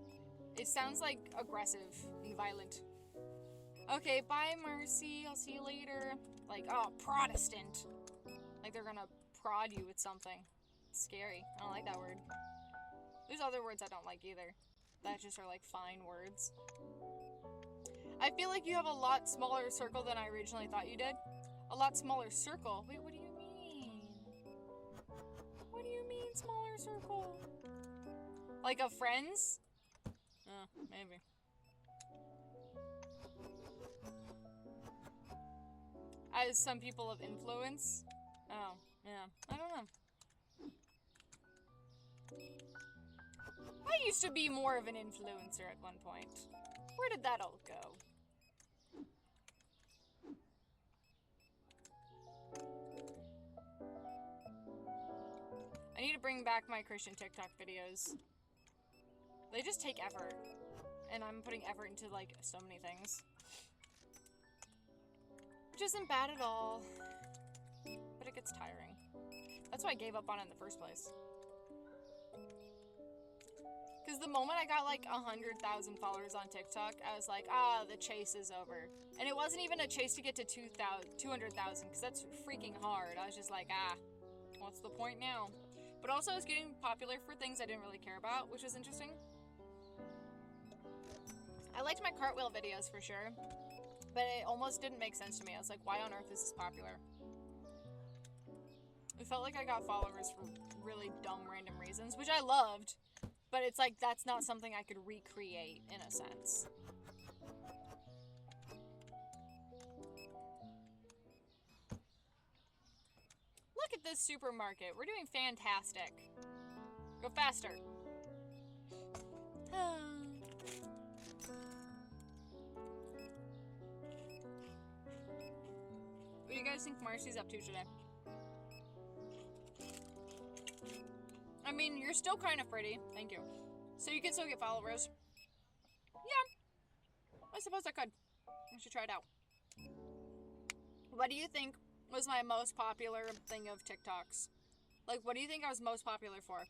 It sounds like aggressive and violent. Okay, bye, Mercy. I'll see you later. Like, oh, Protestant. Like they're gonna prod you with something. It's scary. I don't like that word. There's other words I don't like either. That just are like fine words. I feel like you have a lot smaller circle than I originally thought you did. A lot smaller circle? Wait, what do you mean? What do you mean smaller circle? Like of friends? Maybe. As some people of influence? Oh, yeah. I don't know. I used to be more of an influencer at one point. Where did that all go? I need to bring back my Christian TikTok videos. They just take effort. And I'm putting effort into, like, so many things. Which isn't bad at all. But it gets tiring. That's why I gave up on it in the first place. Because the moment I got like 100,000 followers on TikTok, I was like, the chase is over. And it wasn't even a chase to get to 200,000, because that's freaking hard. I was just like, what's the point now? But also I was getting popular for things I didn't really care about, which was interesting. I liked my cartwheel videos for sure, but it almost didn't make sense to me. I was like, why on earth is this popular? It felt like I got followers for really dumb random reasons, which I loved, but it's like that's not something I could recreate in a sense. Look at this supermarket. We're doing fantastic. Go faster. What do you guys think Marcy's up to today? I mean, you're still kind of pretty. Thank you. So you can still get followers. Yeah. I suppose I could. I should try it out. What do you think was my most popular thing of TikToks? Like, what do you think I was most popular for?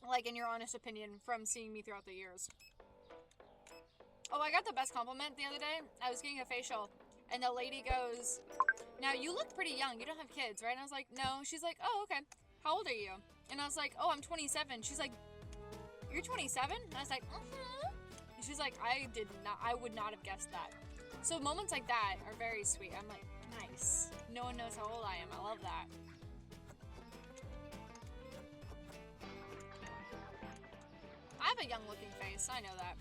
Like, in your honest opinion, from seeing me throughout the years. Oh, I got the best compliment the other day. I was getting a facial, and the lady goes, "Now, you look pretty young. You don't have kids, right?" And I was like, "No." She's like, "Oh, okay. How old are you?" And I was like, "Oh, I'm 27. She's like, "You're 27? And I was like, And she's like, I would not have guessed that. So moments like that are very sweet. I'm like, nice. No one knows how old I am. I love that. I have a young looking face. I know that.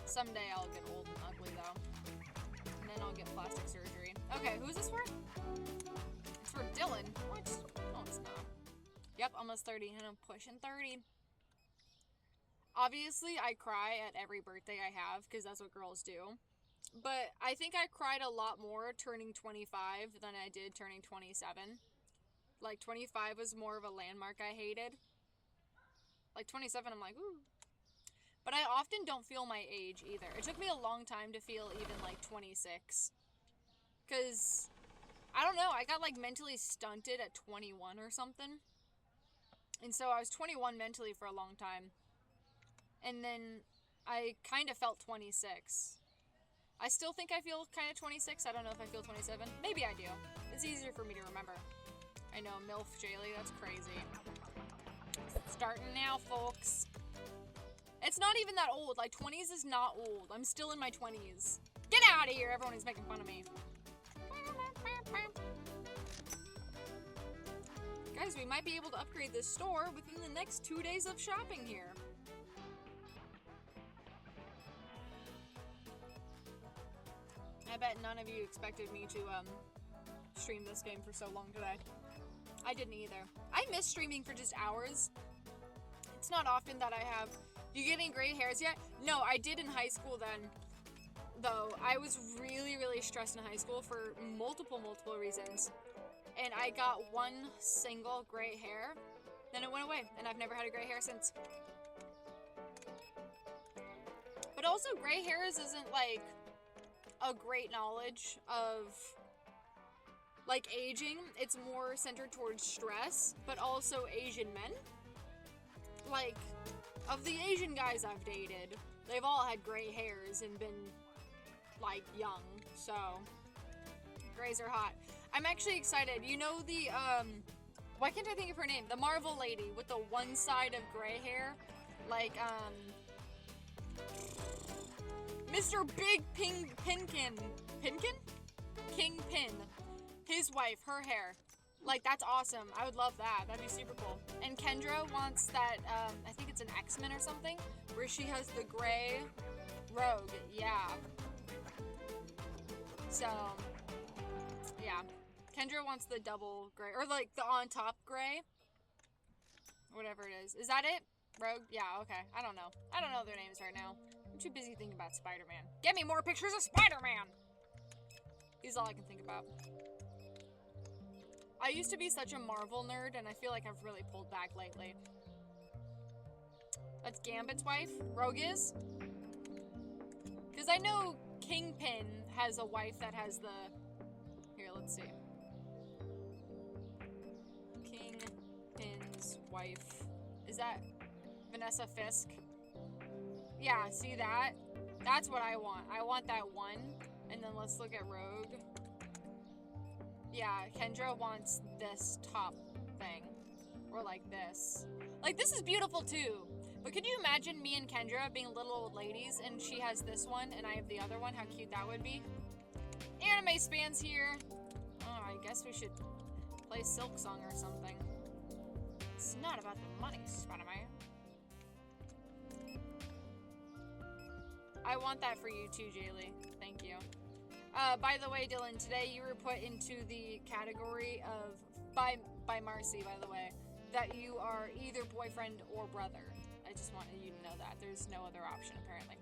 Someday I'll get old and ugly though. And then I'll get plastic surgery. Okay, who is this for? It's for Dylan. What? No, it's not. Yep, almost 30, and I'm pushing 30. Obviously, I cry at every birthday I have, because that's what girls do. But I think I cried a lot more turning 25 than I did turning 27. Like, 25 was more of a landmark I hated. Like, 27, I'm like, ooh. But I often don't feel my age, either. It took me a long time to feel even, like, 26. Because, I don't know, I got, like, mentally stunted at 21 or something. And so I was 21 mentally for a long time. And then I kind of felt 26. I still think I feel kind of 26. I don't know if I feel 27. Maybe I do. It's easier for me to remember. I know, MILF Jaylee, that's crazy. Starting now, folks. It's not even that old. Like, 20s is not old. I'm still in my 20s. Get out of here, everyone who's making fun of me. Guys, we might be able to upgrade this store within the next 2 days of shopping here. I bet none of you expected me to stream this game for so long today. I didn't either. I miss streaming for just hours. It's not often that I have... Do you get any gray hairs yet? No, I did in high school then. Though, I was really, really stressed in high school for multiple reasons. And I got one single gray hair. Then it went away. And I've never had a gray hair since. But also, gray hairs isn't like... a great knowledge of like aging. It's more centered towards stress, but also Asian men. Like, of the Asian guys I've dated, they've all had gray hairs and been like young, so grays are hot. I'm actually excited. You know the why can't I think of her name? The Marvel lady with the one side of gray hair, like Mr. Big Pinkin? Kingpin. His wife, her hair. Like, that's awesome. I would love that. That'd be super cool. And Kendra wants that, I think it's an X-Men or something, where she has the gray Rogue. Yeah. So, yeah. Kendra wants the double gray, or like the on top gray. Whatever it is. Is that it? Rogue? Yeah, okay. I don't know. I don't know their names right now. I'm too busy thinking about Spider-Man. Get me more pictures of Spider-Man! He's all I can think about. I used to be such a Marvel nerd, and I feel like I've really pulled back lately. That's Gambit's wife? Rogue is? Because I know Kingpin has a wife that has the... Here, let's see. Kingpin's wife. Is that Vanessa Fisk? Yeah, see that? That's what I want. I want that one. And then let's look at Rogue. Yeah, Kendra wants this top thing. Or like this. Like, this is beautiful too. But could you imagine me and Kendra being little old ladies and she has this one and I have the other one? How cute that would be. Anime Span's here. Oh, I guess we should play Silk Song or something. It's not about the money, Spider-Man. I want that for you too, Jaylee. Thank you. By the way, Dylan, today you were put into the category of, by Marcy, by the way, that you are either boyfriend or brother. I just wanted you to know that. There's no other option, apparently.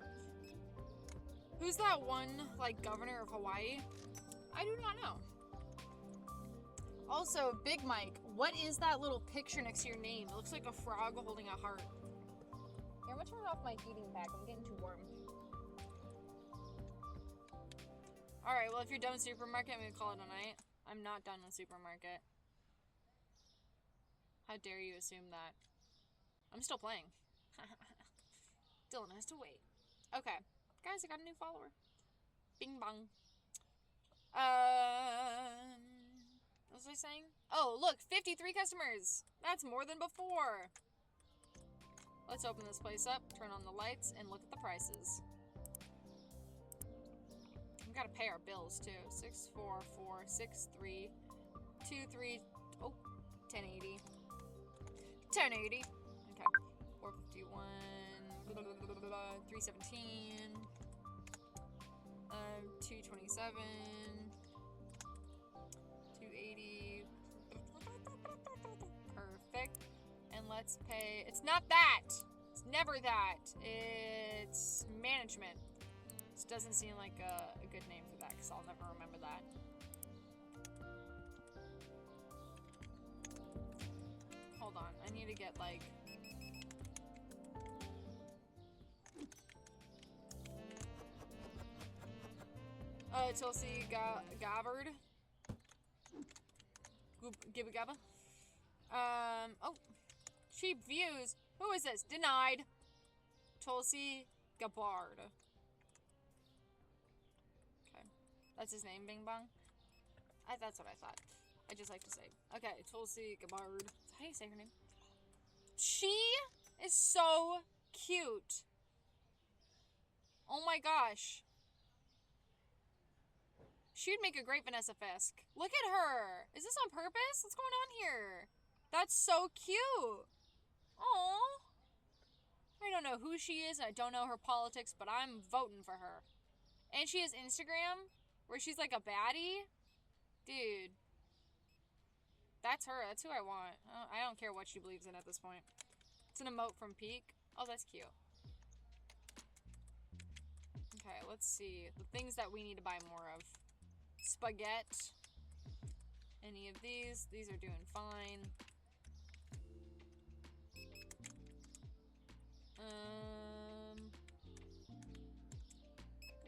Who's that one, like, governor of Hawaii? I do not know. Also, Big Mike, what is that little picture next to your name? It looks like a frog holding a heart. Here, I'm gonna turn off my heating pack. I'm getting too warm. Alright, well, if you're done with supermarket, I'm gonna call it a night. I'm not done with supermarket. How dare you assume that? I'm still playing. Dylan has to wait. Okay. Guys, I got a new follower. Bing bong. What was I saying? Oh, look, 53 customers. That's more than before. Let's open this place up, turn on the lights, and look at the prices. We gotta pay our bills too. 64463 23 oh 1080. 1080. Okay. 451 317 227 280. Perfect. And let's pay. It's not that. It's never that. It's management. This doesn't seem like a good name for that because I'll never remember that. Hold on. I need to get like. Tulsi Gabbard. Gibba Gabba. Oh. Cheap views. Who is this? Denied. Tulsi Gabbard. Okay. That's his name, Bing Bong? That's what I thought. I just like to say. Okay, Tulsi Gabbard. How do you say her name? She is so cute. Oh my gosh. She'd make a great Vanessa Fisk. Look at her. Is this on purpose? What's going on here? That's so cute. Aww. I don't know who she is. I don't know her politics, but I'm voting for her. And she has Instagram, where she's like a baddie. Dude. That's her. That's who I want. I don't care what she believes in at this point. It's an emote from Peak. Oh, that's cute. Okay, let's see. The things that we need to buy more of. Spaghetti. Any of these? These are doing fine.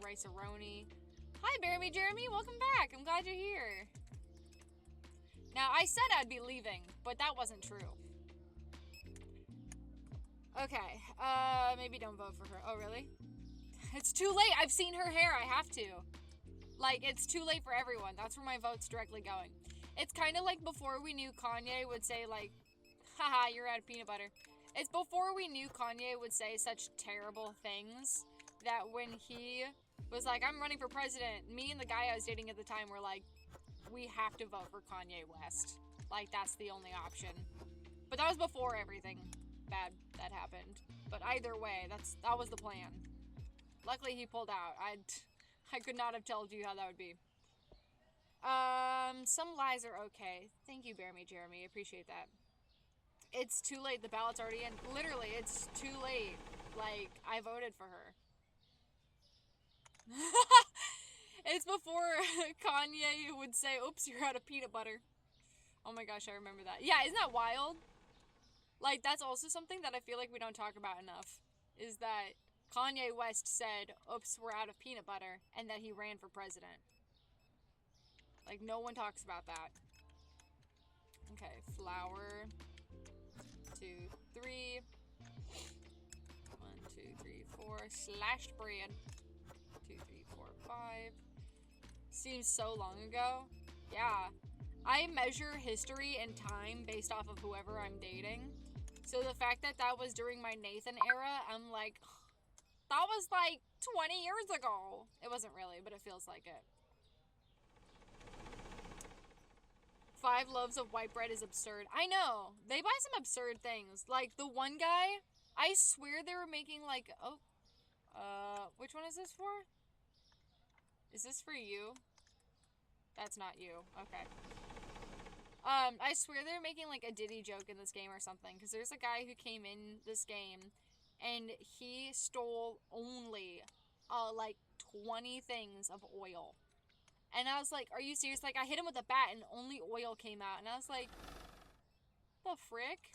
Rice-a-roni. Hi, Jeremy. Welcome back. I'm glad you're here. Now, I said I'd be leaving, but that wasn't true. Okay. Maybe don't vote for her. Oh, really? It's too late. I've seen her hair. I have to. Like, it's too late for everyone. That's where my vote's directly going. It's kind of like before we knew Kanye would say, like, haha, you're out of peanut butter. It's before we knew Kanye would say such terrible things that when he was like, I'm running for president, me and the guy I was dating at the time were like, we have to vote for Kanye West. Like, that's the only option. But that was before everything bad that happened. But either way, that was the plan. Luckily, he pulled out. I could not have told you how that would be. Some lies are okay. Thank you, Jeremy. Appreciate that. It's too late. The ballot's already in. Literally, it's too late. Like, I voted for her. It's before Kanye would say, oops, you're out of peanut butter. Oh my gosh, I remember that. Yeah, isn't that wild? Like, that's also something that I feel like we don't talk about enough. Is that Kanye West said, oops, we're out of peanut butter, and that he ran for president. Like, no one talks about that. Okay, flour. 2, 3. 1, 2, 3, 4. Slashed bread. 2, 3, 4, 5. Seems so long ago. Yeah. I measure history and time based off of whoever I'm dating. So the fact that that was during my Nathan era, I'm like, that was like 20 years ago. It wasn't really, but it feels like it. 5 loaves of white bread is absurd. I know. They buy some absurd things. Like, the one guy, I swear they were making, like, oh. Which one is this for? Is this for you? That's not you. Okay. I swear they're making, like, a Diddy joke in this game or something. Because there's a guy who came in this game, and he stole only, like, 20 things of oil. And I was like, are you serious? Like, I hit him with a bat and only oil came out. And I was like, the frick?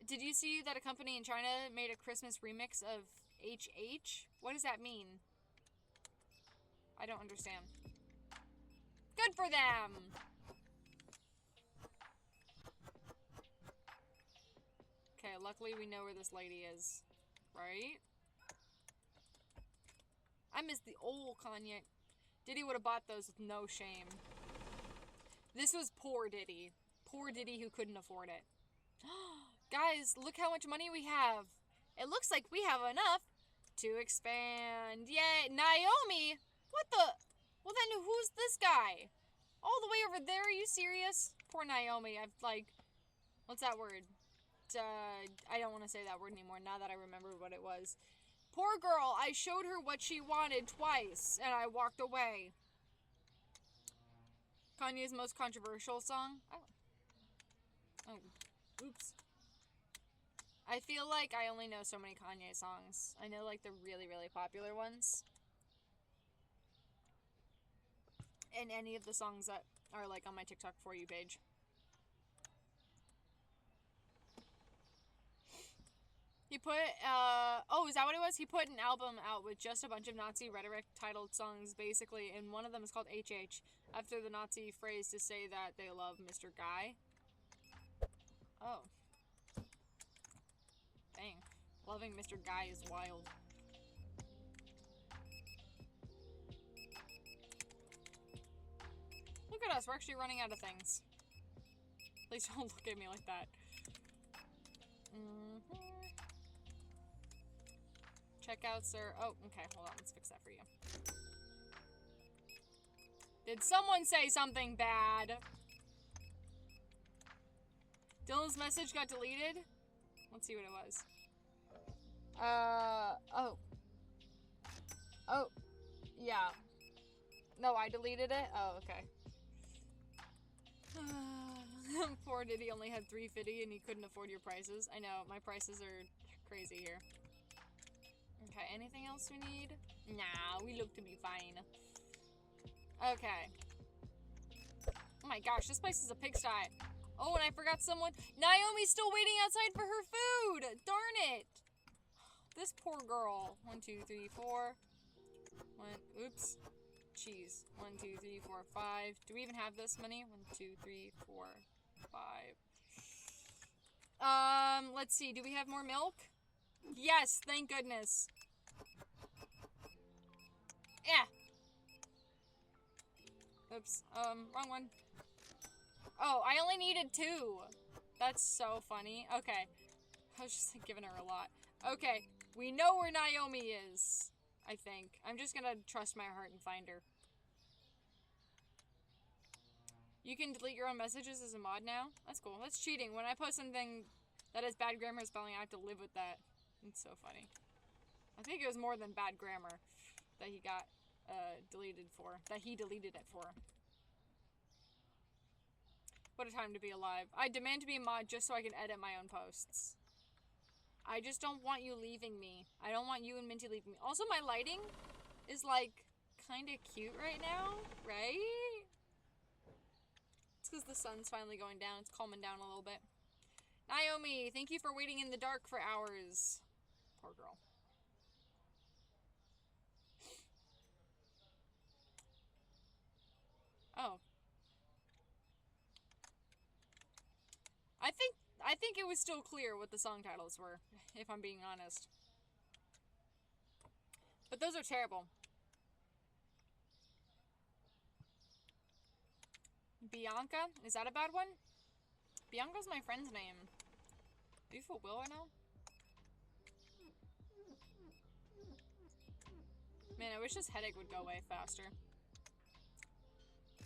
Did you see that a company in China made a Christmas remix of HH? What does that mean? I don't understand. Good for them! Okay, luckily we know where this lady is. Right? I miss the old Kanye. Diddy would have bought those with no shame. This was poor Diddy. Poor Diddy who couldn't afford it. Guys, look how much money we have. It looks like we have enough to expand. Yay, Naomi! What the? Well then, who's this guy? All the way over there, are you serious? Poor Naomi, I've like... What's that word? I don't want to say that word anymore now that I remember what it was. Poor girl, I showed her what she wanted twice, and I walked away. Kanye's most controversial song? Oh, oops. I feel like I only know so many Kanye songs. I know, like, the really, really popular ones. And any of the songs that are, like, on my TikTok For You page. He put, oh, is that what it was? He put an album out with just a bunch of Nazi rhetoric titled songs, basically, and one of them is called HH, after the Nazi phrase to say that they love Mr. Guy. Oh. Dang. Loving Mr. Guy is wild. Look at us, we're actually running out of things. Please don't look at me like that. Checkout, sir. Oh, okay, hold on. Let's fix that for you. Did someone say something bad? Dylan's message got deleted? Let's see what it was. Oh. Oh. Yeah. No, I deleted it? Oh, okay. Poor Diddy only had $350 and he couldn't afford your prices. I know, my prices are crazy here. Okay, anything else we need? Nah, we look to be fine. Okay. Oh my gosh, this place is a pigsty. Oh, and I forgot someone. Naomi's still waiting outside for her food! Darn it! This poor girl. 1, 2, 3, 4. Oops. Cheese. 1, 2, 3, 4, 5. Do we even have this many? 1, 2, 3, 4, 5. Let's see. Do we have more milk? Yes, thank goodness. Yeah. Oops. Wrong one. Oh, I only needed 2. That's so funny. Okay. I was just like, giving her a lot. Okay. We know where Naomi is. I think. I'm just gonna trust my heart and find her. You can delete your own messages as a mod now? That's cool. That's cheating. When I post something that has bad grammar or spelling, I have to live with that. It's so funny. I think it was more than bad grammar that he got deleted for. That he deleted it for. What a time to be alive. I demand to be a mod just so I can edit my own posts. I just don't want you leaving me. I don't want you and Minty leaving me. Also, my lighting is, like, kind of cute right now, right? It's because the sun's finally going down. It's calming down a little bit. Naomi, thank you for waiting in the dark for hours. Poor girl. I think it was still clear what the song titles were, if I'm being honest. But those are terrible. Bianca? Is that a bad one? Bianca's my friend's name. Are you for real right now? Man, I wish this headache would go away faster.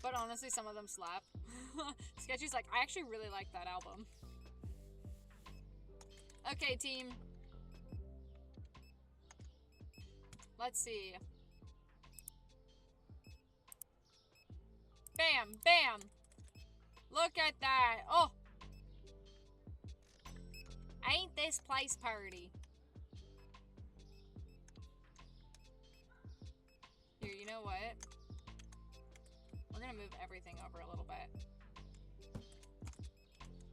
But honestly, some of them slap. Sketchy's like, I actually really like that album. Okay, team. Let's see. Bam, bam. Look at that. Oh. Ain't this place party? Here, you know what? We're gonna move everything over a little bit.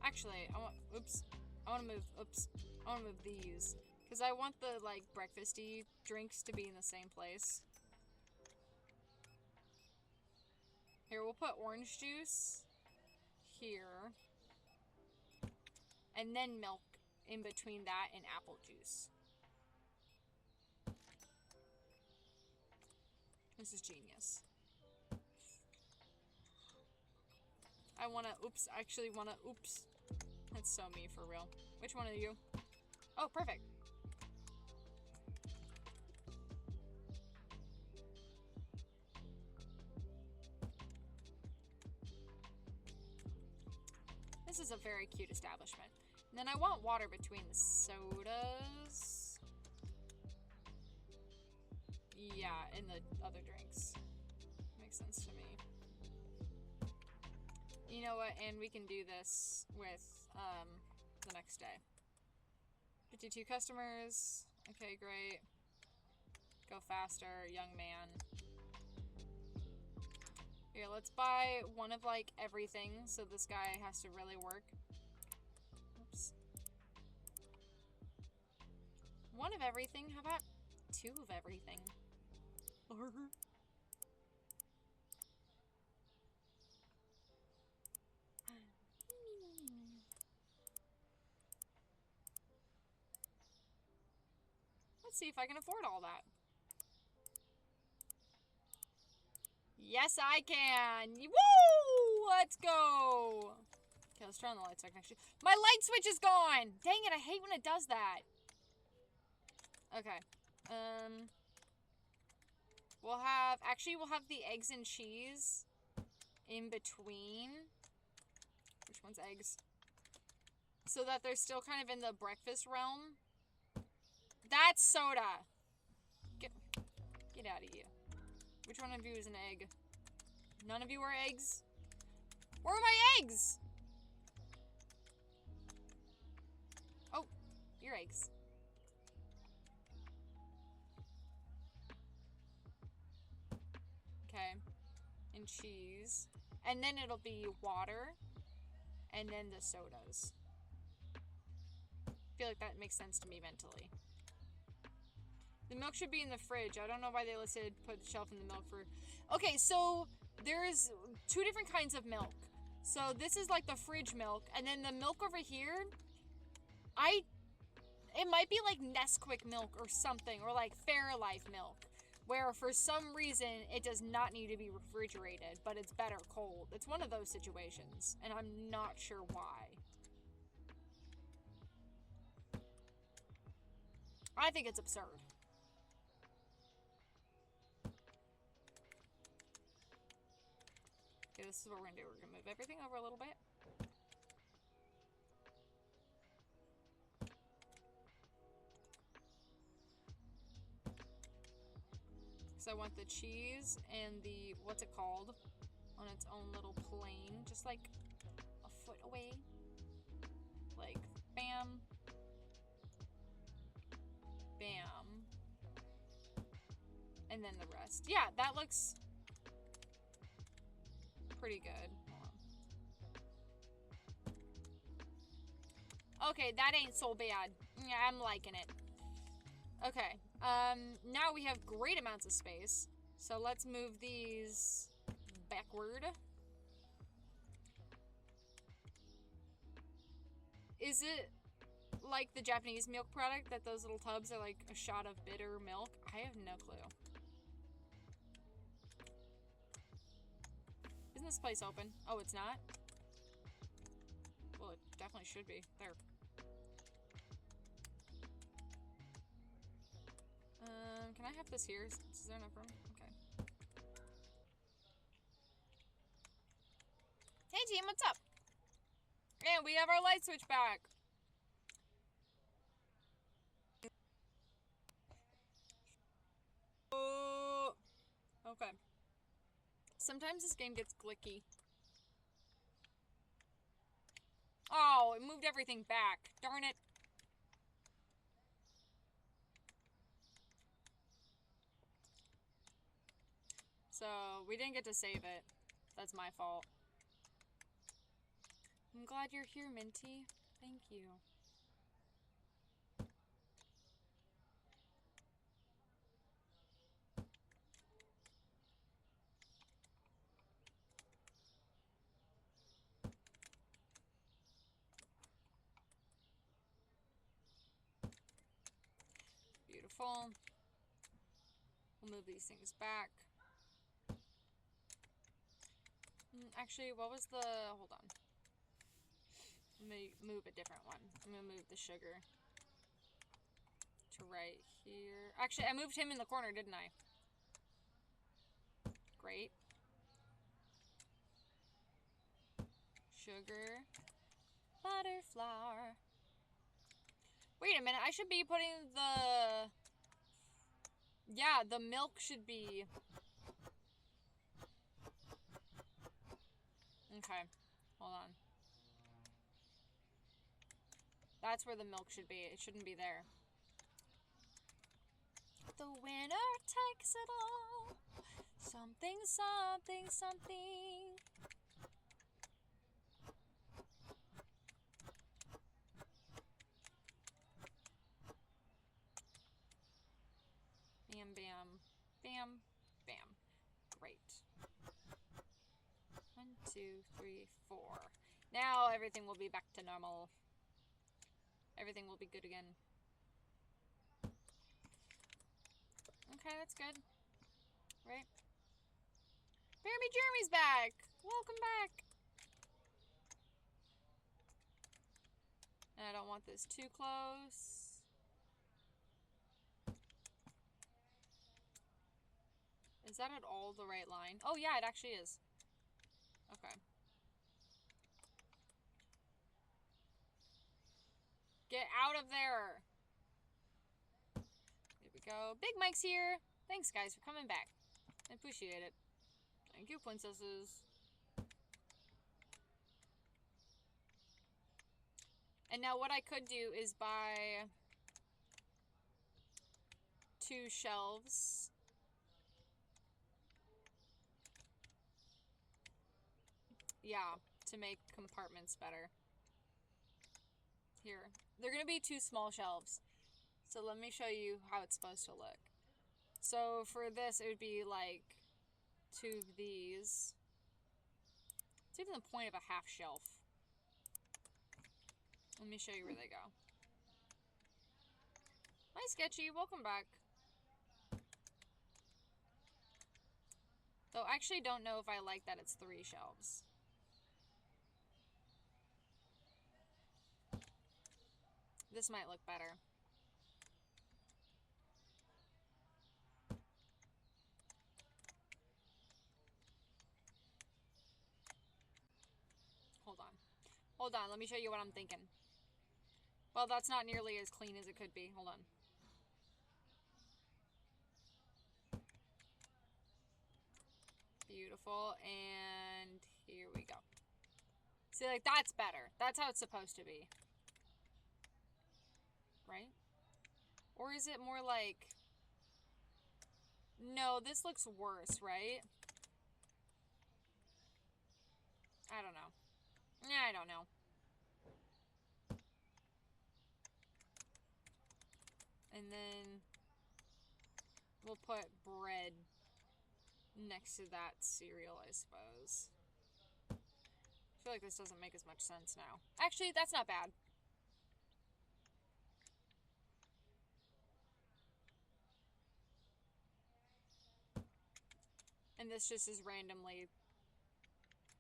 Actually, I wanna move these. Because I want the, like, breakfasty drinks to be in the same place. Here, we'll put orange juice here. And then milk in between that and apple juice. This is genius. I wanna, actually wanna, That's so me for real. Which one are you? Oh, perfect. This is a very cute establishment. And then I want water between the sodas. Yeah, and the other drinks. Makes sense to me. You know what? And we can do this with the next day. 52 customers. Okay, great. Go faster, young man. Here, let's buy one of, like, everything, so this guy has to really work. Oops. One of everything? How about two of everything? Let's see if I can afford all that. Yes, I can! Woo! Let's go! Okay, let's turn on the lights so I can actually... My light switch is gone! Dang it, I hate when it does that. Okay. We'll have... Actually, we'll have the eggs and cheese in between. Which one's eggs? So that they're still kind of in the breakfast realm. That's soda! Get out of here. Which one of you is an egg? None of you are eggs? Where are my eggs? Oh, you're eggs. Okay. And cheese. And then it'll be water. And then the sodas. I feel like that makes sense to me mentally. The milk should be in the fridge. I don't know why they listed put the shelf in the milk for... Okay, so there's two different kinds of milk. So this is like the fridge milk. And then the milk over here, it might be like Nesquik milk or something. Or like Fairlife milk. Where for some reason, it does not need to be refrigerated. But it's better cold. It's one of those situations. And I'm not sure why. I think it's absurd. Okay, this is what we're gonna do. We're gonna move everything over a little bit. So I want the cheese and the, what's it called? On its own little plane. Just like a foot away. Like, bam. Bam. And then the rest. Yeah, that looks... pretty good. Okay, that ain't so bad. Yeah, I'm liking it. Okay, now we have great amounts of space. So let's move these backward. Is it like the Japanese milk product that those little tubs are like a shot of bitter milk? I have no clue. Isn't this place open? Oh, it's not? Well, it definitely should be. There. Can I have this here? Is there enough room? Okay. Hey team, what's up? And we have our light switch back. Oh, okay. Sometimes this game gets glitchy. Oh, it moved everything back. Darn it. So, we didn't get to save it. That's my fault. I'm glad you're here, Minty. Thank you. Beautiful. We'll move these things back. Actually, what was the... Hold on. Let me move a different one. I'm gonna move the sugar to right here. Actually, I moved him in the corner, didn't I? Great. Sugar. Butter flour. Wait a minute, I should be putting the... Yeah, the milk should be... Okay, hold on. That's where the milk should be. It shouldn't be there. The winner takes it all. Something, something, something. Bam, bam, bam, bam. Great. 1, 2, 3, 4. Now everything will be back to normal. Everything will be good again. Okay, that's good. Right? Jeremy's back! Welcome back! And I don't want this too close. Is that at all the right line? Oh yeah, it actually is. Okay. Get out of there! There we go. Big Mike's here! Thanks guys for coming back. I appreciate it. Thank you, princesses. And now what I could do is buy 2 shelves. Yeah, to make compartments better. Here. They're gonna be 2 small shelves. So let me show you how it's supposed to look. So for this, it would be like 2 of these. It's even the point of a half shelf. Let me show you where they go. Hi, Sketchy. Welcome back. Though I actually don't know if I like that it's 3 shelves. This might look better. Hold on. Hold on, let me show you what I'm thinking. Well, that's not nearly as clean as it could be. Hold on. Beautiful, and here we go. See, like, that's better. That's how it's supposed to be. Right? Or is it more like... No, this looks worse, right? I don't know. I don't know. And then we'll put bread next to that cereal, I suppose. I feel like this doesn't make as much sense now. Actually, that's not bad. And this just is randomly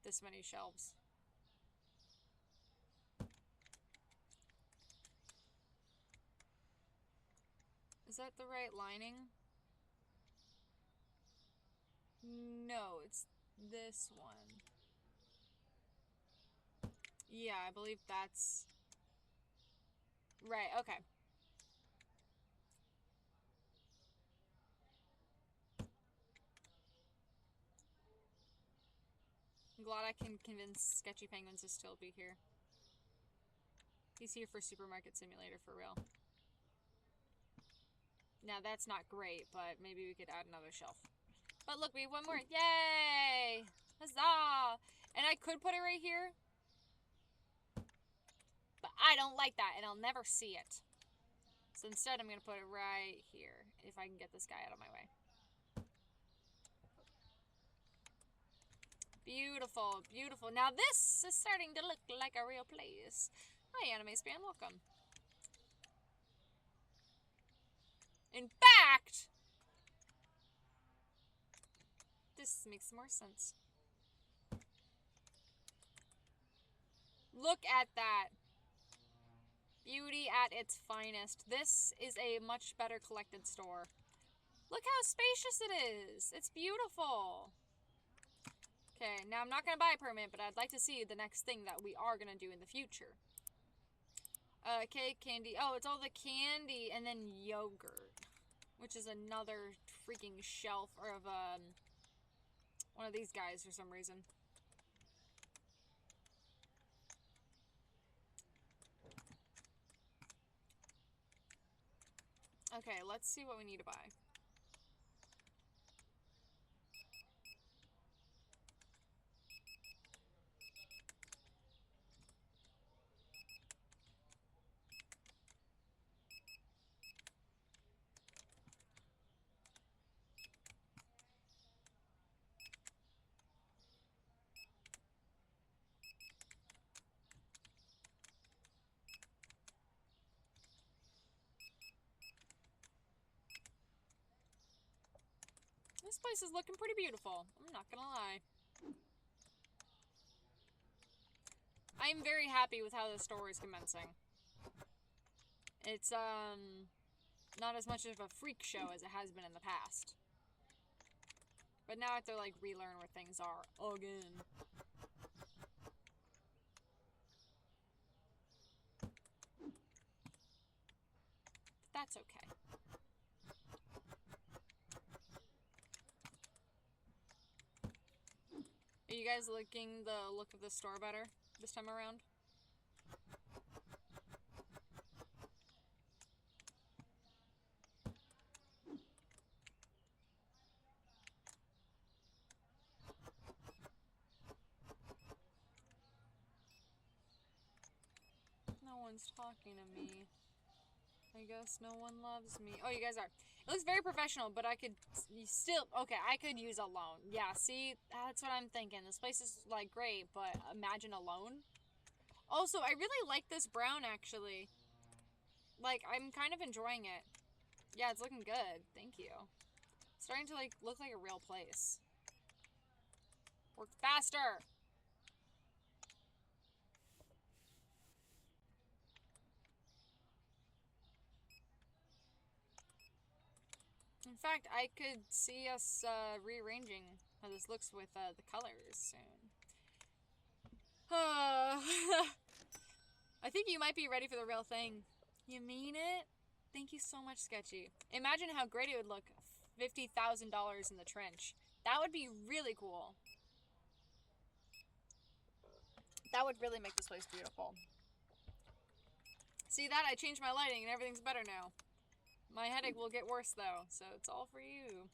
this many shelves. Is that the right lining? No, it's this one. Yeah, I believe that's... Right, okay. I'm glad I can convince Sketchy Penguins to still be here. He's here for Supermarket Simulator for real. Now that's not great, but maybe we could add another shelf. But look, we have one more. Yay! Huzzah! And I could put it right here. But I don't like that, and I'll never see it. So instead, I'm going to put it right here, if I can get this guy out of my way. Beautiful, beautiful. Now this is starting to look like a real place. Hi, Anime Span, welcome. In fact, this makes more sense. Look at that. Beauty at its finest. This is a much better collected store. Look how spacious it is. It's beautiful. Okay, now I'm not going to buy a permit, but I'd like to see the next thing that we are going to do in the future. Cake, candy. Oh, it's all the candy and then yogurt. Which is another freaking shelf of one of these guys for some reason. Okay, let's see what we need to buy. This place is looking pretty beautiful. I'm not gonna lie. I am very happy with how the store is commencing. It's, not as much of a freak show as it has been in the past. But now I have to, like, relearn where things are again. But that's okay. Are you guys liking the look of the store better this time around? No one's talking to me. I guess no one loves me. Oh, you guys are. It looks very professional, but I could still... Okay, I could use a loan. Yeah, see? That's what I'm thinking. This place is, like, great, but imagine a loan. Also, I really like this brown, actually. Like, I'm kind of enjoying it. Yeah, it's looking good. Thank you. It's starting to, like, look like a real place. Work faster! In fact, I could see us rearranging how this looks with the colors soon. I think you might be ready for the real thing. You mean it? Thank you so much, Sketchy. Imagine how great it would look. $50,000 in the trench. That would be really cool. That would really make this place beautiful. See that? I changed my lighting and everything's better now. My headache will get worse though, so it's all for you.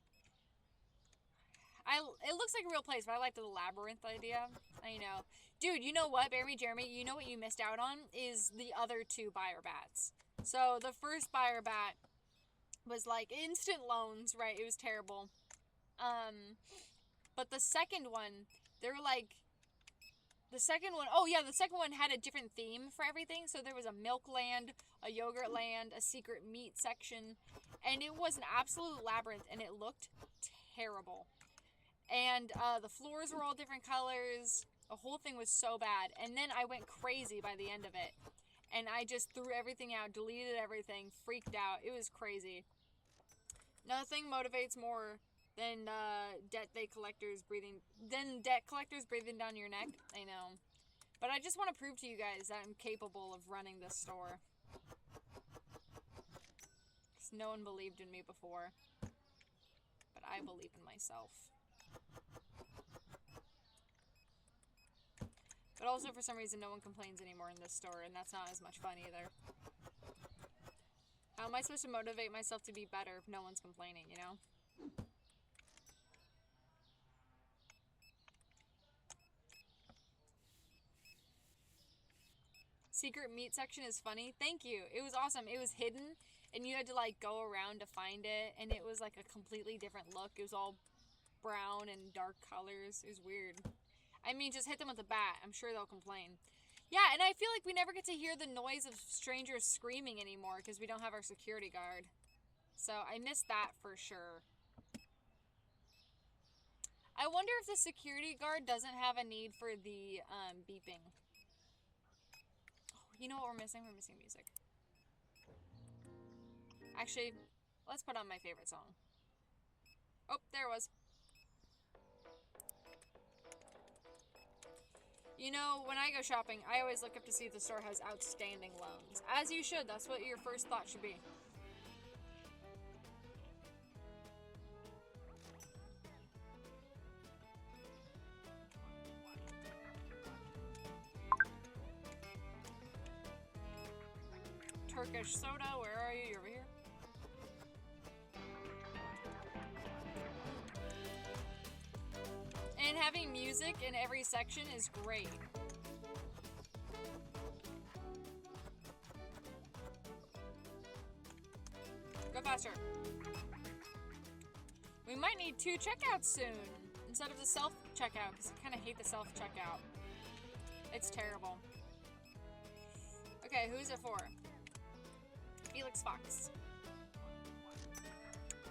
It looks like a real place, but I like the labyrinth idea. I know. Dude, you know what, Jeremy, you know what you missed out on is the other two buyer bats. So the first buyer bat was like instant loans, right? It was terrible. But the second one, they were like, the second one had a different theme for everything. So there was a milk land, a yogurt land, a secret meat section, and it was an absolute labyrinth, and it looked terrible. And the floors were all different colors. The whole thing was so bad. And then I went crazy by the end of it. And I just threw everything out, deleted everything, freaked out. It was crazy. Nothing motivates more than debt collectors breathing down your neck. I know. But I just want to prove to you guys that I'm capable of running this store. Because no one believed in me before. But I believe in myself. But also, for some reason, no one complains anymore in this store, and that's not as much fun either. How am I supposed to motivate myself to be better if no one's complaining, you know? Secret meat section is funny. Thank you. It was awesome. It was hidden, and you had to, like, go around to find it, and it was, like, a completely different look. It was all brown and dark colors. It was weird. I mean, just hit them with a bat. I'm sure they'll complain. Yeah, and I feel like we never get to hear the noise of strangers screaming anymore because we don't have our security guard. So I missed that for sure. I wonder if the security guard doesn't have a need for the beeping. Oh, you know what we're missing? We're missing music. Actually, let's put on my favorite song. Oh, there it was. You know, when I go shopping, I always look up to see if the store has outstanding loans. As you should. That's what your first thought should be. Turkish soda, where are you? You're over here. And having music in every section is great. Go faster. We might need 2 checkouts soon instead of the self-checkout because I kind of hate the self-checkout. It's terrible. Okay, who's it for? Felix Fox.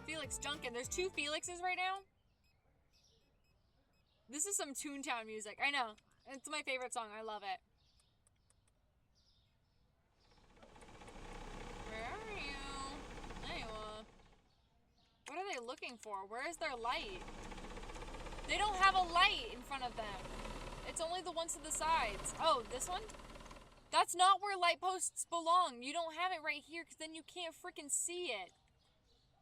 Felix Junkin. There's 2 Felixes right now? This is some Toontown music. I know. It's my favorite song. I love it. Where are you? There you are. What are they looking for? Where is their light? They don't have a light in front of them. It's only the ones to the sides. Oh, this one? That's not where light posts belong. You don't have it right here because then you can't freaking see it.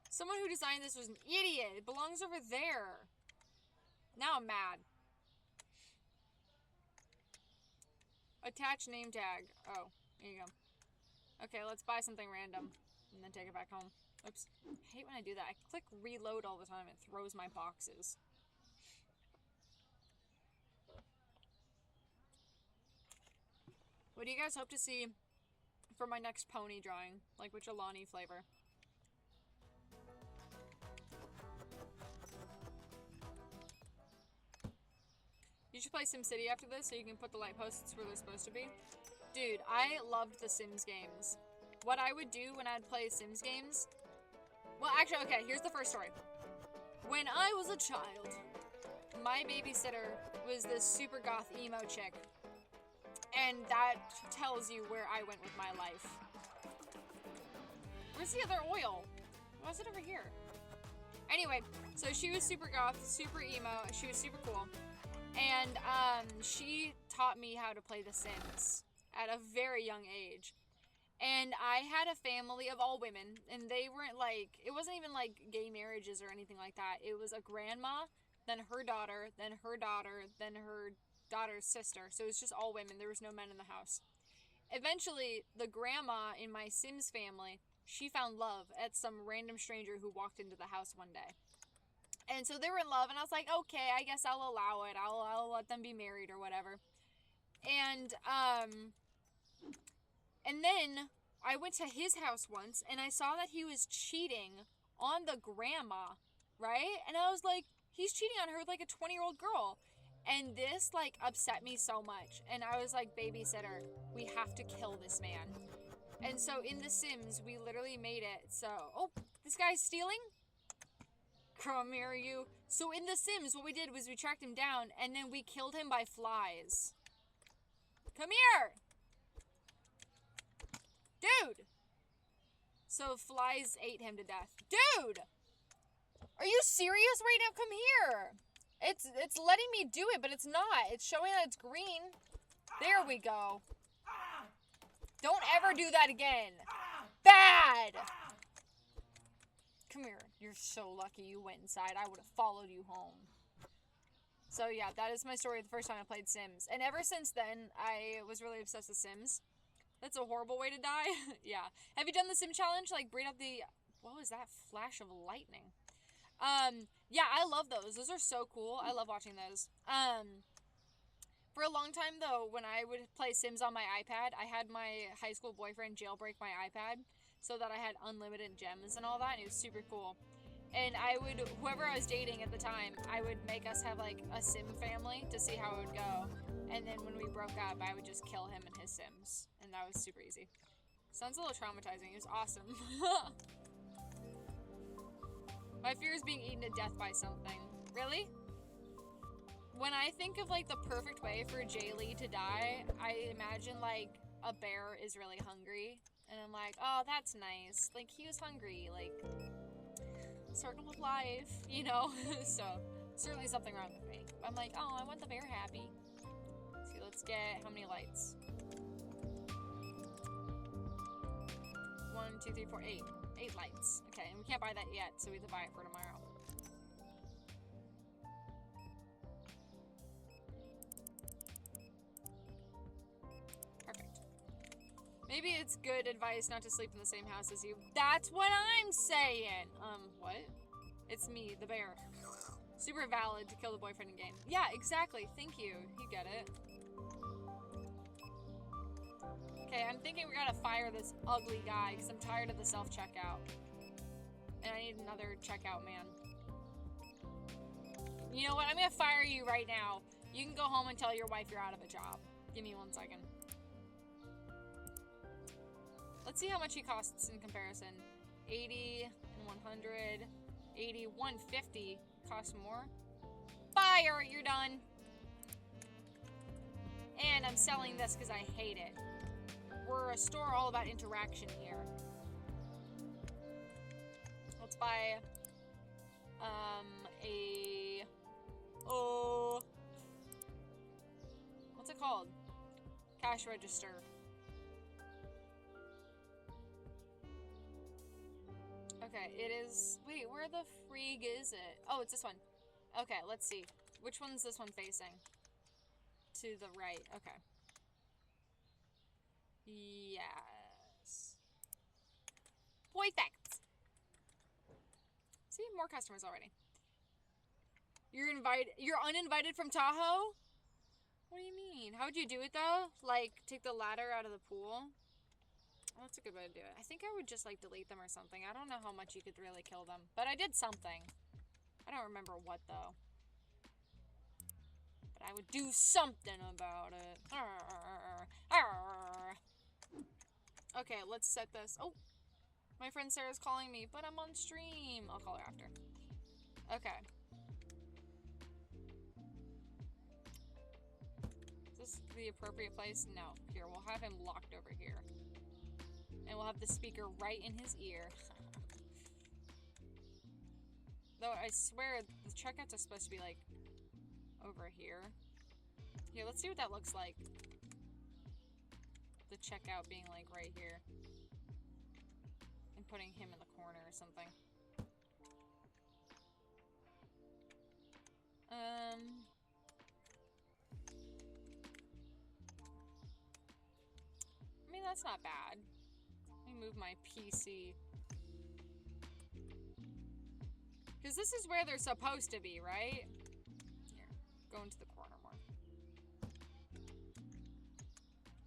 Someone who designed this was an idiot. It belongs over there. Now I'm mad. Attach name tag. Oh, there you go. Okay, let's buy something random and then take it back home. Oops. I hate when I do that. I click reload all the time. It throws my boxes. What do you guys hope to see for my next pony drawing? Like which Alani flavor? You should play SimCity after this so you can put the light posts where they're supposed to be. Dude, I loved the Sims games. What I would do when I'd play Sims games... Well, actually, okay, here's the first story. When I was a child, my babysitter was this super goth emo chick. And that tells you where I went with my life. Where's the other oil? Why is it over here? Anyway, so she was super goth, super emo, she was super cool. And she taught me how to play The Sims at a very young age. And I had a family of all women, and they weren't like, it wasn't even like gay marriages or anything like that. It was a grandma, then her daughter, then her daughter, then her daughter's sister. So it was just all women. There was no men in the house. Eventually, the grandma in my Sims family, she found love at some random stranger who walked into the house one day. And so they were in love, and I was like, okay, I guess I'll allow it. I'll let them be married or whatever. And then I went to his house once, and I saw that he was cheating on the grandma, right? And I was like, he's cheating on her with like a 20-year-old girl. And this like upset me so much. And I was like, babysitter, we have to kill this man. And so in The Sims, we literally made it so, oh, this guy's stealing? Come here, you. So in The Sims, what we did was we tracked him down, and then we killed him by flies. Come here! Dude! So flies ate him to death. Dude! Are you serious right now? Come here! It's letting me do it, but it's not. It's showing that it's green. There we go. Don't ever do that again. Bad! Come here. You're so lucky you went inside. I would have followed you home. So yeah, that is my story the first time I played Sims. And ever since then, I was really obsessed with Sims. That's a horrible way to die. Yeah. Have you done the Sim challenge? Like, breed out the... What was that flash of lightning? Yeah, I love those. Those are so cool. I love watching those. For a long time, though, when I would play Sims on my iPad, I had my high school boyfriend jailbreak my iPad so that I had unlimited gems and all that, and it was super cool. And I would, whoever I was dating at the time, I would make us have, like, a Sim family to see how it would go. And then when we broke up, I would just kill him and his Sims. And that was super easy. Sounds a little traumatizing. It was awesome. My fear is being eaten to death by something. Really? When I think of, like, the perfect way for Jaylee to die, I imagine, like, a bear is really hungry. And I'm like, oh, that's nice. Like, he was hungry. Like, circle of life, you know? So, certainly something wrong with me. I'm like, oh, I want the bear happy. See, let's get how many lights? 1, 2, 3, 4, 8. 8 lights. Okay, and we can't buy that yet, so we have to buy it for tomorrow. Perfect. Maybe it's good advice not to sleep in the same house as you. That's what I'm saying! What? It's me, the bear. Super valid to kill the boyfriend in game. Yeah, exactly. Thank you. You get it. Okay, I'm thinking we gotta fire this ugly guy because I'm tired of the self-checkout. And I need another checkout man. You know what? I'm gonna fire you right now. You can go home and tell your wife you're out of a job. Give me 1 second. Let's see how much he costs in comparison. 80 and 100. 80, 150 costs more. Fire! You're done. And I'm selling this because I hate it. We're a store all about interaction here. Let's buy what's it called? Cash register. Okay, it is, wait, where the frig is it? Oh, it's this one. Okay, let's see. Which one's this one facing? To the right, okay. Yes. Perfect. See, more customers already. You're uninvited from Tahoe? What do you mean? How would you do it though? Like, take the ladder out of the pool? Well, that's a good way to do it. I think I would just like delete them or something. I don't know how much you could really kill them, but I did something. I don't remember what though. But I would do something about it. Okay, let's set this. Oh, my friend Sarah's calling me, but I'm on stream. I'll call her after. Okay. Is this the appropriate place? No. Here, we'll have him locked over here. And we'll have the speaker right in his ear. Though I swear the checkouts are supposed to be like over here. Here, let's see what that looks like. The checkout being like right here. And putting him in the corner or something. I mean, that's not bad. Let me move my PC. Because this is where they're supposed to be, right? Here, go into the corner more.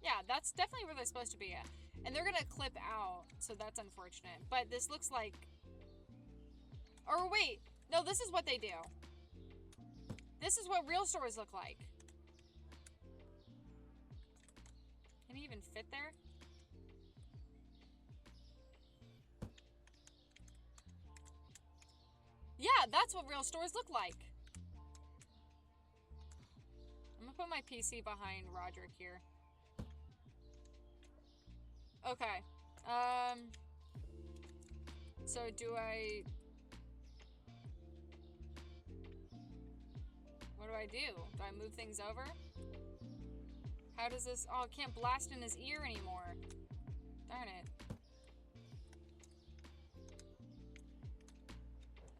Yeah, that's definitely where they're supposed to be at. And they're gonna clip out, so that's unfortunate. But this looks like... Or wait, no, this is what they do. This is what real stores look like. Can he even fit there? Yeah, that's what real stores look like. I'm gonna put my PC behind Roderick here. Okay. So do I... What do I do? Do I move things over? How does this... Oh, it can't blast in his ear anymore. Darn it.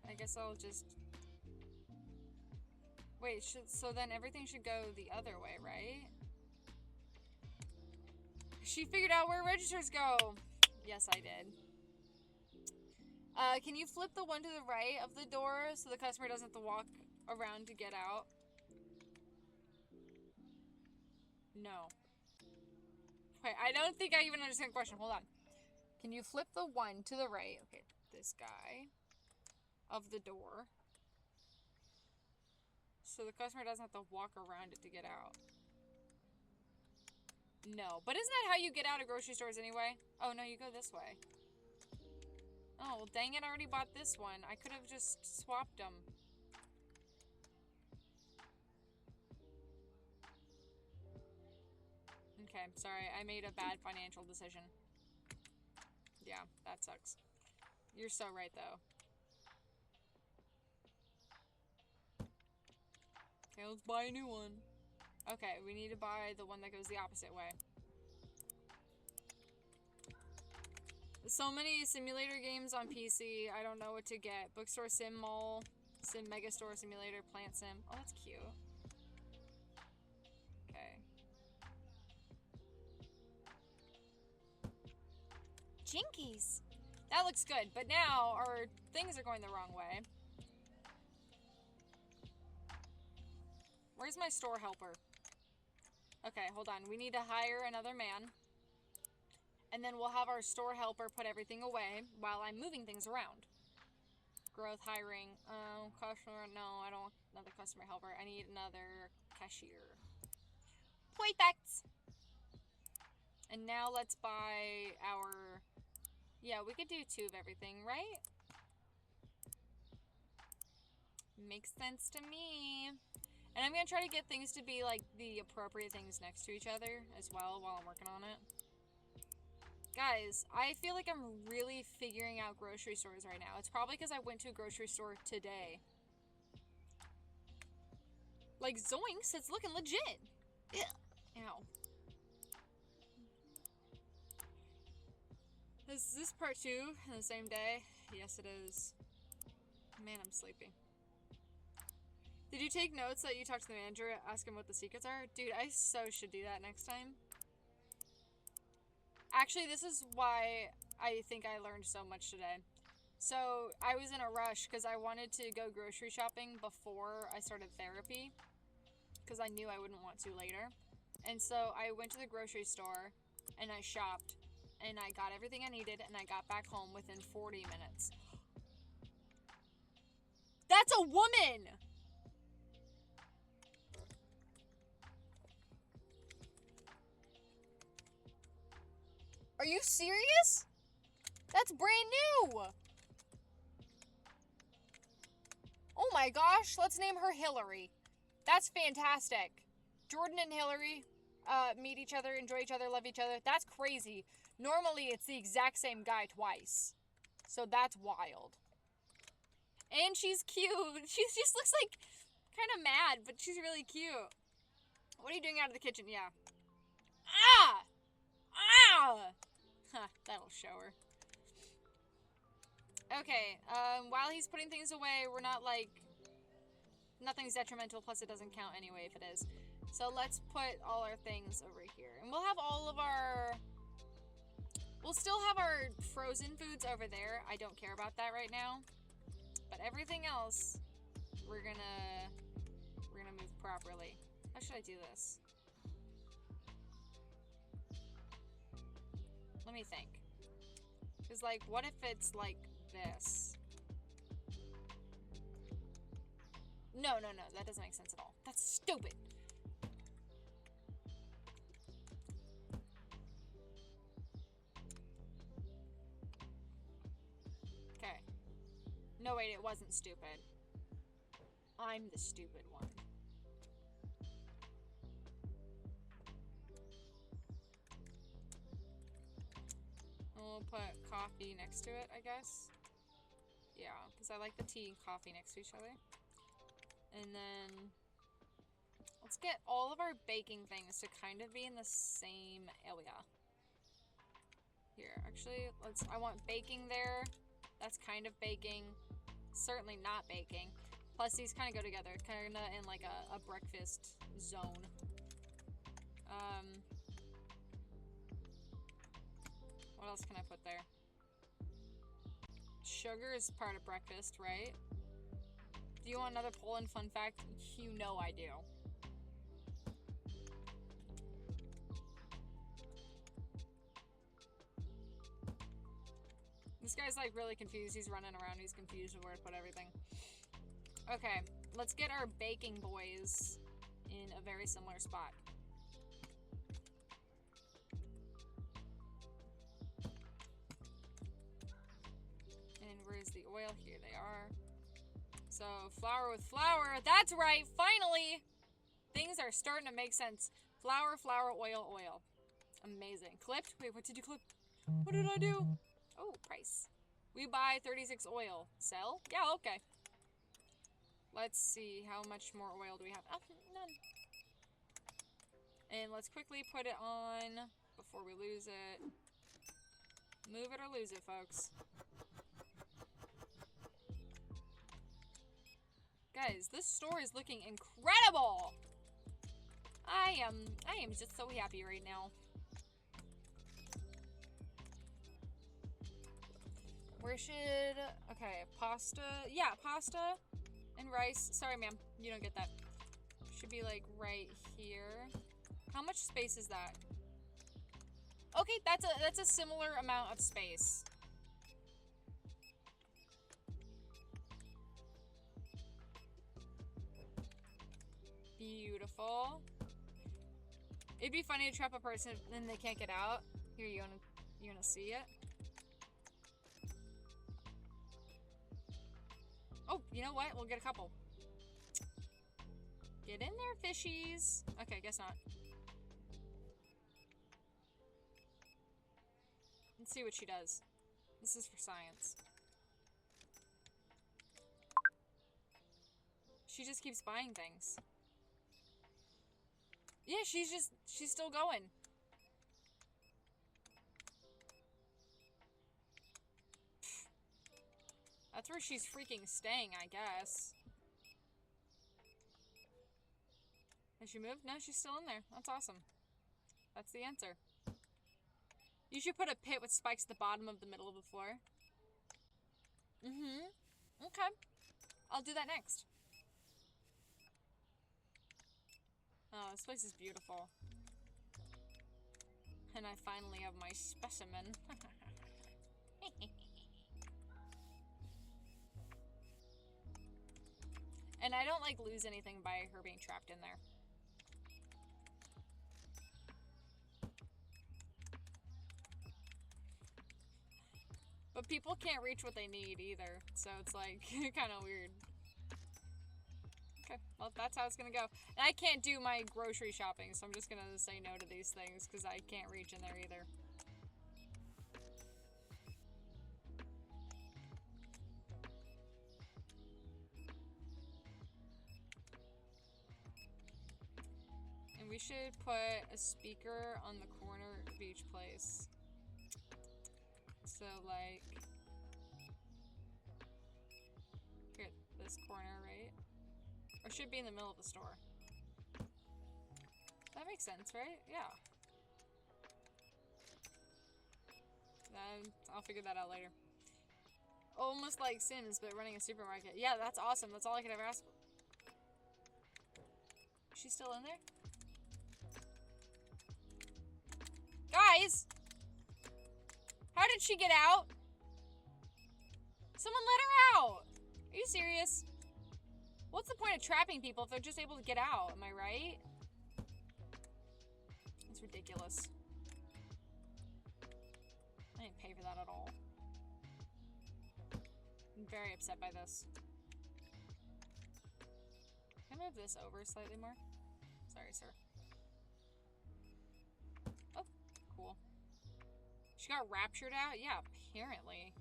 I guess I'll just... Wait, so then everything should go the other way, right? She figured out where registers go! Yes, I did. Can you flip the one to the right of the door so the customer doesn't have to walk around to get out? No. Wait, I don't think I even understand the question. Hold on. Can you flip the one to the right? Okay, this guy. Of the door. So the customer doesn't have to walk around it to get out. No. But isn't that how you get out of grocery stores anyway? Oh, no, you go this way. Oh, well, dang it, I already bought this one. I could have just swapped them. Okay, sorry. I made a bad financial decision. Yeah, that sucks. You're so right, though. Okay, let's buy a new one. Okay, we need to buy the one that goes the opposite way. So many simulator games on PC. I don't know what to get. Bookstore Sim Mall, Sim Megastore Simulator, Plant Sim. Oh, that's cute. Okay. Jinkies! That looks good, but now our things are going the wrong way. Where's my store helper? Okay, hold on. We need to hire another man. And then we'll have our store helper put everything away while I'm moving things around. Growth, hiring. Customer. No, I don't want another customer helper. I need another cashier. Perfect! And now let's buy our... Yeah, we could do 2 of everything, right? Makes sense to me. And I'm gonna try to get things to be like the appropriate things next to each other as well while I'm working on it. Guys, I feel like I'm really figuring out grocery stores right now. It's probably because I went to a grocery store today. Like, zoinks, it's looking legit. Ugh. Ow. Is this part 2 in the same day? Yes, it is. Man, I'm sleepy. Did you take notes that you talked to the manager, ask him what the secrets are? Dude, I so should do that next time. Actually, this is why I think I learned so much today. So, I was in a rush because I wanted to go grocery shopping before I started therapy. Because I knew I wouldn't want to later. And so, I went to the grocery store and I shopped. And I got everything I needed and I got back home within 40 minutes. That's a woman! Are you serious? That's brand new! Oh my gosh, let's name her Hillary. That's fantastic. Jordan and Hillary meet each other, enjoy each other, love each other. That's crazy. Normally, it's the exact same guy twice. So that's wild. And she's cute. She just looks like kind of mad, but she's really cute. What are you doing out of the kitchen? Yeah. Ah! Ah! Huh, that'll show her. Okay, while he's putting things away, we're not like... Nothing's detrimental, plus it doesn't count anyway if it is. So let's put all our things over here. And we'll have all of our... We'll still have our frozen foods over there. I don't care about that right now. But everything else, we're gonna move properly. How should I do this? Let me think. Because, like, what if it's like this? No, that doesn't make sense at all. That's stupid. Okay. No, wait, it wasn't stupid. I'm the stupid one. We'll put coffee next to it, I guess. Yeah, because I like the tea and coffee next to each other. And then let's get all of our baking things to kind of be in the same area. Here, actually, I want baking there. That's kind of baking. Certainly not baking. Plus, these kind of go together. Kind of in like a breakfast zone. What else can I put there? Sugar is part of breakfast, right? Do you want another Poland fun fact? You know I do. This guy's like really confused. He's running around. He's confused with where to put everything. Okay, let's get our baking boys in a very similar spot. And where's the oil? Here they are. So, flour with flour. That's right, finally! Things are starting to make sense. Flour, flour, oil, oil. Amazing. Clipped? Wait, what did you clip? What did I do? Oh, price. We buy 36 oil. Sell? Yeah, okay. Let's see, how much more oil do we have? Oh, none. And let's quickly put it on before we lose it. Move it or lose it, folks. Guys, this store is looking incredible! I am just so happy right now. Where should... Okay, pasta. Yeah, pasta and rice. Sorry, ma'am. You don't get that. Should be, like, right here. How much space is that? Okay, that's a similar amount of space. Beautiful. It'd be funny to trap a person and they can't get out. Here, you wanna see it? Oh, you know what? We'll get a couple. Get in there, fishies. Okay, guess not. Let's see what she does. This is for science. She just keeps buying things. Yeah, she's still going. That's where she's freaking staying, I guess. Has she moved? No, she's still in there. That's awesome. That's the answer. You should put a pit with spikes at the bottom of the middle of the floor. Mm-hmm. Okay. I'll do that next. Oh, this place is beautiful. And I finally have my specimen. And I don't, like, lose anything by her being trapped in there. But people can't reach what they need either, so it's, like, kind of weird. Okay, well, that's how it's gonna go. And I can't do my grocery shopping, so I'm just gonna say no to these things, because I can't reach in there either. And we should put a speaker on the corner of each place. So, like... here, this corner, right? Or should be in the middle of the store. That makes sense, right? Yeah. I'll figure that out later. Almost like Sims, but running a supermarket. Yeah, that's awesome. That's all I could ever ask for. Is she still in there? Guys! How did she get out? Someone let her out! Are you serious? What's the point of trapping people if they're just able to get out? Am I right? It's ridiculous. I didn't pay for that at all. I'm very upset by this. Can I move this over slightly more? Sorry, sir. Oh, cool. She got raptured out? Yeah, apparently.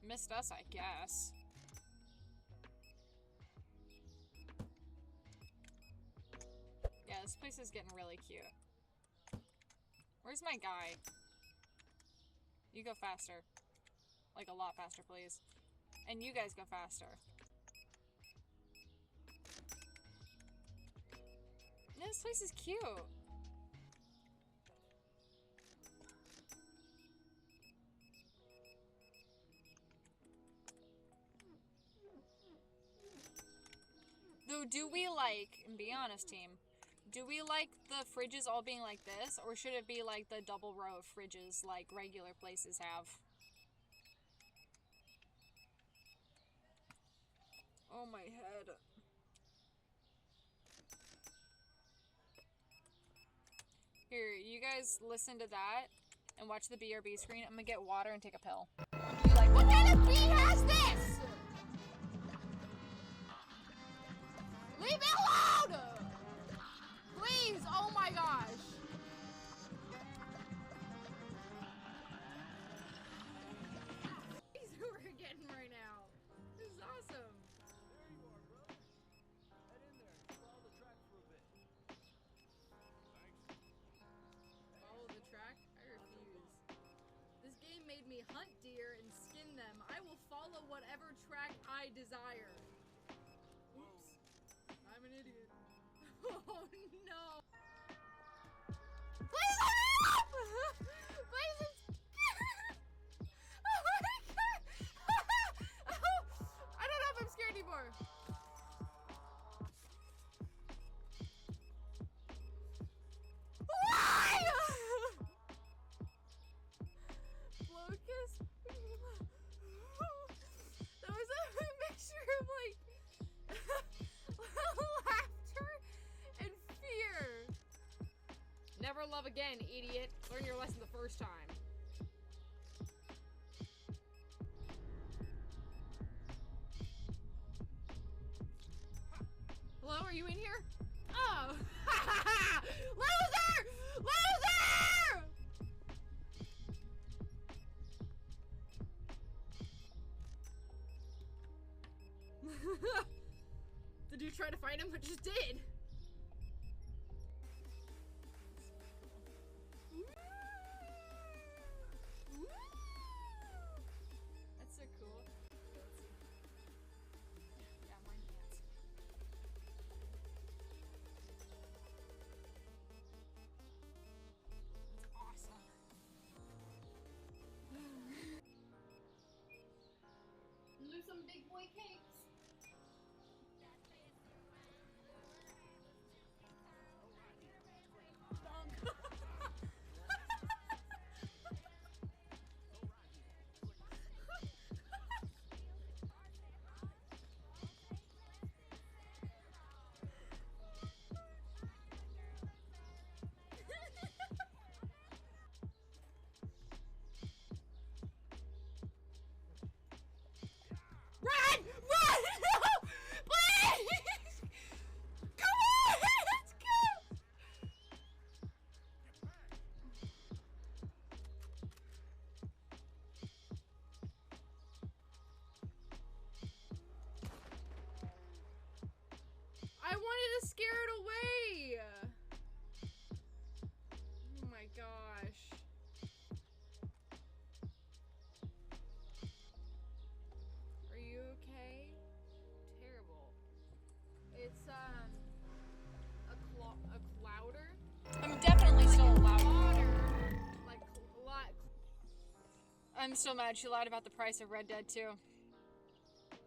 Missed us, I guess. Yeah, this place is getting really cute. Where's my guy? You go faster. Like, a lot faster, please. And you guys go faster. Yeah, this place is cute. Though, do we like, and be honest, team, do we like the fridges all being like this, or should it be like the double row of fridges like regular places have? Oh, my head. Here, you guys listen to that and watch the BRB screen. I'm gonna get water and take a pill. Be like, what kind of bee has this? Leave me alone! Please, oh my gosh. These who we're getting right now. This is awesome. There you are, bro. Head in there. Follow the track for a bit. Thanks. Follow the track? I refuse. This game made me hunt deer and skin them. I will follow whatever track I desire. Oops. I'm an idiot. Oh no. Please hurry up! Please. Oh my god! I don't know if I'm scared anymore. Why? Locust? That was a mixture of like laughter and fear. Never love again, idiot. Learn your lesson the first time. Hello, are you in here? Oh! Loser! Loser! Did you try to fight him? I just did. That's so cool. Let's see. Yeah, mine dance. That's awesome. There's some big boy cakes. Run! Run! No! Please! Come on! Let's go! I wanted to scare it away! Oh my gosh. Are you okay? Terrible. It's a clouder. I'm definitely still loud. Like a lot. I'm still mad she lied about the price of Red Dead 2.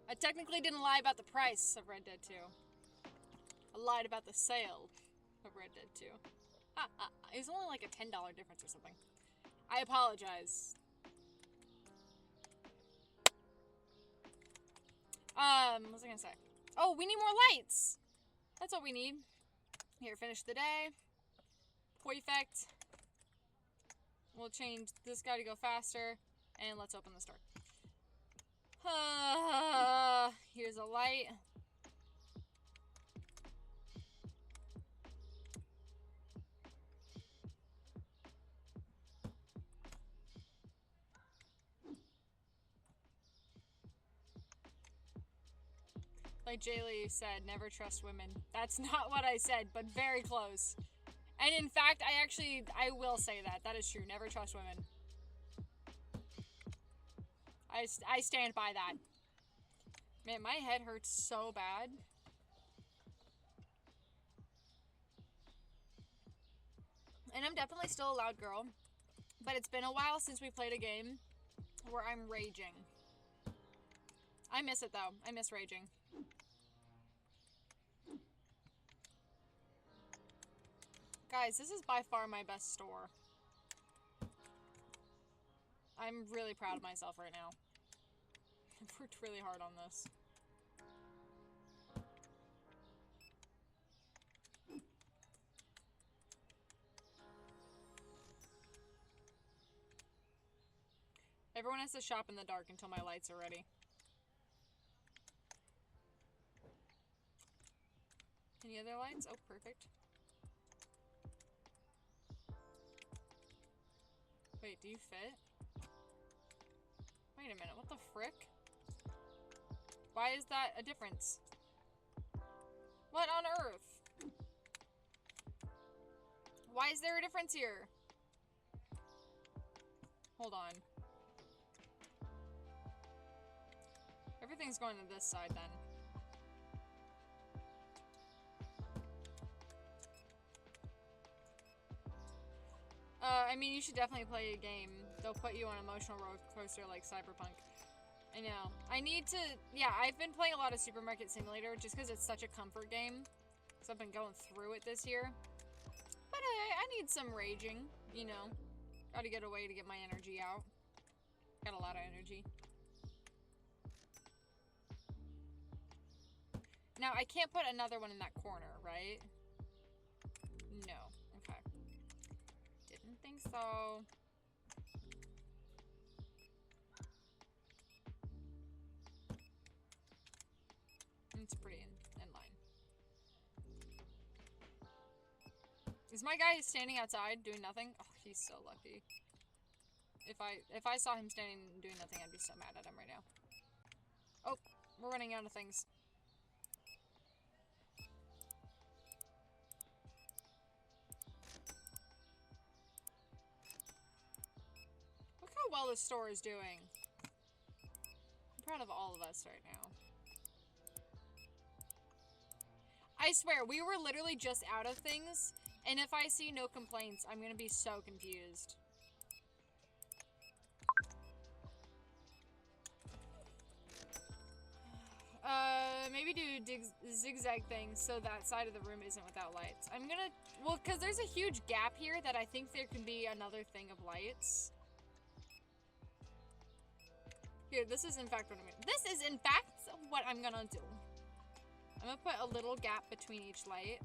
I technically didn't lie about the price of Red Dead 2. I lied about the sale of Red Dead 2. It was only like a $10 difference or something. I apologize. What was I gonna say? Oh, we need more lights! That's all we need. Here, finish the day. Perfect. We'll change this guy to go faster. And let's open this door. Here's a light. Like Jaylee said, never trust women. That's not what I said, but very close. And in fact, I will say that. That is true. Never trust women. I stand by that. Man, my head hurts so bad. And I'm definitely still a loud girl. But it's been a while since we played a game where I'm raging. I miss it though. I miss raging. Guys, this is by far my best store. I'm really proud of myself right now. I've worked really hard on this. Everyone has to shop in the dark until my lights are ready. Any other lights? Oh, perfect. Wait, do you fit? Wait a minute, what the frick? Why is that a difference? What on earth? Why is there a difference here? Hold on. Everything's going to this side then. I mean, you should definitely play a game. They'll put you on an emotional roller coaster like Cyberpunk. I know. I need to... Yeah, I've been playing a lot of Supermarket Simulator just because it's such a comfort game. So I've been going through it this year. But I need some raging, you know. Gotta get away to get my energy out. Got a lot of energy. Now, I can't put another one in that corner, right? No. Okay. Didn't think so. It's pretty in line. Is my guy standing outside doing nothing? Oh, he's so lucky. If I saw him standing doing nothing, I'd be so mad at him right now. Oh, we're running out of things. Look how well this store is doing. I'm proud of all of us right now. I swear, we were literally just out of things, and if I see no complaints, I'm gonna be so confused. Maybe do zigzag things so that side of the room isn't without lights. I'm gonna, well, because there's a huge gap here that I think there can be another thing of lights. Here, this is in fact what I'm gonna, this is in fact what I'm gonna do. I'm gonna put a little gap between each light.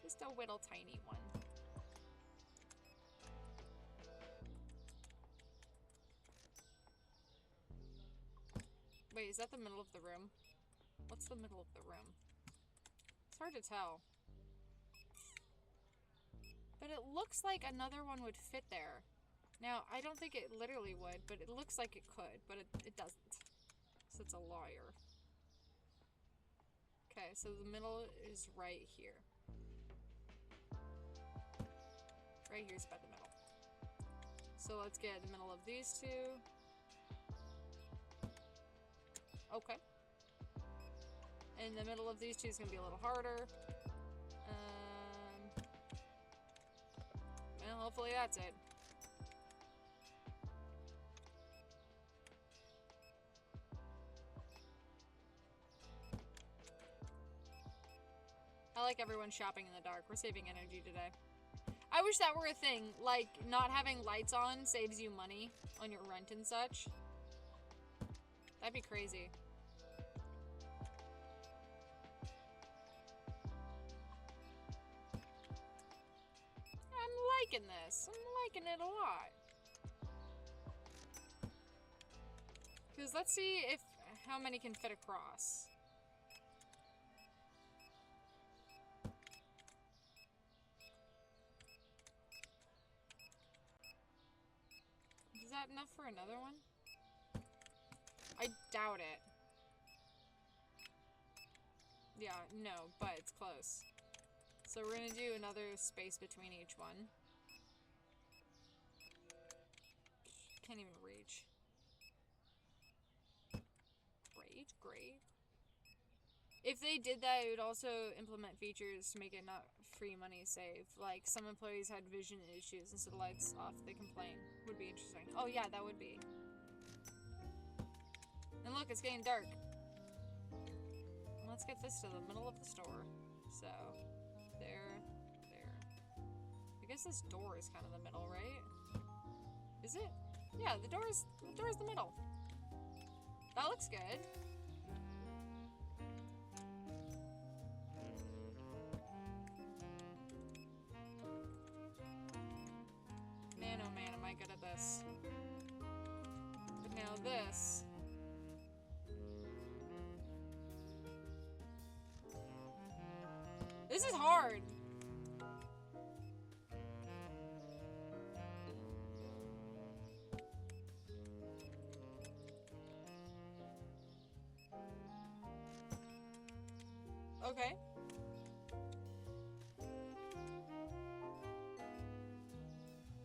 Just a little tiny one. Wait, is that the middle of the room? What's the middle of the room? It's hard to tell. But it looks like another one would fit there. Now, I don't think it literally would, but it looks like it could, but it doesn't. So it's a liar. Okay, so the middle is right here. Right here's about the middle. So let's get the middle of these two. Okay. And the middle of these two is going to be a little harder. Well, hopefully that's it. I like everyone shopping in the dark. We're saving energy today. I wish that were a thing. Like, not having lights on saves you money on your rent and such. That'd be crazy. I'm liking this. I'm liking it a lot. Because let's see if how many can fit across. Is that enough for another one? I doubt it. Yeah, no, but it's close. So we're gonna do another space between each one. Can't even reach. Great. If they did that, it would also implement features to make it not free money save. Like, some employees had vision issues, and so the lights off, they complain. Would be interesting. Oh yeah, that would be. And look, it's getting dark. Let's get this to the middle of the store. So, there. I guess this door is kind of the middle, right? Is it? Yeah, the door is the middle. That looks good. Man, oh man, am I good at this. But now this. This is hard. Okay.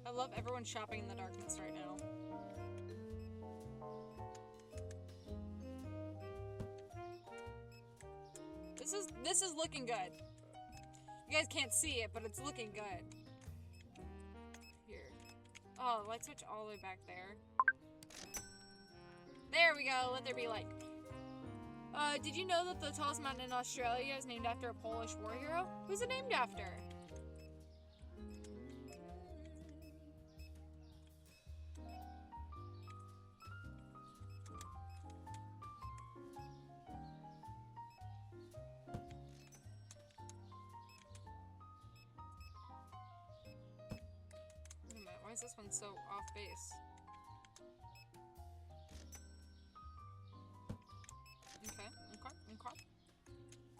I love everyone shopping in the darkness right now. This is looking good. You guys can't see it, but it's looking good. Here. Oh, light switch all the way back there. There we go. Let there be light. Did you know that the tallest mountain in Australia is named after a Polish war hero? Who's it named after? Wait a minute, why is this one so off base? Okay.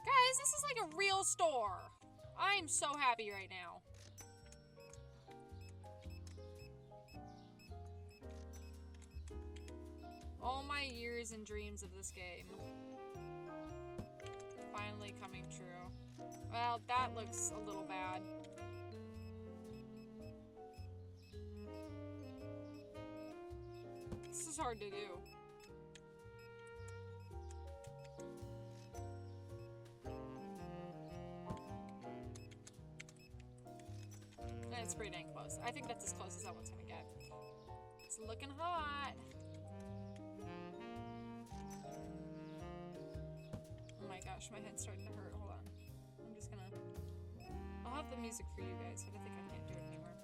Guys, this is like a real store. I'm so happy right now. All my years and dreams of this game finally coming true. Well, that looks a little bad. This is hard to do. It's pretty dang close. I think that's as close as that one's gonna get. It's looking hot. Oh my gosh, my head's starting to hurt. Hold on. I'm just gonna... I'll have the music for you guys, but I think I can't do it anymore.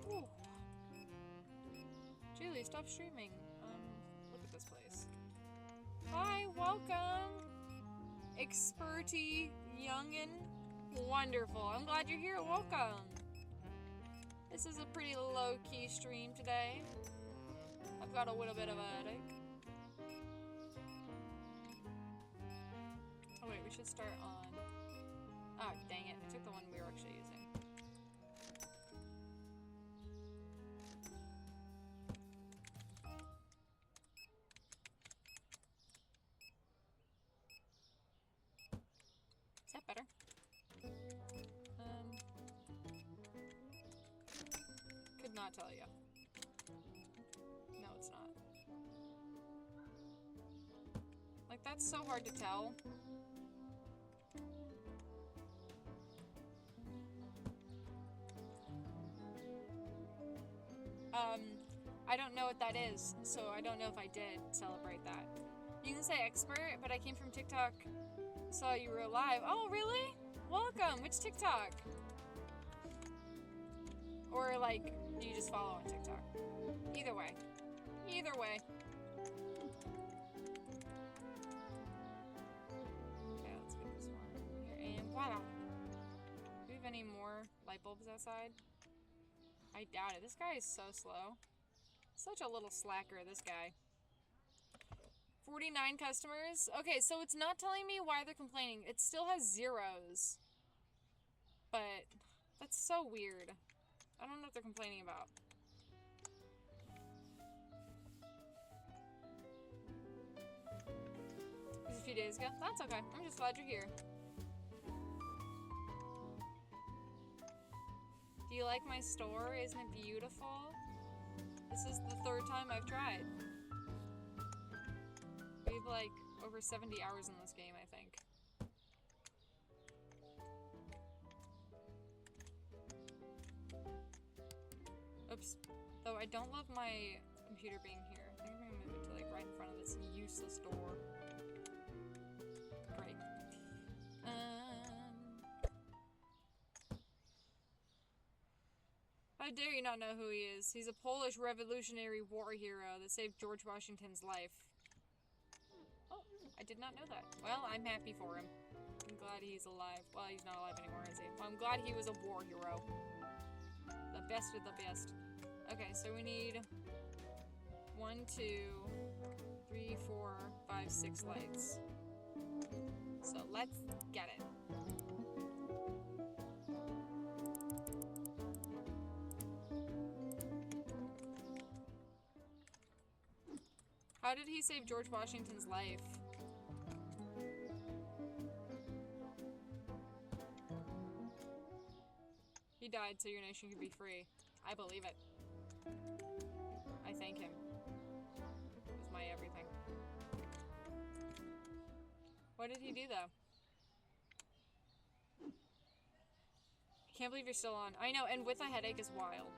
Ooh. Julie, stop streaming. Look at this place. Hi, welcome! Experty Youngin. Wonderful. I'm glad you're here. Welcome. This is a pretty low-key stream today. I've got a little bit of a headache. Oh wait, we should start on... Oh, dang it. I took the one we were actually using. Is that better? Could not tell you. No, it's not. Like, that's so hard to tell. I don't know what that is, so I don't know if I did celebrate that. You can say expert, but I came from TikTok, saw you were live. Oh, really? Welcome. Which TikTok? Or, like, you just follow on TikTok. Either way. Either way. Okay, let's get this one here. And voila. Do we have any more light bulbs outside? I doubt it. This guy is so slow. Such a little slacker, this guy. 49 customers? Okay, so it's not telling me why they're complaining. It still has zeros. But that's so weird. I don't know what they're complaining about. It was a few days ago. That's okay. I'm just glad you're here. Do you like my store? Isn't it beautiful? This is the 3rd time I've tried. We have like over 70 hours in this game, I think. Oops. Though I don't love my computer being here. I think I'm gonna move it to like right in front of this useless door. Great. How dare you not know who he is? He's a Polish Revolutionary War hero that saved George Washington's life. Oh, I did not know that. Well, I'm happy for him. I'm glad he's alive. Well, he's not alive anymore, is he? Well, I'm glad he was a war hero. The best of the best. Okay, so we need 1, 2, 3, 4, 5, 6 lights. So let's get it. How did he save George Washington's life? He died so your nation could be free. I believe it. I thank him. He's my everything. What did he do, though? I can't believe you're still on. I know, and with a headache is wild.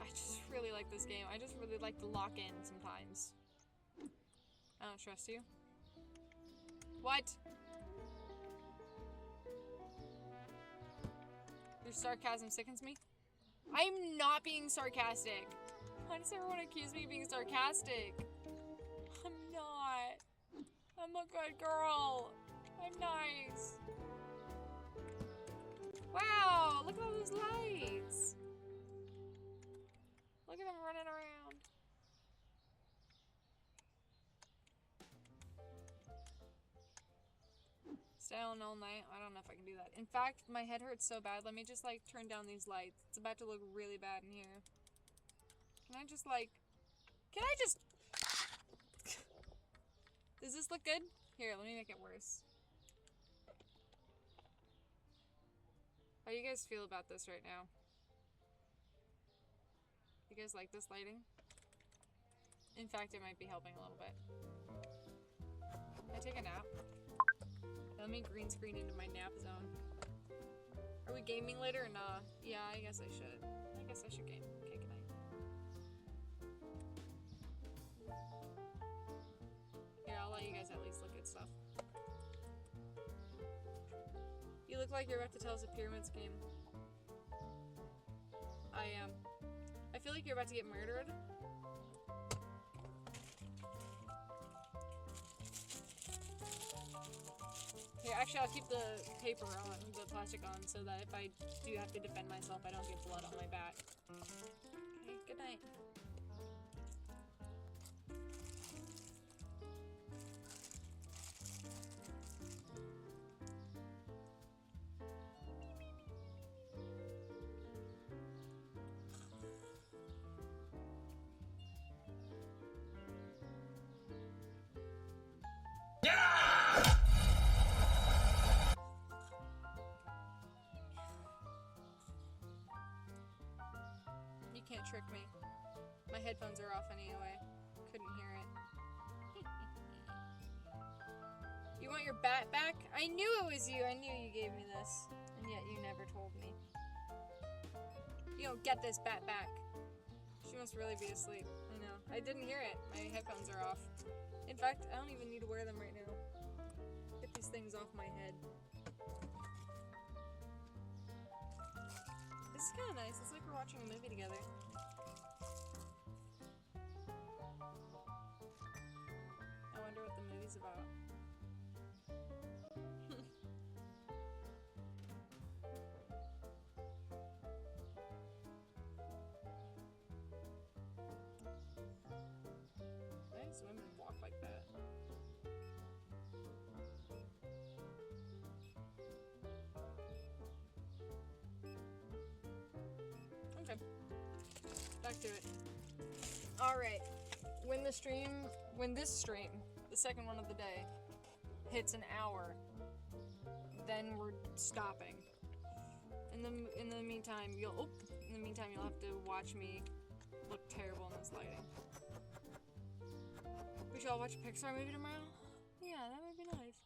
I just really like this game. I just really like to lock in sometimes. I don't trust you. What? Your sarcasm sickens me. I'm not being sarcastic. Why does everyone accuse me of being sarcastic? I'm not. I'm a good girl. I'm nice. Wow, look at all those lights. Look at them running around. Stay on all night. I don't know if I can do that. In fact, my head hurts so bad. Let me just like turn down these lights. It's about to look really bad in here. Can I just like... Can I just... Does this look good? Here, let me make it worse. How do you guys feel about this right now? You guys like this lighting? In fact, it might be helping a little bit. Can I take a nap? Let me green screen into my nap zone. Are we gaming later or nah? Yeah, I guess I should. I guess I should game. Okay, good night. Here, I'll let you guys at least look at stuff. You look like you're about to tell us a pyramid scheme. I am. I feel like you're about to get murdered. Here, actually, I'll keep the paper on, the plastic on, so that if I do have to defend myself, I don't get blood on my back. Okay, good night. You can't trick me. My headphones are off anyway. Couldn't hear it. You want your bat back? I knew it was you. I knew you gave me this. And yet you never told me. You don't get this bat back. She must really be asleep. I know. I didn't hear it. My headphones are off. In fact, I don't even need to wear them right now. Get these things off my head. This is kind of nice. It's like we're watching a movie together. I wonder what the movie's about. like that. Okay. Back to it. Alright. When this stream, the second one of the day, hits an hour, then we're stopping. In the meantime, you'll have to watch me look terrible in this lighting. We should all watch a Pixar movie tomorrow? Yeah, that would be nice.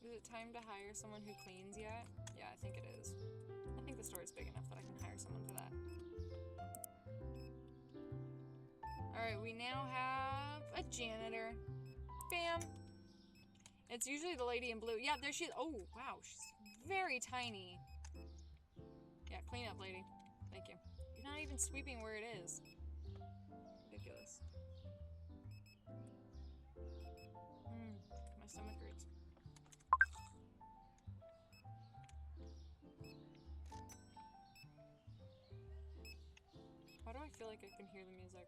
Is it time to hire someone who cleans yet? Yeah, I think it is. I think the store is big enough that I can hire someone for that. Alright, we now have a janitor. Bam! It's usually the lady in blue. Yeah, there she is. Oh, wow, she's very tiny. Yeah, clean up, lady. Thank you. You're not even sweeping where it is. Ridiculous. My stomach hurts. Why do I feel like I can hear the music?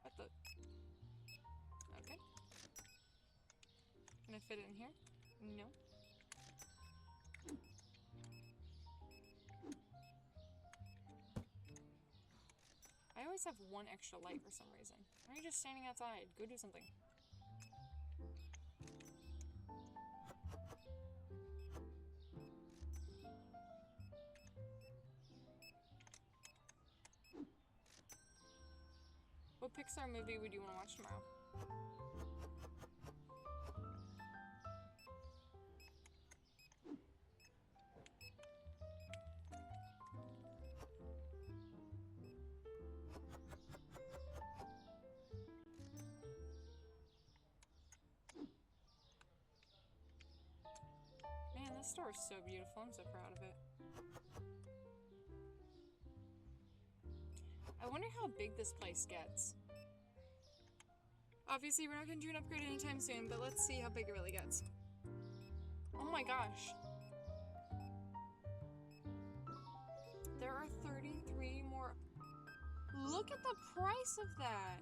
What the? Okay. Can I fit it in here? No. I always have one extra light for some reason. Why are you just standing outside? Go do something. What Pixar movie would you want to watch tomorrow? Man, this store is so beautiful. I'm so proud of it. I wonder how big this place gets. Obviously, we're not going to do an upgrade anytime soon, but let's see how big it really gets. Oh my gosh. There are 33 more. Look at the price of that.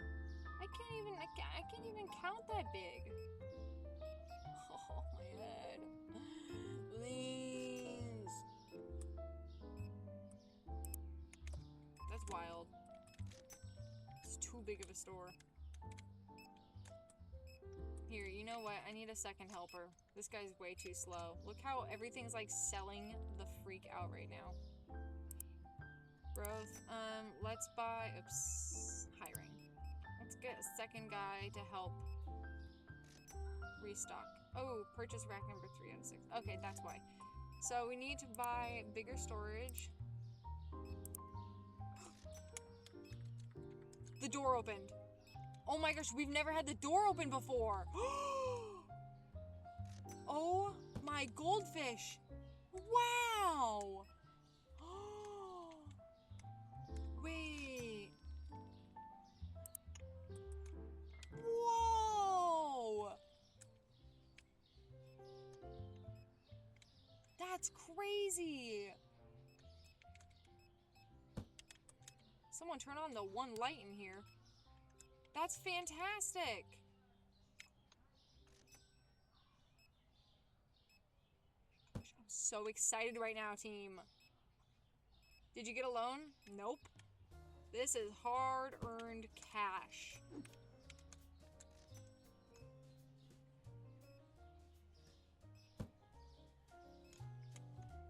I can't even count that big. Oh, my head. Please. That's wild. It's too big of a store. Here, you know what? I need a second helper. This guy's way too slow. Look how everything's like selling the freak out right now. Growth. Let's buy, oops, hiring. Let's get a second guy to help restock. Oh, purchase rack number 3 out of 6. Okay, that's why. So we need to buy bigger storage. The door opened. Oh my gosh, we've never had the door open before. Oh my goldfish. Wow. Wait. Whoa. That's crazy. Someone turn on the one light in here. That's fantastic. Gosh, I'm so excited right now, team. Did you get a loan? Nope. This is hard-earned cash.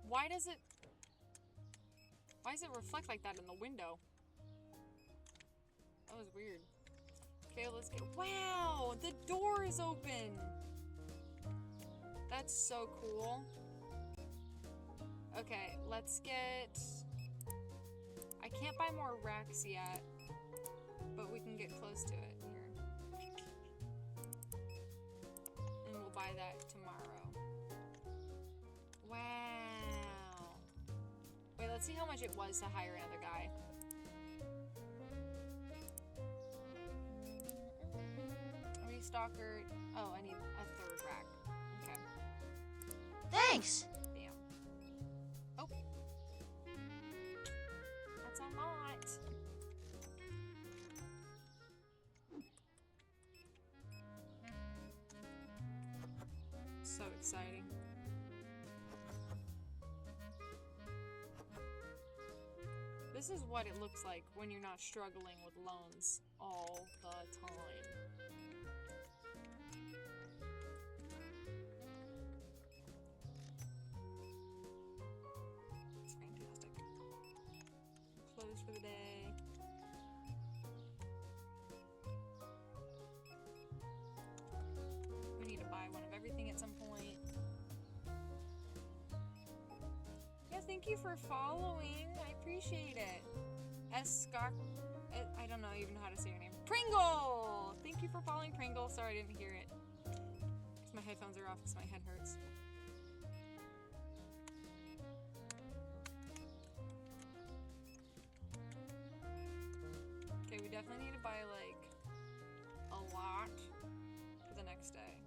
Why does it reflect like that in the window? That was weird. Okay, let's get, wow, the door is open. That's so cool. Okay, let's get, I can't buy more racks yet, but we can get close to it here. And we'll buy that tomorrow. Wow. Wait, let's see how much it was to hire another guy. stalker. Oh, I need a third rack. Okay. Thanks! Bam. Oh. That's a lot. So exciting. This is what it looks like when you're not struggling with loans all the time. It's fantastic. Close for the day. We need to buy one of everything at some point. Yeah, thank you for following. I appreciate it. I don't know even how to say your name. Pringle! Thank you for following, Pringle. Sorry I didn't hear it. My headphones are off because my head hurts. Okay, we definitely need to buy, like, a lot for the next day.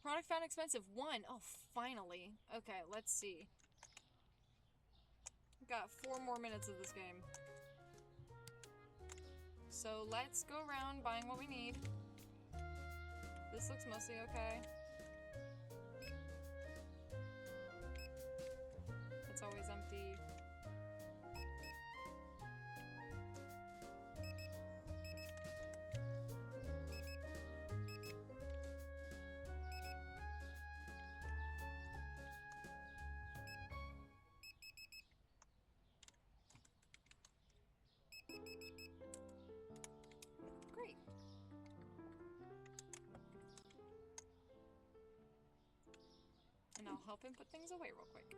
Product found expensive. 1. Oh, finally. Okay, let's see. Got 4 more minutes of this game. So let's go around buying what we need. This looks mostly okay. It's always empty. Great. And I'll help him put things away real quick.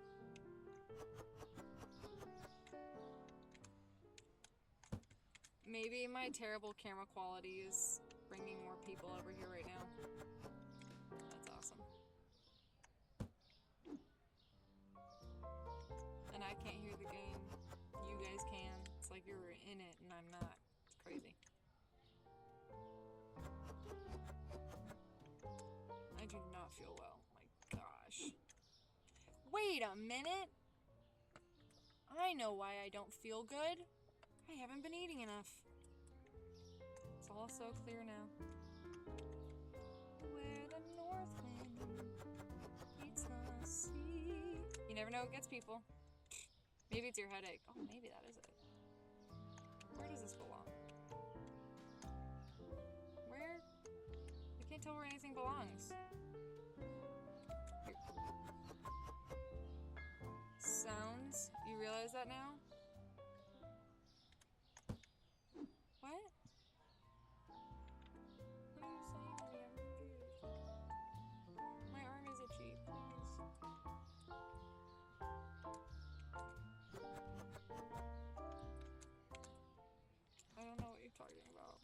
Maybe my terrible camera quality is bringing more people over here right now. That's awesome. And I can't hear the game. You guys can. It's like you're in it and I'm not. It's crazy. I do not feel well. My gosh. Wait a minute! I know why I don't feel good. I haven't been eating enough. It's all so clear now. Where the north wind meets the sea. You never know what gets people. Maybe it's your headache. Oh, maybe that is it. Where does this belong? Where? I can't tell where anything belongs. Here. Sounds? You realize that now? What? What are you saying to me? I'm confused. My arm is itchy, please. I don't know what you're talking about.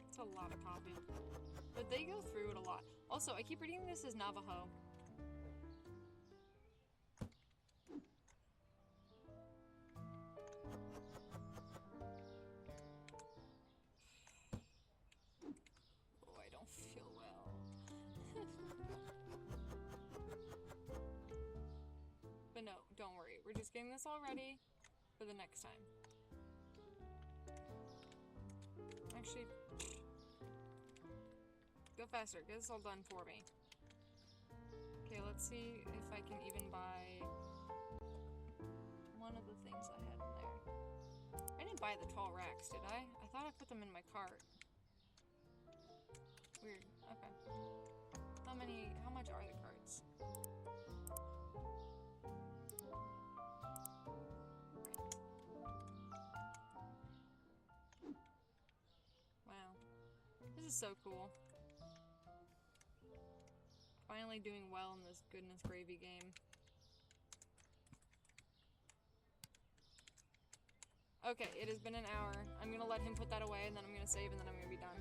It's a lot of coffee. But they go through it a lot. Also, I keep reading this as Navajo. Oh, I don't feel well. But no, don't worry. We're just getting this all ready for the next time. Actually, go faster. Get this all done for me. Okay, let's see if I can even buy one of the things I had in there. I didn't buy the tall racks, did I? I thought I put them in my cart. Weird. Okay. How much are the carts? Wow. This is so cool. Finally doing well in this goodness gravy game. Okay, it has been an hour. I'm gonna let him put that away, and then I'm gonna save, and then I'm gonna be done.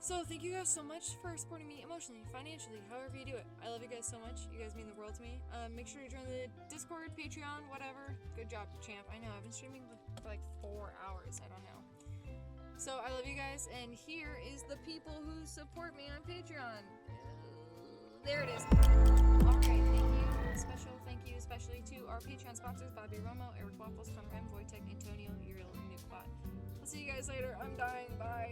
So, thank you guys so much for supporting me emotionally, financially, however you do it. I love you guys so much. You guys mean the world to me. Make sure to join the Discord, Patreon, whatever. Good job, champ. I know, I've been streaming for like 4 hours. I don't know. So, I love you guys, and here is the people who support me on Patreon. There it is. Alright, thank you. Special thank you especially to our Patreon sponsors, Bobby Romo, Eric Waffles, Connor M, Wojtek, Antonio, Uriel, and Nukebot. I'll see you guys later. I'm dying. Bye.